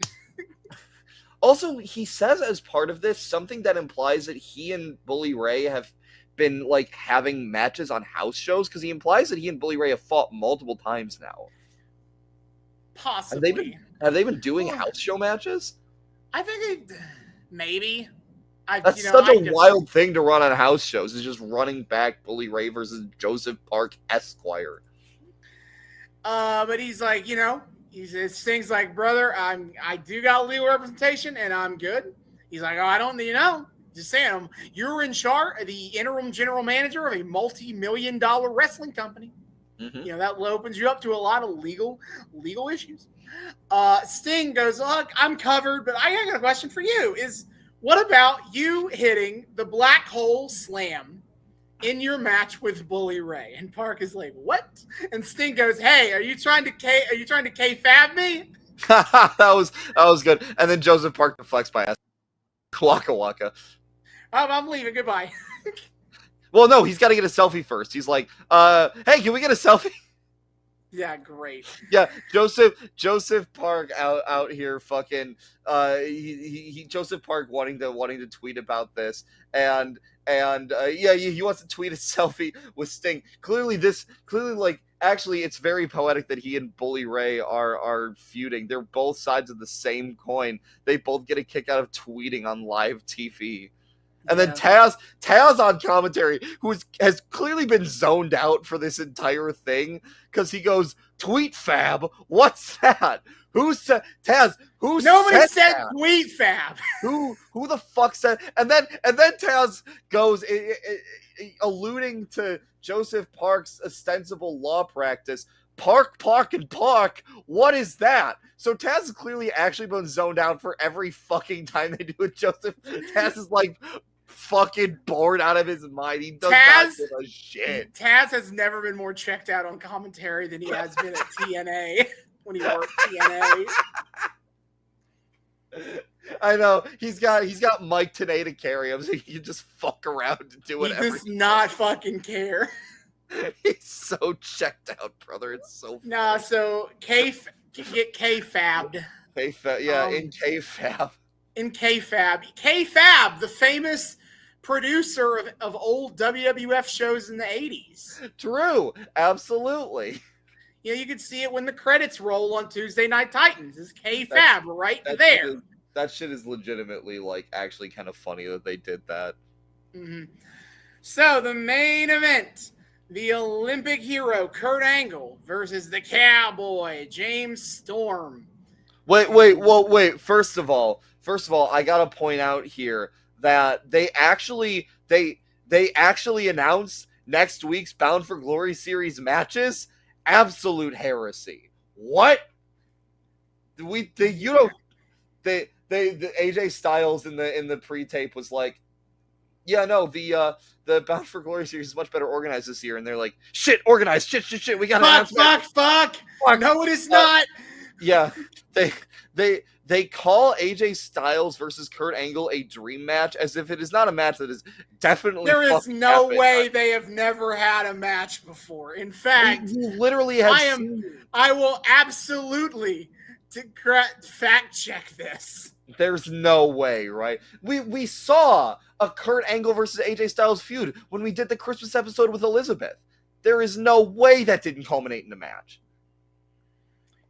Also, he says as part of this something that implies that he and Bully Ray have been like having matches on house shows, because he implies that he and Bully Ray have fought multiple times now. Possibly. Have they been doing house show matches? I think maybe. That's such a wild thing to run on house shows, is just running back Bully Ray versus Joseph Park Esquire. But he's like, he says things like, "Brother, I do got legal representation and I'm good." He's like, "Oh, I don't, just saying, you're in charge, the interim general manager of a multi-million-dollar wrestling company. Mm-hmm. That opens you up to a lot of legal issues." Sting goes, "Look, I'm covered, but I got a question for you. What about you hitting the black hole slam in your match with Bully Ray?" And Park is like, "What?" And Sting goes, "Hey, are you trying to K-fab me?" that was good. And then Joseph Park deflects by Waka Waka. I'm leaving. Goodbye. Well, no, he's got to get a selfie first. He's like, "Hey, can we get a selfie?" Yeah, great. Yeah, Joseph Park out here fucking he Joseph Park wanting to tweet about this, and he wants to tweet a selfie with Sting. Clearly like actually it's very poetic that he and Bully Ray are feuding. They're both sides of the same coin. They both get a kick out of tweeting on live TV. And then Taz on commentary, who has clearly been zoned out for this entire thing, because he goes, "Tweet fab? What's that? Who said Taz? Nobody said tweet fab. Who the fuck said?" And then Taz goes, alluding to Joseph Park's ostensible law practice. Park. What is that? So Taz has clearly actually been zoned out for every fucking time they do it. Joseph Taz is like fucking bored out of his mind. He does not give a shit. Taz has never been more checked out on commentary than he has been at TNA when he worked TNA. I know he's got Mike Tenay to carry him, so he can just fuck around and do whatever. He does not fucking care. He's so checked out, brother. It's so funny. Nah. So get K-fabbed. In K-fab. In K-fab. K-fab, the famous producer of old WWF shows in the 80s. True. Absolutely. You can see it when the credits roll on Tuesday Night Titans. It's K-fab right there. That shit is legitimately, like, actually kind of funny that they did that. Mm-hmm. So the main event, the Olympic hero Kurt Angle versus the Cowboy James Storm. Wait. First of all, I gotta point out here that they actually announced next week's Bound for Glory series matches. Absolute heresy. What? The AJ Styles in the pre-tape was like, yeah, no, the Bound for Glory series is much better organized this year, and they're like, shit, organized, shit, we gotta fuck. No, it is not. Yeah, they call AJ Styles versus Kurt Angle a dream match as if it is not a match that is definitely. There is no way they have never had a match before. In fact, you literally have. I will absolutely fact check this. There's no way, right? We saw a Kurt Angle versus AJ Styles feud when we did the Christmas episode with Elizabeth. There is no way that didn't culminate in a match.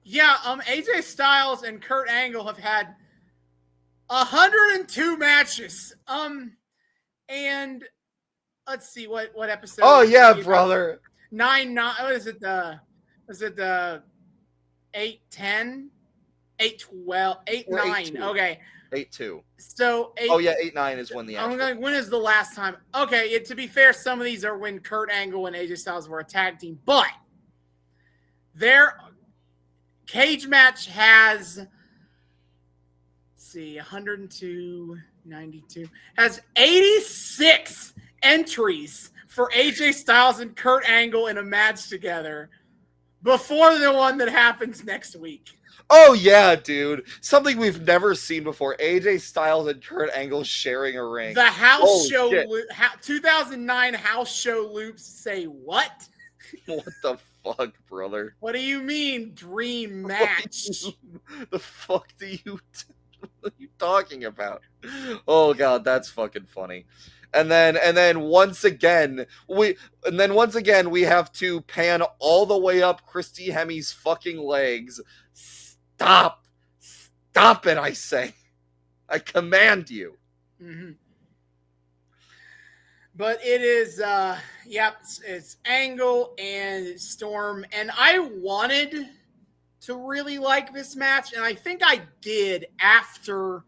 Yeah, AJ Styles and Kurt Angle have had 102 matches. And let's see what episode. Oh yeah, brother. 9. What is it? Was it the 8-10? 8-12, 8-9. Okay. 8-2. So 8. Oh yeah, 8-9 is when the. When is the last time? Okay, to be fair, some of these are when Kurt Angle and AJ Styles were a tag team, but their cage match has, let's see, 102, 92, has 86 entries for AJ Styles and Kurt Angle in a match together before the one that happens next week. Oh yeah, dude. Something we've never seen before. AJ Styles and Kurt Angle sharing a ring. The house show 2009 house show loops say what? What the fuck, brother? What do you mean dream match? The fuck what are you talking about? Oh god, that's fucking funny. And then once again we have to pan all the way up Christy Hemi's fucking legs. Stop it, I say. I command you. Mm-hmm. But it is, it's Angle and Storm. And I wanted to really like this match, and I think I did in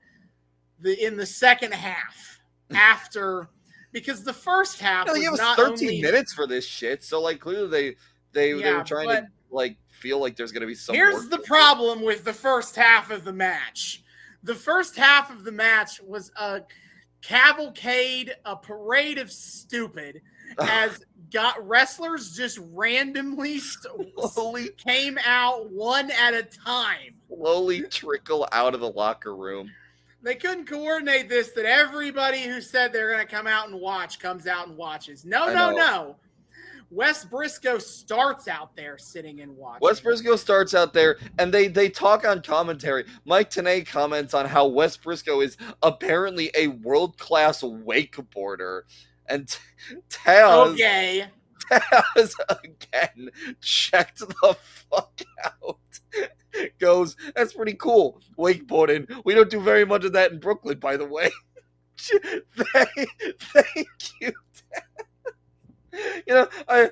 the second half. Because the first half was not 13 minutes for this shit, so like clearly they were trying to like feel like there's gonna be some. Here's the problem with the first half of the match. The first half of the match was a cavalcade, a parade of stupid, as wrestlers just randomly came out one at a time. Slowly trickle out of the locker room. They couldn't coordinate this, that everybody who said they're going to come out and watch comes out and watches. No. Wes Briscoe starts out there sitting and watching. Wes Briscoe starts out there, and they talk on commentary. Mike Tenay comments on how Wes Briscoe is apparently a world-class wakeboarder. And Taz again checked the fuck out. Goes, that's pretty cool. Wakeboarding. We don't do very much of that in Brooklyn, by the way. Thank you. I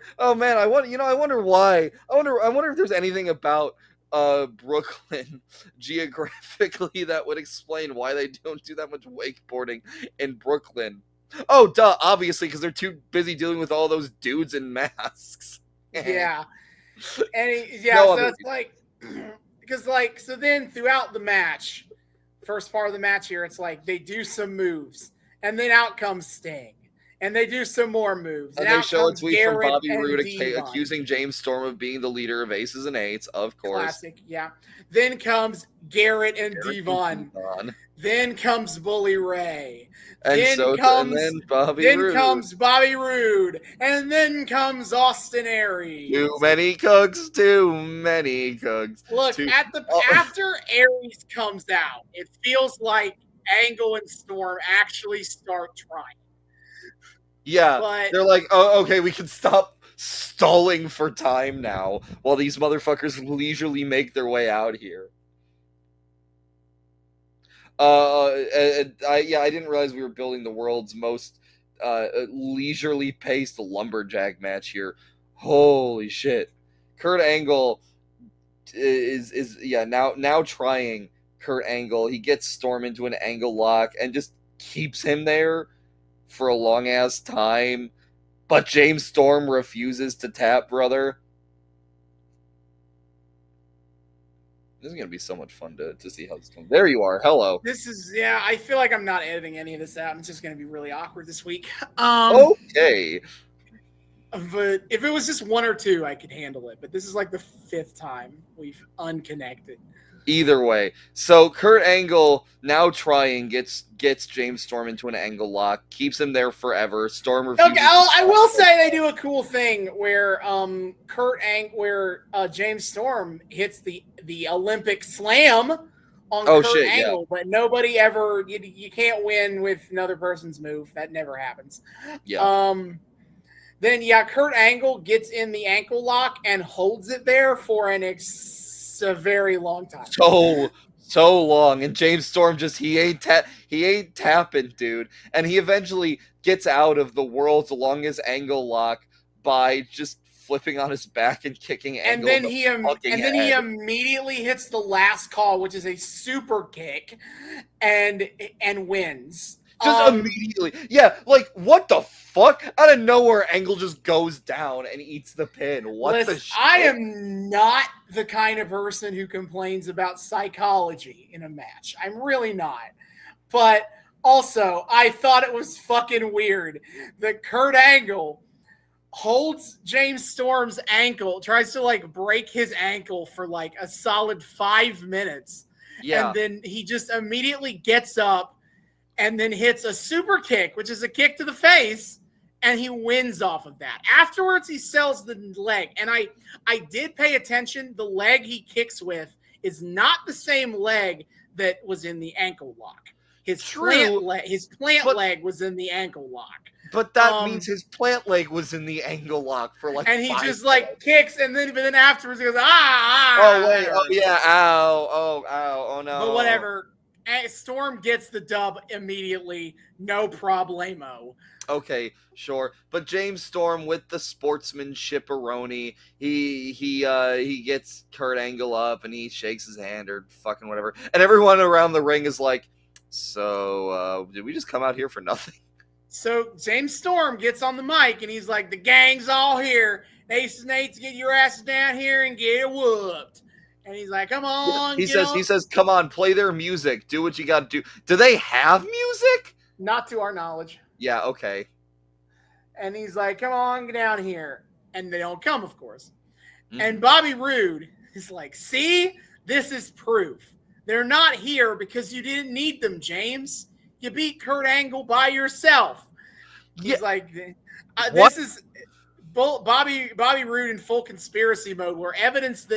wonder why. I wonder if there's anything about Brooklyn geographically that would explain why they don't do that much wakeboarding in Brooklyn. Oh, duh, obviously, because they're too busy dealing with all those dudes in masks. Yeah. And it's like, because so then throughout the match, first part of the match here, it's like they do some moves, and then out comes Sting. And they do some more moves. And they show a tweet from Bobby Roode accusing James Storm of being the leader of Aces and Eights, of course. Classic, yeah. Then comes Garrett and Devon. Then comes Bully Ray. Then comes Bobby Roode. And then comes Austin Aries. Too many cooks. Look, after Aries comes out, it feels like Angle and Storm actually start trying. Yeah, they're like, oh, okay, we can stop stalling for time now while these motherfuckers leisurely make their way out here. I didn't realize we were building the world's most leisurely paced lumberjack match here. Holy shit. Kurt Angle is now trying Kurt Angle. He gets Storm into an angle lock and just keeps him there for a long ass time. But James Storm refuses to tap, brother. This is going to be so much fun to see how this comes. There you are. Hello. I feel like I'm not editing any of this out. It's just going to be really awkward this week. Okay. But if it was just one or two, I could handle it. But this is like the fifth time we've unconnected. Either way. So Kurt Angle now trying gets James Storm into an angle lock, keeps him there forever. Storm refuses. Okay, I will say they do a cool thing where James Storm hits the Olympic slam on Kurt Angle, but nobody ever you can't win with another person's move. That never happens. Yeah. Then Kurt Angle gets in the ankle lock and holds it there for a very long time. So long, and James Storm just he ain't tapping, dude. And he eventually gets out of the world's longest angle lock by just flipping on his back and kicking Angle. And then he immediately hits the last call, which is a super kick, and wins. Just immediately. Yeah, like, what the fuck? Out of nowhere, Angle just goes down and eats the pin. The shit? I am not the kind of person who complains about psychology in a match. I'm really not. But also, I thought it was fucking weird that Kurt Angle holds James Storm's ankle, tries to, like, break his ankle for, like, a solid 5 minutes. Yeah. And then he just immediately gets up and then hits a super kick, which is a kick to the face, and he wins off of that. Afterwards, he sells the leg. And I did pay attention. The leg he kicks with is not the same leg that was in the ankle lock. His plant leg was in the ankle lock. But that means his plant leg was in the angle lock for like. And he 5 just minutes. Like kicks, and then afterwards he goes Oh wait! Oh yeah! Ow! Oh no! But whatever. Storm gets the dub immediately, no problemo. Okay, sure. But James Storm with the sportsmanship-aroni, he gets Kurt Angle up and he shakes his hand or fucking whatever. And everyone around the ring is like, so did we just come out here for nothing? So James Storm gets on the mic and he's like, the gang's all here. Ace and Nate's, get your asses down here and get whooped. And he's like, come on. He says, come on, play their music. Do what you got to do. Do they have music? Not to our knowledge. Yeah, okay. And he's like, come on, get down here. And they don't come, of course. Mm-hmm. And Bobby Roode is like, see, this is proof. They're not here because you didn't need them, James. You beat Kurt Angle by yourself. He's like, this is... Bobby Roode in full conspiracy mode, where evidence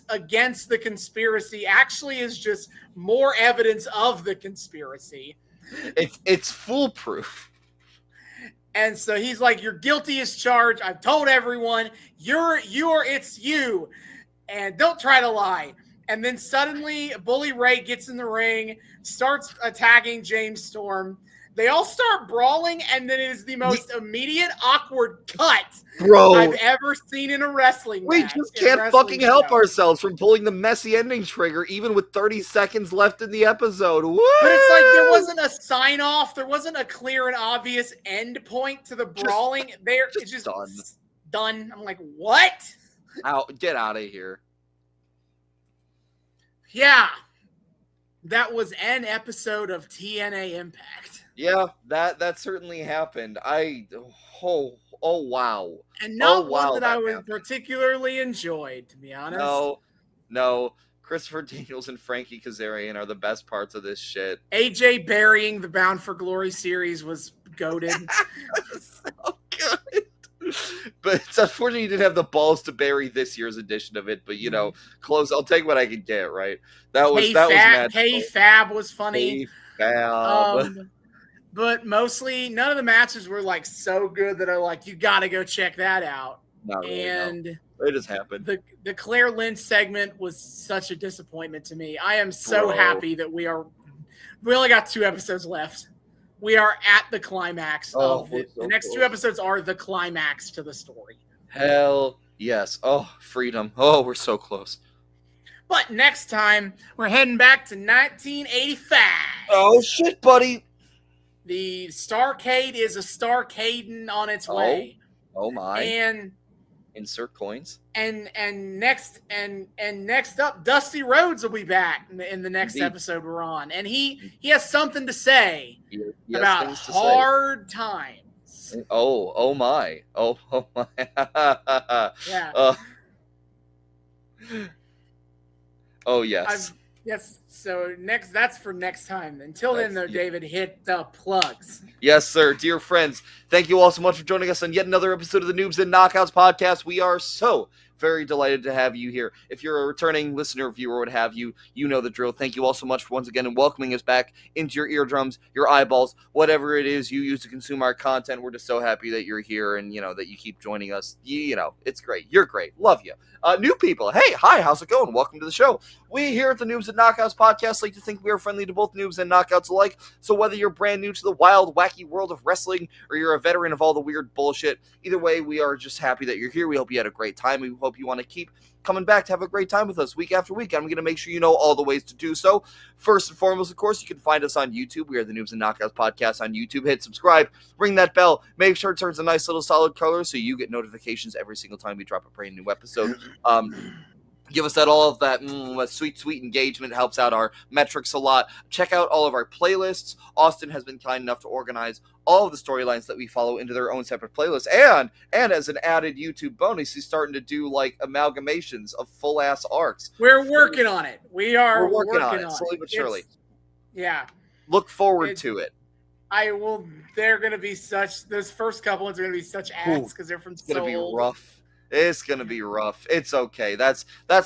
against the conspiracy actually is just more evidence of the conspiracy. It's foolproof. And so he's like, "You're guilty as charged. I've told everyone. It's you, and don't try to lie." And then suddenly, Bully Ray gets in the ring, starts attacking James Storm. They all start brawling, and then it is the most immediate awkward cut I've ever seen in a wrestling match. We just can't fucking help ourselves from pulling the messy ending trigger, even with 30 seconds left in the episode. Woo! But it's like there wasn't a sign-off. There wasn't a clear and obvious end point to the brawling. It's just done. I'm like, what? Get out of here. Yeah. That was an episode of TNA Impact. Yeah, that certainly happened. Oh wow. And not one that I was particularly enjoyed, to be honest. No. Christopher Daniels and Frankie Kazarian are the best parts of this shit. AJ burying the Bound for Glory series was goated. So good. But it's unfortunate you didn't have the balls to bury this year's edition of it. But close. I'll take what I can get. Right. That was magical. K-Fab was funny. K-Fab. But mostly, none of the matches were like so good that I like, you got to go check that out. Not really, and no. It just happened. The Claire Lynch segment was such a disappointment to me. I am so happy that we only got 2 episodes left. we are at the climax of we're the so next close. 2 episodes are the climax to the story. Hell yes. Oh, freedom. Oh, we're so close. But next time, we're heading back to 1985. Oh, shit, buddy. The Starcade is a Starcading on its way. Oh my. And insert coins. And next up, Dusty Rhodes will be back in the next Indeed. episode we're on, and he has something to say about things to hard times. Oh my. Oh my. Yeah. Oh yes. Yes. So that's for next time. Until then, though, David, hit the plugs. Yes, sir. Dear friends, thank you all so much for joining us on yet another episode of the Noobs and Knockouts Podcast. We are so very delighted to have you here. If you're a returning listener, viewer, what have you, you know the drill. Thank you all so much for once again and welcoming us back into your eardrums, your eyeballs, whatever it is you use to consume our content. We're just so happy that you're here and, that you keep joining us. It's great. You're great. Love you. New people, hey, hi, how's it going? Welcome to the show. We here at the Noobs and Knockouts Podcast like to think we are friendly to both noobs and knockouts alike. So whether you're brand new to the wild, wacky world of wrestling or you're a veteran of all the weird bullshit, either way, we are just happy that you're here. We hope you had a great time. We hope you want to keep coming back to have a great time with us week after week. I'm going to make sure you know all the ways to do so. First and foremost, of course, you can find us on YouTube. We are the Noobs and Knockouts Podcast on YouTube. Hit subscribe, ring that bell, make sure it turns a nice little solid color so you get notifications every single time we drop a brand new episode. Give us all of that sweet engagement. Helps out our metrics a lot. Check out all of our playlists. Austin has been kind enough to organize all of the storylines that we follow into their own separate playlists. And as an added YouTube bonus, he's starting to do like amalgamations of full ass arcs. We're working on it. We're working on it slowly but surely. Yeah. Look forward to it. They're going to be those first couple ones are going to be such ads because they're from so old. It's going to be rough. It's going to be rough. It's okay. That's oh,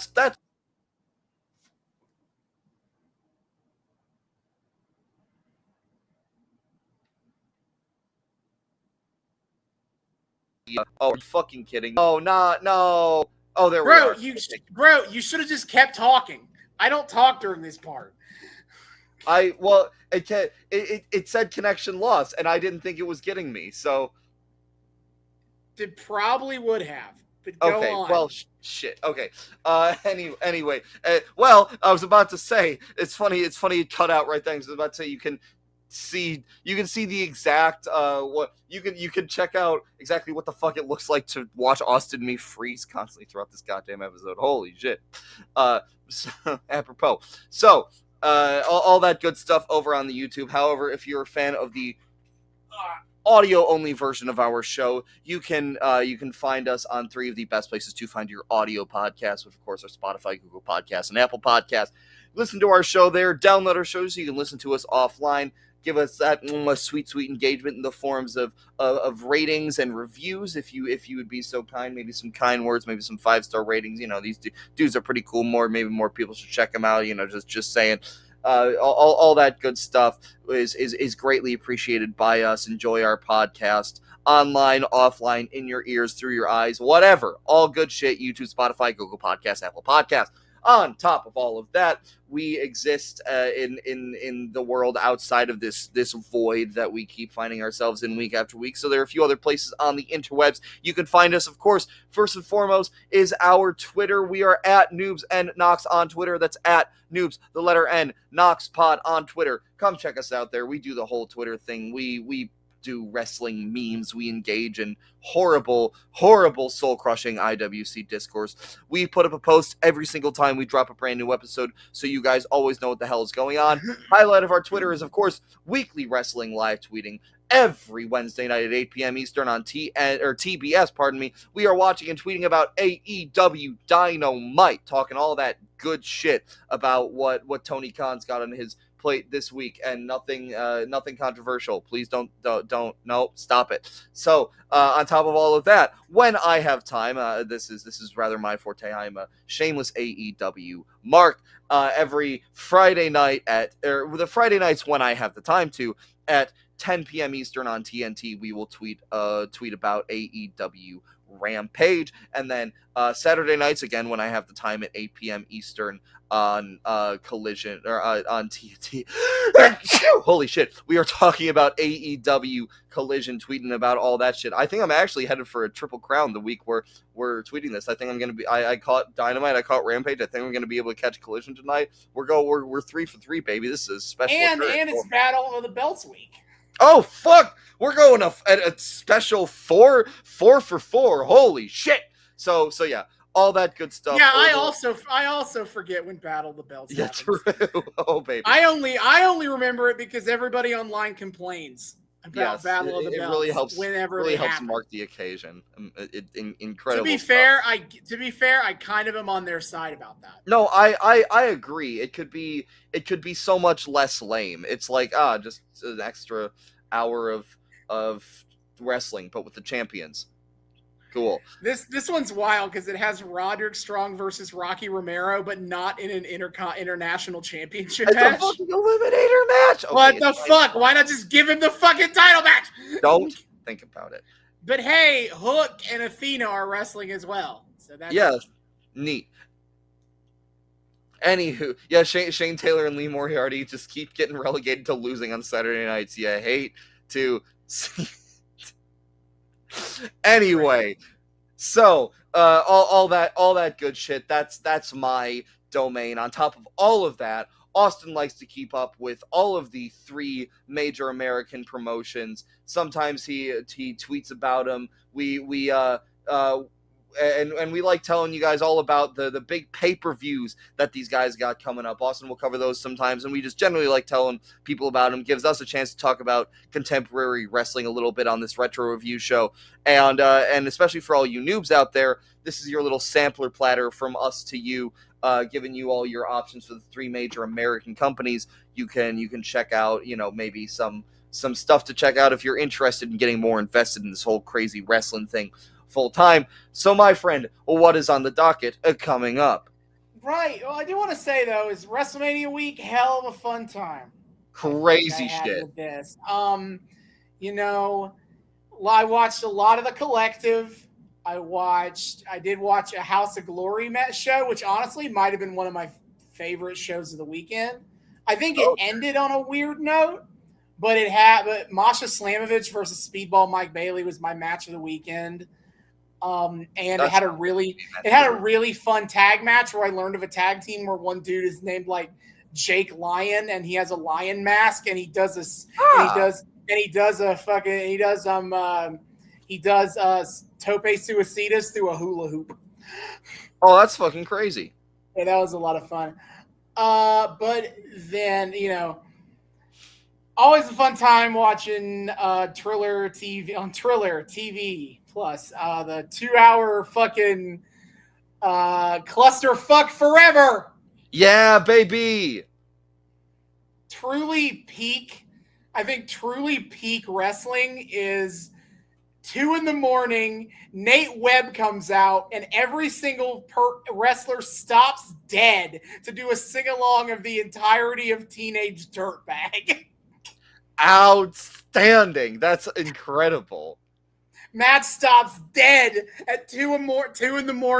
are you fucking kidding? Oh, no. Oh, there we are. You should have just kept talking. I don't talk during this part. It said connection lost, and I didn't think it was getting me, so. It probably would have. But go on. Well, shit. Okay. Anyway. Well, I was about to say, it's funny it cut out right there. I was about to say you can see the exact what you can check out exactly what the fuck it looks like to watch Austin and me freeze constantly throughout this goddamn episode. Holy shit. Apropos. So, all that good stuff over on the YouTube. However, if you're a fan of the audio only version of our show, you can find us on 3 of the best places to find your audio podcasts, which of course are Spotify, Google Podcasts, and Apple Podcasts. Listen to our show there, download our show so you can listen to us offline. Give us that sweet engagement in the forms of ratings and reviews if you would be so kind. Maybe some kind words, maybe some 5-star ratings. These dudes are pretty cool. Maybe more people should check them out. Just saying. All that good stuff is greatly appreciated by us. Enjoy our podcast online, offline, in your ears, through your eyes, whatever. All good shit. YouTube, Spotify, Google Podcasts, Apple Podcasts. On top of all of that, we exist in the world outside of this void that we keep finding ourselves in week after week. So there are a few other places on the interwebs you can find us. Of course, first and foremost is our Twitter. We are at Noobs and Knox on Twitter. That's at Noobs, the letter N, Knox Pod on Twitter. Come check us out there. We do the whole Twitter thing. We do wrestling memes. We engage in horrible soul-crushing IWC discourse. We put up a post every single time we drop a brand new episode, so you guys always know what the hell is going on. Highlight of our Twitter is, of course, weekly wrestling live tweeting every Wednesday night at 8 p.m. Eastern on TBS. We are watching and tweeting about AEW Dynamite, talking all that good shit about what Tony Khan's got on his plate this week, and nothing controversial. Please don't no, stop it. So on top of all of that, when I have time, this is rather my forte. I'm a shameless AEW mark. Every Friday night the Friday nights when I have the time to, at 10 p.m. Eastern on TNT, we will tweet about AEW Rampage. And then Saturday nights, again, when I have the time at 8 p.m. Eastern on Collision, or on TNT. Holy shit. We are talking about AEW Collision, tweeting about all that shit. I think I'm actually headed for a Triple Crown the week we're tweeting this. I think I'm going to be, I caught Dynamite, I caught Rampage. I think I'm going to be able to catch Collision tonight. We're 3 for 3, baby. This is special. And it's Battle of the Belts week. Oh, fuck. We're going at a special 4 for 4. Holy shit. So yeah. All that good stuff. Yeah, I also forget when Battle of the Belts happens. True. Oh, baby. I only remember it because everybody online complains about Battle of the Belts. It really helps. Whenever really they helps happen. mark the occasion. Incredible. To be fair, I kind of am on their side about that. No, I agree. It could be so much less lame. It's like just an extra hour of wrestling, but with the champions. Cool. This one's wild because it has Roderick Strong versus Rocky Romero, but not in an international championship match. It's a fucking eliminator match. Okay, what the fuck? Why not just give him the fucking title match? Don't think about it. But hey, Hook and Athena are wrestling as well. So that's neat. Anywho, yeah, Shane Taylor and Lee Moriarty just keep getting relegated to losing on Saturday nights. Yeah, I hate to see. Anyway, so all that good shit, that's my domain. On top of all of that, Austin likes to keep up with all of the 3 major American promotions. Sometimes he tweets about them. We like telling you guys all about the big pay-per-views that these guys got coming up. Austin will cover those sometimes, and we just generally like telling people about them. Gives us a chance to talk about contemporary wrestling a little bit on this retro review show. And especially for all you noobs out there, this is your little sampler platter from us to you, giving you all your options for the 3 major American companies. You can check out, maybe some stuff to check out if you're interested in getting more invested in this whole crazy wrestling thing full time. So, my friend, what is on the docket coming up? Right. Well, I do want to say though, is WrestleMania week hell of a fun time. Crazy shit. With this. I watched a lot of The Collective. I did watch a House of Glory show, which honestly might have been one of my favorite shows of the weekend. I think it ended on a weird note, but Masha Slamovich versus Speedball Mike Bailey was my match of the weekend. And it had a really fun tag match where I learned of a tag team where one dude is named like Jake Lion and he has a lion mask and he does this tope suicidas through a hula hoop. Oh, that's fucking crazy. Yeah, that was a lot of fun. But then, always a fun time watching Triller TV on Triller TV Plus, the 2-hour fucking clusterfuck forever. Yeah, baby. Truly peak wrestling is 2 a.m. Nate Webb comes out and every single wrestler stops dead to do a sing-along of the entirety of Teenage Dirtbag. Outstanding. That's incredible. Matt stops dead at 2 a.m.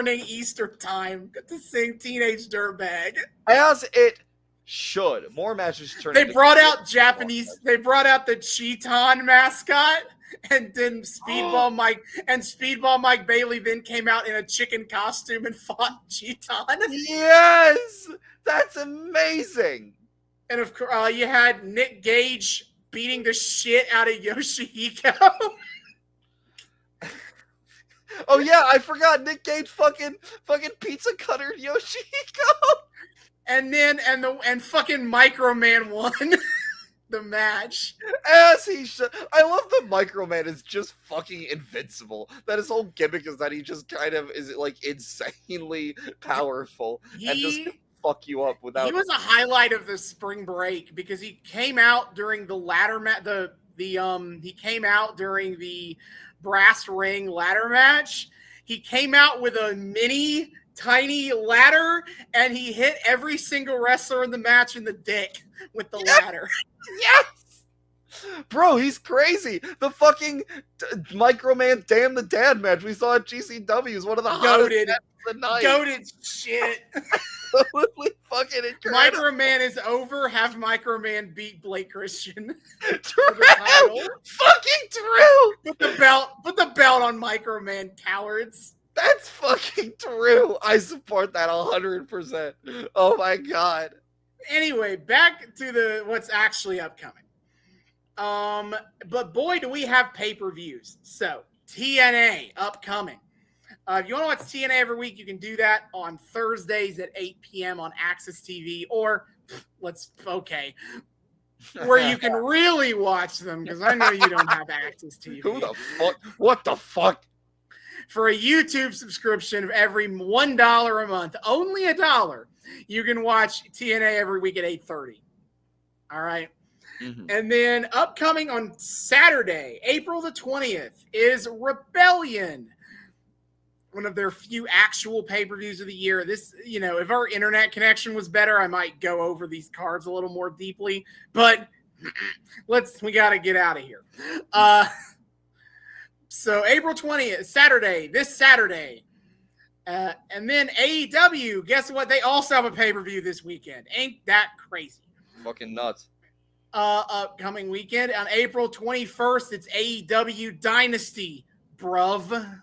Eastern time to sing Teenage Dirtbag. As it should. More matches turn. They brought out the Cheeton mascot, and then Speedball Mike Bailey then came out in a chicken costume and fought Cheeton. Yes, that's amazing. And of course, you had Nick Gage beating the shit out of Yoshihiko. Oh yeah, I forgot Nick Gage fucking pizza cutter Yoshihiko. And fucking Microman won the match. As he should. I love that Microman is just fucking invincible. That his whole gimmick is that he just kind of is like insanely powerful and just fuck you up without. He was a highlight of the spring break because he came out during the ladder match. He came out during the brass ring ladder match. He came out with a mini tiny ladder and he hit every single wrestler in the match in the dick with the ladder. Yes! Bro, he's crazy. The fucking Microman Damn the Dad match we saw at GCW is one of the hottest matches of the night. Goated shit. Absolutely fucking incredible. Microman is over. Have Microman beat Blake Christian. True. Fucking true. Put the belt on Microman, cowards. That's fucking true. I support that 100%. Oh my god. Anyway, back to what's actually upcoming. But boy, do we have pay-per-views. So TNA upcoming. If you want to watch TNA every week, you can do that on Thursdays at 8 p.m. on Access TV, or where you can really watch them, because I know you don't have Access TV. Who the fuck? What the fuck? For a YouTube subscription of every $1 a month, only $1, you can watch TNA every week at 8:30. All right. Mm-hmm. And then upcoming on Saturday, April the 20th, is Rebellion. One of their few actual pay-per-views of the year. This, if our internet connection was better, I might go over these cards a little more deeply. But we got to get out of here. So April 20th, this Saturday. And then AEW, guess what? They also have a pay-per-view this weekend. Ain't that crazy? Fucking nuts. Upcoming weekend on April 21st, it's AEW Dynasty, bruv.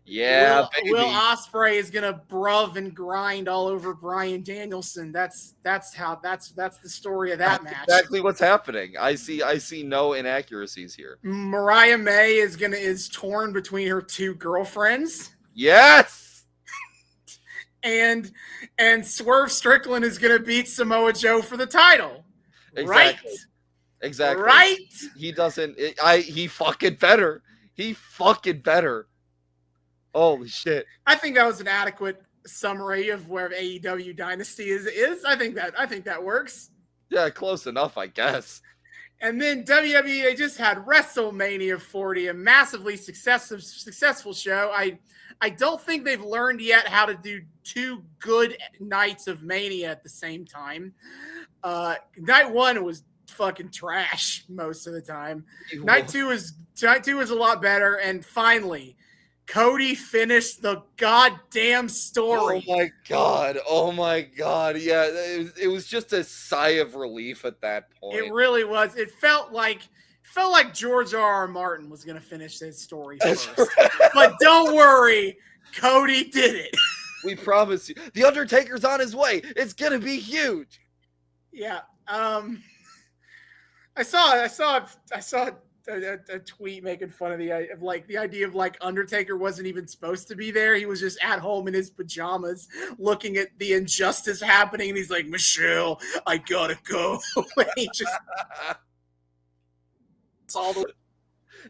Yeah, Will Ospreay is gonna bruv and grind all over Bryan Danielson. That's the story of that match. Exactly what's happening. I see no inaccuracies here. Mariah May is torn between her two girlfriends. Yes. and Swerve Strickland is gonna beat Samoa Joe for the title. Exactly. Right? Exactly. Right? He doesn't. He fucking better. He fucking better. Holy shit. I think that was an adequate summary of where AEW Dynasty is. I think that works. Yeah, close enough, I guess. And then WWE, they just had WrestleMania 40, a massively successful show. I don't think they've learned yet how to do two good nights of Mania at the same time. Night one was fucking trash most of the time. Night two was a lot better. And finally, Cody finished the goddamn story. Oh my god. Yeah, it was just a sigh of relief at that point. It really was. It felt like George R.R. Martin was going to finish his story first. But don't worry, Cody did it. We promise you. The Undertaker's on his way. It's going to be huge. Yeah. I saw a tweet making fun of the idea of Undertaker wasn't even supposed to be there. He was just at home in his pajamas looking at the injustice happening. And he's like, Michelle, I gotta go. He just all the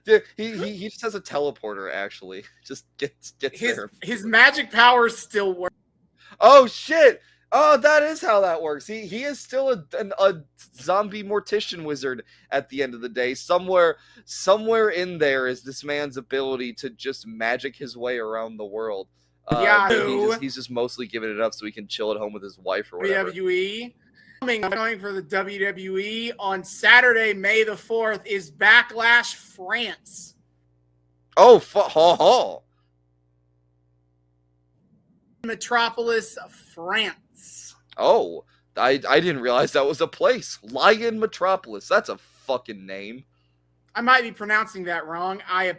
Dude, he just has a teleporter, actually. Just gets there. His magic powers still work. Oh shit! Oh, that is how that works. He is still a zombie mortician wizard at the end of the day. Somewhere in there is this man's ability to just magic his way around the world. He's just mostly giving it up so he can chill at home with his wife or whatever. WWE. Coming for the WWE on Saturday, May the 4th, is Backlash France. Oh, Metropolis, France. Oh, I didn't realize that was a place. Lion Metropolis. That's a fucking name. I might be pronouncing that wrong. I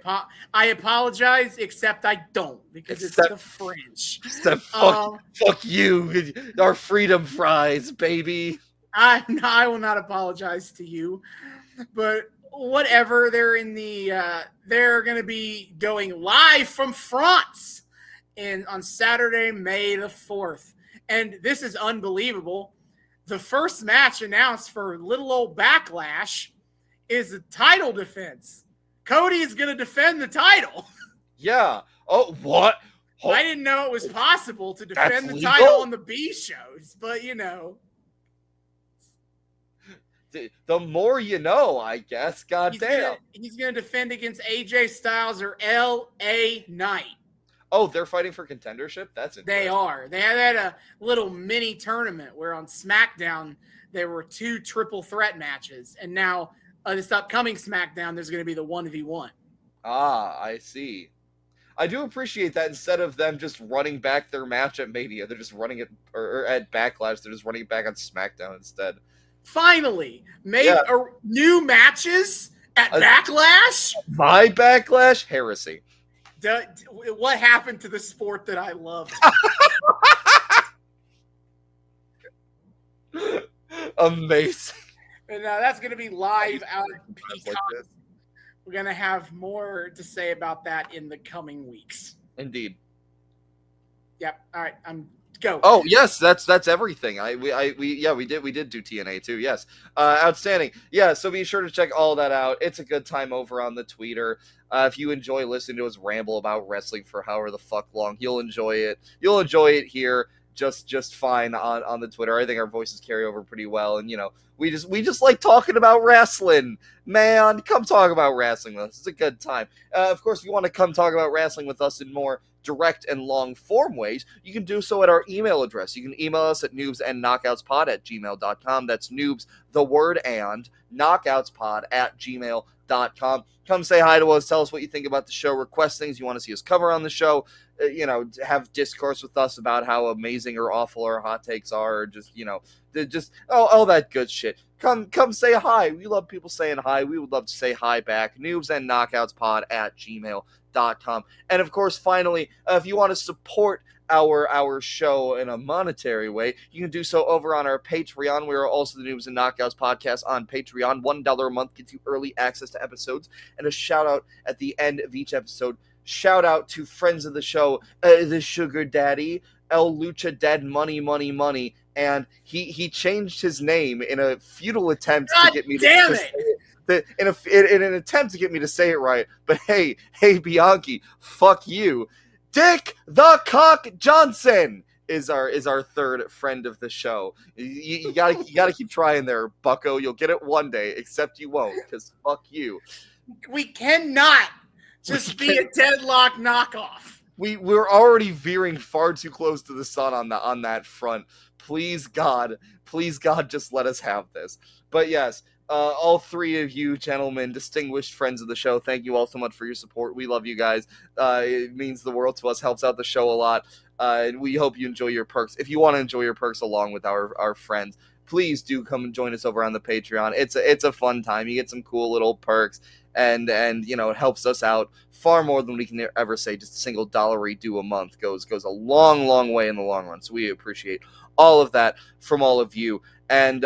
apologize, except I don't, because it's the French. Fuck you. Our freedom fries, baby. I will not apologize to you. But whatever, they're going to be going live from France on Saturday, May the 4th. And this is unbelievable. The first match announced for little old Backlash is a title defense. Cody is going to defend the title. Yeah. Oh, what? I didn't know it was possible to defend the title on the B shows, but The more you know, I guess. God damn. He's going to defend against AJ Styles or LA Knight. Oh, they're fighting for contendership? That's interesting. They are. They had a little mini tournament where on SmackDown there were 2 triple threat matches, and now this upcoming SmackDown, there's going to be the 1v1. Ah, I see. I do appreciate that instead of them just running back their match at Mania, they're just running it, or at Backlash, they're just running it back on SmackDown instead. Finally, new matches at Backlash? My Backlash? Heresy. What happened to the sport that I loved? Amazing. And that's going to be live out of Peacock. Like we're going to have more to say about that in the coming weeks. Indeed. Yep. All right. Go. Oh yes, that's everything. We did do TNA too. Yes, outstanding. Yeah, so be sure to check all that out. It's a good time over on the Twitter. If you enjoy listening to us ramble about wrestling for however the fuck long, you'll enjoy it. You'll enjoy it here just fine on the Twitter. I think our voices carry over pretty well, and we just like talking about wrestling. Man, come talk about wrestling with us. It's a good time. Of course, if you want to come talk about wrestling with us in more direct and long form ways, you can do so at our email address. You can email us at noobsandknockoutspod@gmail.com. That's noobs, the word, and knockoutspod@gmail.com. Come say hi to us. Tell us what you think about the show. Request things you want to see us cover on the show. Have discourse with us about how amazing or awful our hot takes are, or just all that good shit. Come say hi. We love people saying hi. We would love to say hi back. noobsandknockoutspod@gmail.com. And of course, finally, if you want to support our show in a monetary way, you can do so over on our Patreon. We are also the Noobs and Knockouts podcast on Patreon. $1 a month gets you early access to episodes and a shout out at the end of each episode. Shout out to friends of the show, the Sugar Daddy, El Lucha Dead Money, and he changed his name in a futile attempt to get me to say it. In an attempt to get me to say it right. But hey, Bianchi, fuck you. Dick the Cock Johnson is our third friend of the show. You gotta keep trying there, bucko. You'll get it one day, except you won't, because fuck you. We cannot just be a deadlock knockoff. We're already veering far too close to the sun on that front. Please God, just let us have this. But yes, all three of you gentlemen, distinguished friends of the show, thank you all so much for your support. We love you guys. It means the world to us, helps out the show a lot. And we hope you enjoy your perks. If you want to enjoy your perks along with our friends, please do come and join us over on the Patreon. It's a fun time. You get some cool little perks, and it helps us out far more than we can ever say. Just a single dollar we do a month goes a long way in the long run. So we appreciate all of that from all of you. And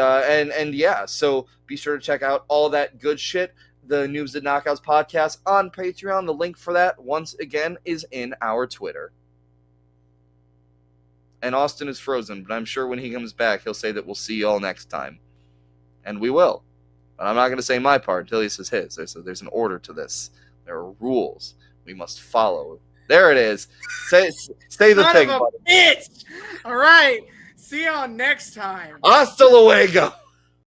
yeah, so be sure to check out all that good shit, the Noobs and Knockouts podcast on Patreon. The link for that, once again, is in our Twitter. And Austin is frozen, but I'm sure when he comes back, he'll say that we'll see you all next time. And we will. But I'm not going to say my part until he says his. There's an order to this. There are rules we must follow. There it is. Say the thing, buddy. Bitch! All right. See you on next time. Hasta luego.